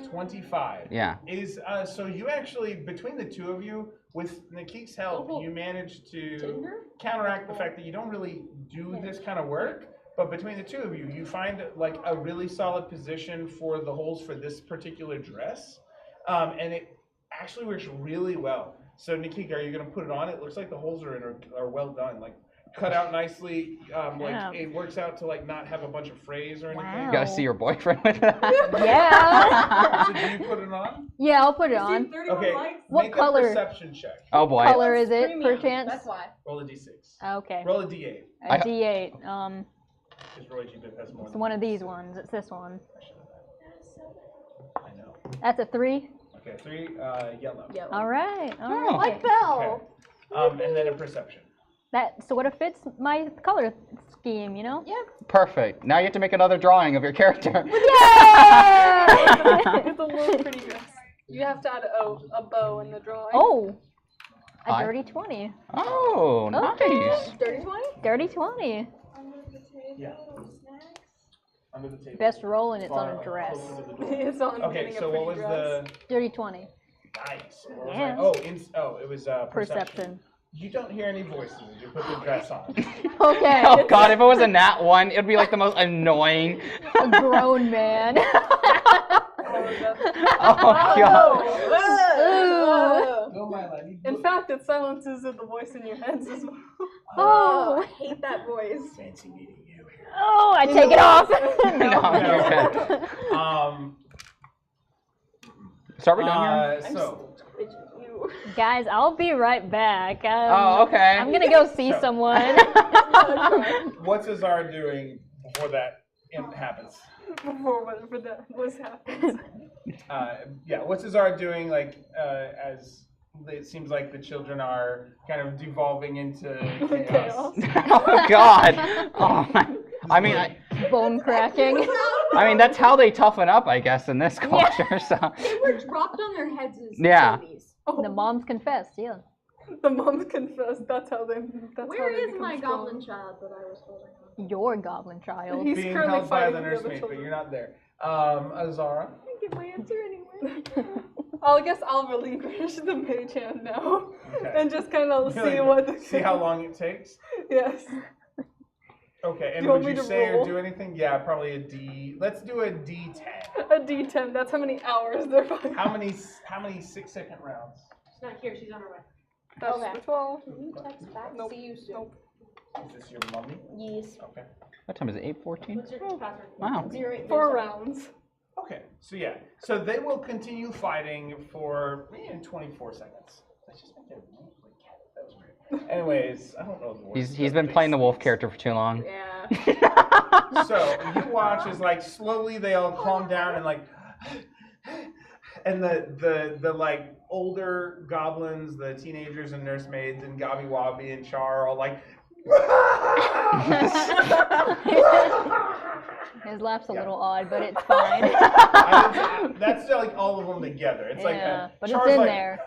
25. Yeah. Is so you actually, between the two of you, with Nikik's help, you managed to counteract the fact that you don't really do this kind of work. But between the two of you, you find like a really solid position for the holes for this particular dress, and it actually works really well. So Nikik, are you gonna put it on? It looks like the holes are well done, like cut out nicely. Yeah. It works out to like not have a bunch of frays or anything. Wow. You gotta see your boyfriend with that. Yeah. So do you put it on? Yeah, I'll put it on. Okay. What make color? a perception check. Oh boy. Color is it, Premium, perchance? That's why. Roll a d6. Okay. Roll a d8. A D8. Just roll a d8 has more. It's one of these ones. It's this one. I know. That's a 3. Okay, 3, yellow. All right. All Oh. right. Like Belle. And then a perception. That sort of fits my color scheme, you know? Yeah. Perfect. Now you have to make another drawing of your character. Yay! It's a little pretty dress. You have to add a bow in the drawing. Oh, a Hi. dirty 20. Oh, nice. Dirty 20? Dirty 20. Yeah. Under the table. Best roll and it's on a Far dress. closer to the door. It's on Okay, getting a so what pretty was dress. the Dirty 20. nice? What was Yeah. that? It was perception. Perception. You don't hear any voices. You put the dress on. Okay. Oh god, if it was a nat 1, it'd be like the most annoying. A grown man. Oh god. Go, Myla. In fact, it silences the voice in your heads as well. Oh, I hate that voice. Fancy meeting you. Oh, I take it off. No, you're good. So are we done here? So, Guys, I'll be right back. Oh, okay. I'm gonna go see someone. what's Azar doing before that happens? Before whatever that was happening. What's Azar doing? Like, as it seems like the children are kind of devolving into chaos. Oh god. Oh my. I mean, Bone cracking. I mean that's how they toughen up, I guess, in this culture. So. They were dropped on their heads as Yeah. babies. The moms confessed, yeah. The moms confessed. That's how they. Where is my goblin child that I was holding on? Your goblin child. He's Being currently held by fighting the the other nursemaid, but children. you're not there. Azara. I didn't get my answer anyway. I guess I'll relinquish the mage hand now, Okay. and just kind of see Really? what. See how long it takes? Yes. Okay, and Do you want would me you to say roll? or do anything? Yeah, probably a D. Let's do a D10. A D10. That's how many hours they're fighting. How many 6-second rounds? She's not here. She's on her way. That's Okay. 12. Can you text back? Nope. See you soon. Nope. Is this your mummy? Yes. Okay. What time is it? 8:14? What's your password? Wow. 4 rounds. Okay, so yeah. So they will continue fighting for 24 seconds. Let's just make it really cat. That was weird. Anyways, I don't know the words. He's been playing the wolf character for too long. Yeah. So you watch as like slowly they all calm down and like, and the like older goblins, the teenagers and nursemaids and Gobby Wobby and Char are all like. His laugh's a little odd, but it's fine. That's like all of them together. It's Yeah, like but Char's it's in like, there.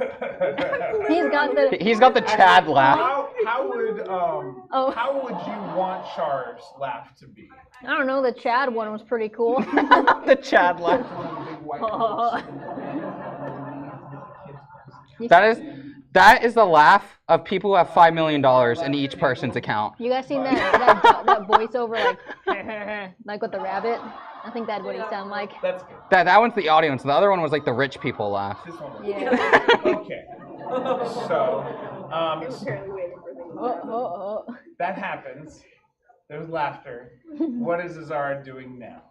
He's got the Chad laugh. How would Oh. how would you want Char's laugh to be? I don't know, the Chad one was pretty cool. The Chad laugh. One of the big white That is the laugh of people who have $5 million in each person's account. You guys seen that voiceover like with the rabbit? I think that's what he sound like. That's good. That one's the audience. The other one was like the rich people laugh. This one. Was Yeah. Okay. So Apparently waiting for the that happens. There's laughter. What is Azara doing now?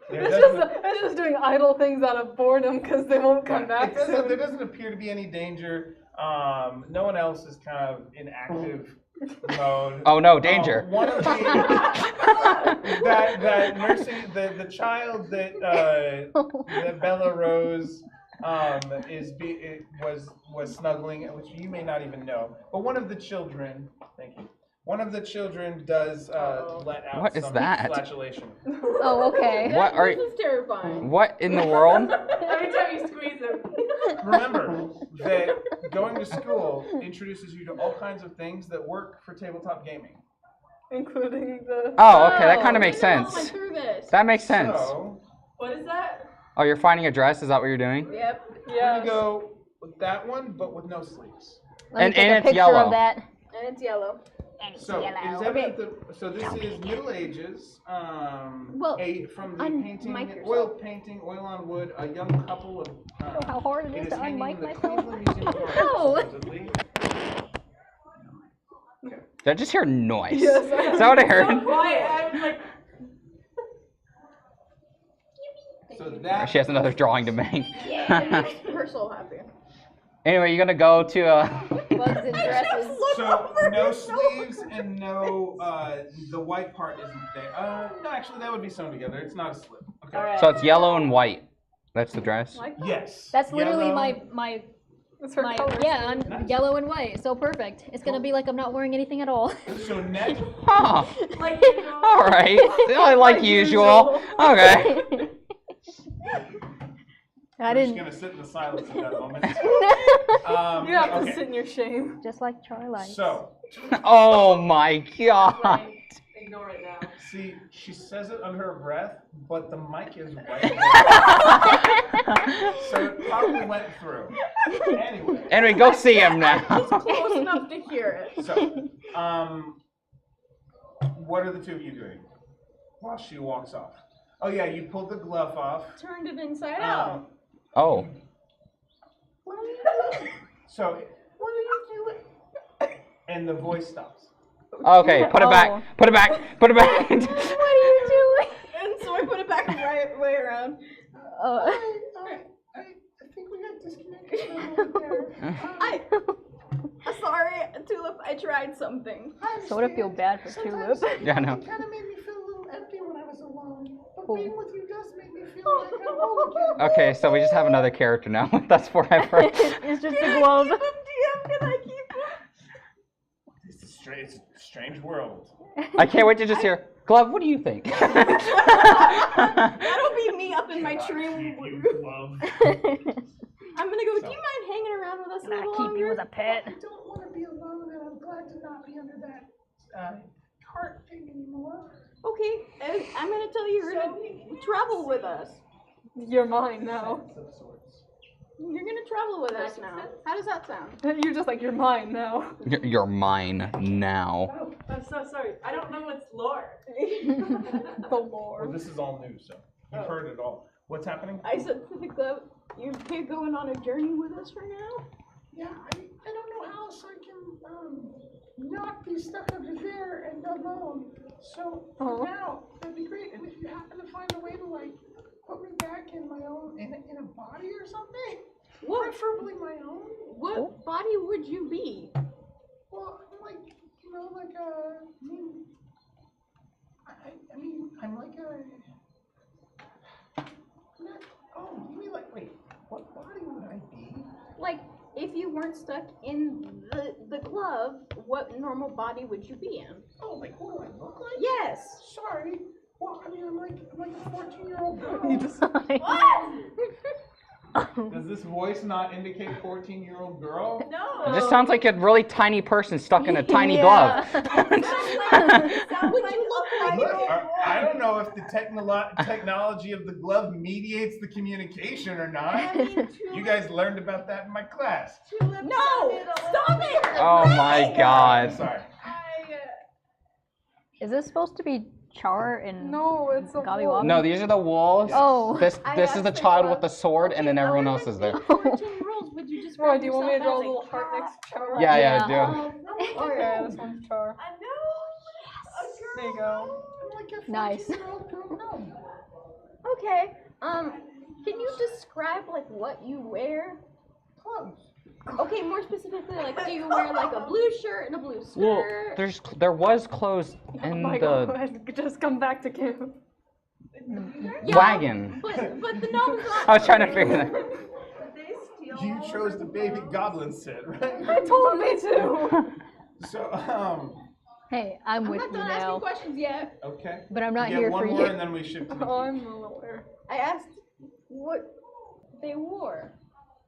It's just doing idle things out of boredom because they won't come back. There doesn't appear to be any danger. No one else is kind of in active mode. Oh no, danger. One of the that nursing the child that Bella Rose was snuggling, which you may not even know, but one of the children. Thank you. One of the children does let out What is some that? flatulation. Oh, okay. What are This is terrifying. what in the world? Every time you squeeze him. Remember that going to school introduces you to all kinds of things that work for tabletop gaming. Including the. Oh, okay, that kind of makes I went sense. through this. That makes sense. So What is that? Oh, you're finding a dress? Is that what you're doing? Yep. we're Yeah. gonna go with that one, but with no sleeves. Let me And- take and a it's picture yellow. of that. And it's yellow. And it's So yellow. it is evident that so this is Middle Ages. Well, From the painting, unmic yourself. oil painting, oil on wood, a young couple of. know how hard it it is is to hanging unmic in the myself? Cleveland Museum of Art, No. supposedly. Did I just hear noise? Yes. Is that what I heard? Quiet. I was like, So that She has another drawing to make. Her soul happy. Anyway, you're gonna go to Bugs and dresses. So no sleeves and no the white part isn't there. No, actually that would be sewn together. It's not a slip. Okay. So it's yellow and white. That's the dress. Yes. That's literally Yellow. my It's her color. yeah, I'm yellow and white, so perfect. It's gonna be like I'm not wearing anything at all. So next. Huh. like, you know, All right. Like usual. Okay. I I'm just didn't. gonna sit in the silence at that moment. You have to okay. sit in your shame. Just like Charlie. So Oh my god. like, ignore it now. see, she says it under her breath, but the mic is right there. So it probably went through. Anyway. Anyway, go see him now. Close enough to hear it. So, what are the two of you doing while she walks off? Oh yeah, you pulled the glove off. Turned it inside out. Oh. What are you doing? So, What are you doing? and the voice stops. Okay, put it back. Oh. Put it back. Put it back. What are you doing? And so I put it back right way around. I think we got disconnected from over there. Sorry, Tulip, I tried something. I Sort of feel understand. bad for Sometimes Tulip. Yeah, I know. It kind of made me feel a little empty when I was alone. But Oh. being with you does make me feel like I'm whole again. Okay, so we just have another character now with us forever. It's just a glove. DM, can I keep him? It's a strange world. I can't wait to just hear, Glove, what do you think? That'll be me up in my tree. Glove. I'm gonna go, do you mind hanging around with us a Can I little keep you longer? as a pet? I don't want to be alone, and I'm glad to not be under that cart thing anymore. Okay, I'm gonna tell you you're gonna travel with us. You're mine now. You're gonna travel with us now. How does that sound? You're just like, you're mine now. You're mine now. Oh, I'm so sorry. I don't know what's lore. The Well, lore. this is all new, so you've heard it all. What's happening? I said to the glove, you're going on a journey with us for now? Yeah, I don't know how else I can knock these stuff over there and alone. So Oh. for now, that'd be great. And if you happen to find a way to like put me back in my own in a body or something, preferably my own. What body would you be? Well, I'm like I'm like you mean like wait, what body would I be? Like, if you weren't stuck in the glove, what normal body would you be in? Oh, like what do I look like? Yes. Sorry. Well, I mean, I'm like a 14-year-old girl. You just Does this voice not indicate 14-year-old girl? No. It just sounds like a really tiny person stuck in a tiny Yeah. glove. Would you look like I don't know if the technology of the glove mediates the communication or not. You guys learned about that in my class. No! Stop it! Oh my god. Sorry. Is this supposed to be Char and No, it's a Golly wolf. Wobble? No, these are the wolves. Oh. This I is the asked child the with the sword, and then everyone else is there. 14 rolls, would you just Roy, do you want me to draw a yourself little as heart next to Char? Yeah, Yeah. do. Okay, this one's Char. I know. There you go. I'm like a Nice. 14-year-old girl. No. Okay, can you describe, like, what you wear? Clothes. Okay, more specifically, like, do you wear, like, a blue shirt and a blue Well, skirt? there was clothes Oh in my the god, just come back to camp. Yeah, wagon. But the gnome's not. I was trying to figure that. Did they steal You all chose of the our baby clothes? goblin set, right? I told me to. So, Hey, I'm I'm with not you done asking now. questions yet. okay. But I'm not You here get for one more, you. and then we shift to the Oh, I'm a lawyer. I asked what they wore,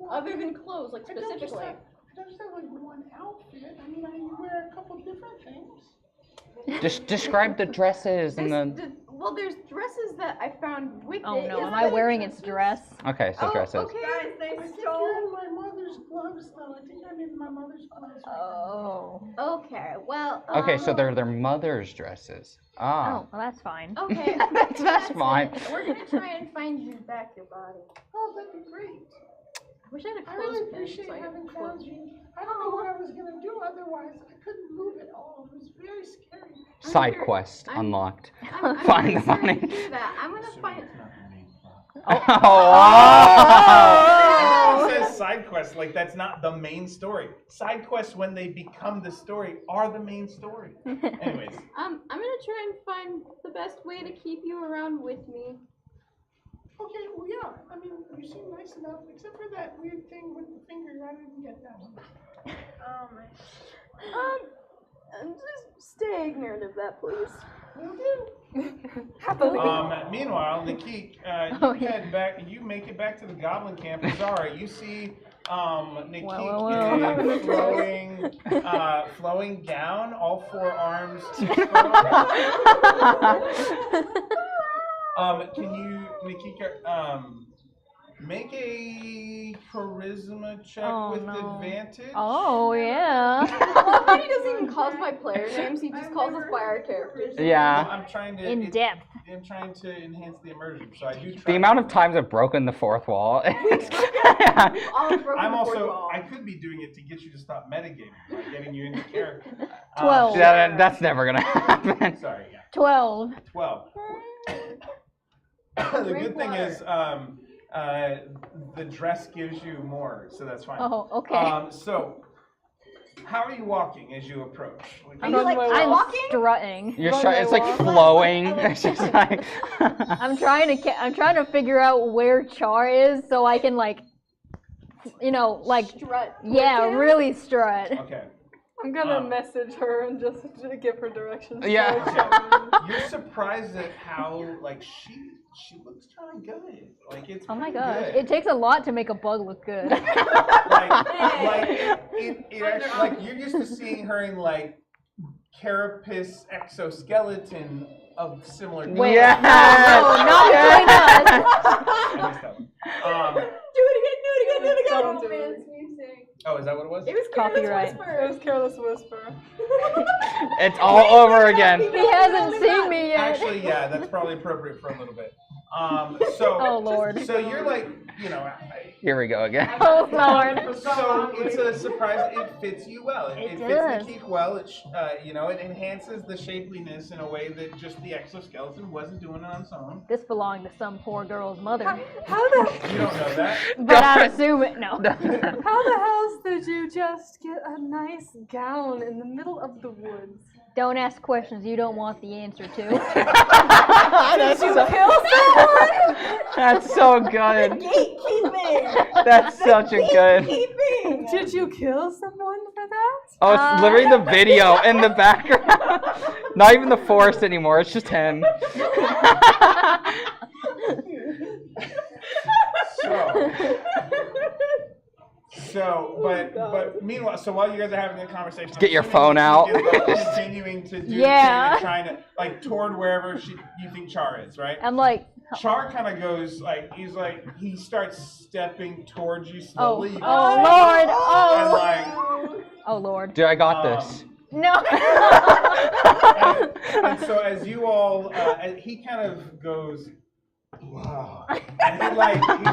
other than clothes, like, I don't just specifically. have like one outfit. I mean, I wear a couple different things. Just describe the dresses and the. Well, there's dresses that I found with Oh it. no, Is am I that- wearing its dress? Okay, so Oh, dresses. okay. Guys, they I think stole. you're in my mother's gloves, though. I think I'm in my mother's gloves. Oh. Okay, well. Okay, so they're their mother's dresses. Ah. Oh, well that's fine. Okay. That's fine. it. We're gonna try and find you back your body. Oh, that'd be great. I wish I had a I really clothespin appreciate so I having could found close. you. I don't know what I was gonna do otherwise. I couldn't move at all. It was very scary. Side very- quest I'm- unlocked. I'm Find really the sorry money. to do that. I'm gonna find. Oh. It says side quests, like that's not the main story. Side quests, when they become the story, are the main story. Anyways, I'm gonna try and find the best way to keep you around with me. Okay, well, yeah. I mean, you seem nice enough, except for that weird thing with the finger. I didn't get that one. Oh my. Just stay ignorant of that, please. Will do. meanwhile, Nikki, Oh, you yeah. head back. You make it back to the goblin camp. Zara, you see Nikki Whoa. in a flowing gown, all four arms exposed. Can you, Nikki, Make a charisma check Oh, with no. advantage. Oh, yeah. He doesn't even call us by player names, he just calls us by our characters. Yeah. I'm trying to In depth. I'm trying to enhance the immersion, so I do try. The amount of times I've broken the fourth wall. I'm also. I could be doing it to get you to stop metagaming, by getting you into character. 12. That's never gonna happen. Sorry. Yeah. 12. 12. The good thing is, the dress gives you more, so that's fine. Oh, okay. So, how are you walking as you approach? I'm walking? Strutting. It's like flowing. It's just like. I'm trying to figure out where Char is so I can like Strut. yeah, really strut. Okay. I'm gonna message her and just give her directions. Yeah. You're surprised at how she looks kind of good. Like it's. Oh my pretty gosh, good. it takes a lot to make a bug look good. Like you're used to seeing her in like carapace exoskeleton of similar. Wait, Yes! no, not between us. Do it again. Don't do Romance it. music. Oh, is that what it was? It was Copyright. It was Careless Whisper. It's all over again. He hasn't seen me yet. Actually, yeah, that's probably appropriate for a little bit. So. Oh Lord. So you're like, Here we go again. Oh Lord. So it's a surprise. It fits you well. It fits does. the keep well. It it enhances the shapeliness in a way that just the exoskeleton wasn't doing it on its own. This belonged to some poor girl's mother. How the You don't know that. But I assume it. No. how the hell did you just get a nice gown in the middle of the woods? Don't ask questions you don't want the answer to. That's so good. Gatekeeping. That's such a good. Gatekeeping. Did you kill someone for that? Oh, it's literally the video in the background. Not even the forest anymore. It's just him. But meanwhile, so while you guys are having the conversation, Get your phone out. Continuing to do Yeah. trying to toward wherever you think Char is, right? I'm like, Char kind of goes he starts stepping towards you slowly. You can oh see Lord, him, oh Lord. Dude, I got this. No. and so as you all, he kind of goes, wow, and he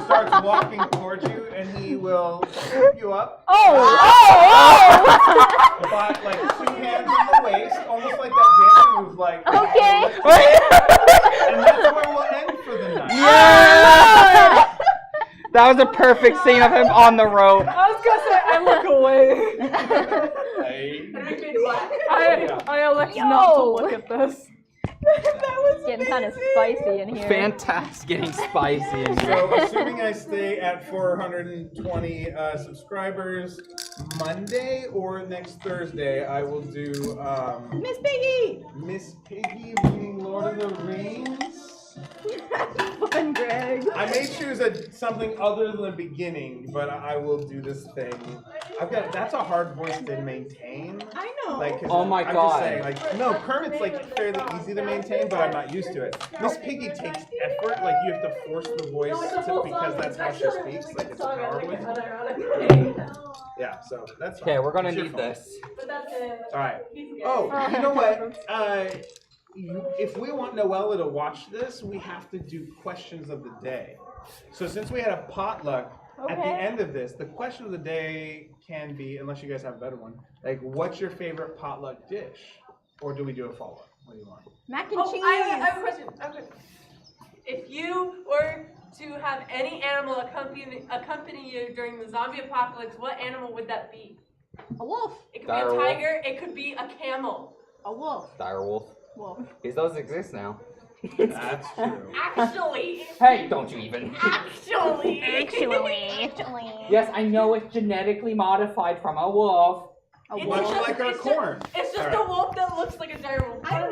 starts walking towards you, and he will scoop you up. Oh. But 2 hands on the waist, almost like that dancing move, Okay. And that's where we'll end for the night. Yeah! That was a perfect scene of him on the rope. I was gonna say I look away. I elect not to look at this. That was Getting kind of spicy in here. Fantastic, getting spicy in here. So, assuming I stay at 420 subscribers, Monday or next Thursday, I will do Miss Piggy. Miss Piggy reading Lord of the Rings. Fun, Greg. I may choose something other than the beginning, but I will do this thing. That's a hard voice to maintain. I know. Oh my I'm God. just saying, no, Kermit's fairly easy to maintain, but I'm not used to it. Miss Piggy takes effort, you have to force the voice because that's how she speaks, it's a power voice. Yeah, so that's fine. Okay, we're gonna It's your need fault. this. But that's it. All right. Oh, you know what? If we want Noella to watch this, we have to do questions of the day. So since we had a potluck, at the end of this, the question of the day can be, unless you guys have a better one, what's your favorite potluck dish? Or do we do a follow-up? What do you want? Mac and cheese. I have a question. If you were to have any animal accompany you during the zombie apocalypse, what animal would that be? A wolf. It could be a tiger. It could be a camel. A wolf. Direwolf. Wolf. These those exist now. That's true. Actually. Hey, don't you even. Actually. Yes, I know it's genetically modified from a wolf. Much like our corn. It's just a wolf that looks like a dire wolf. I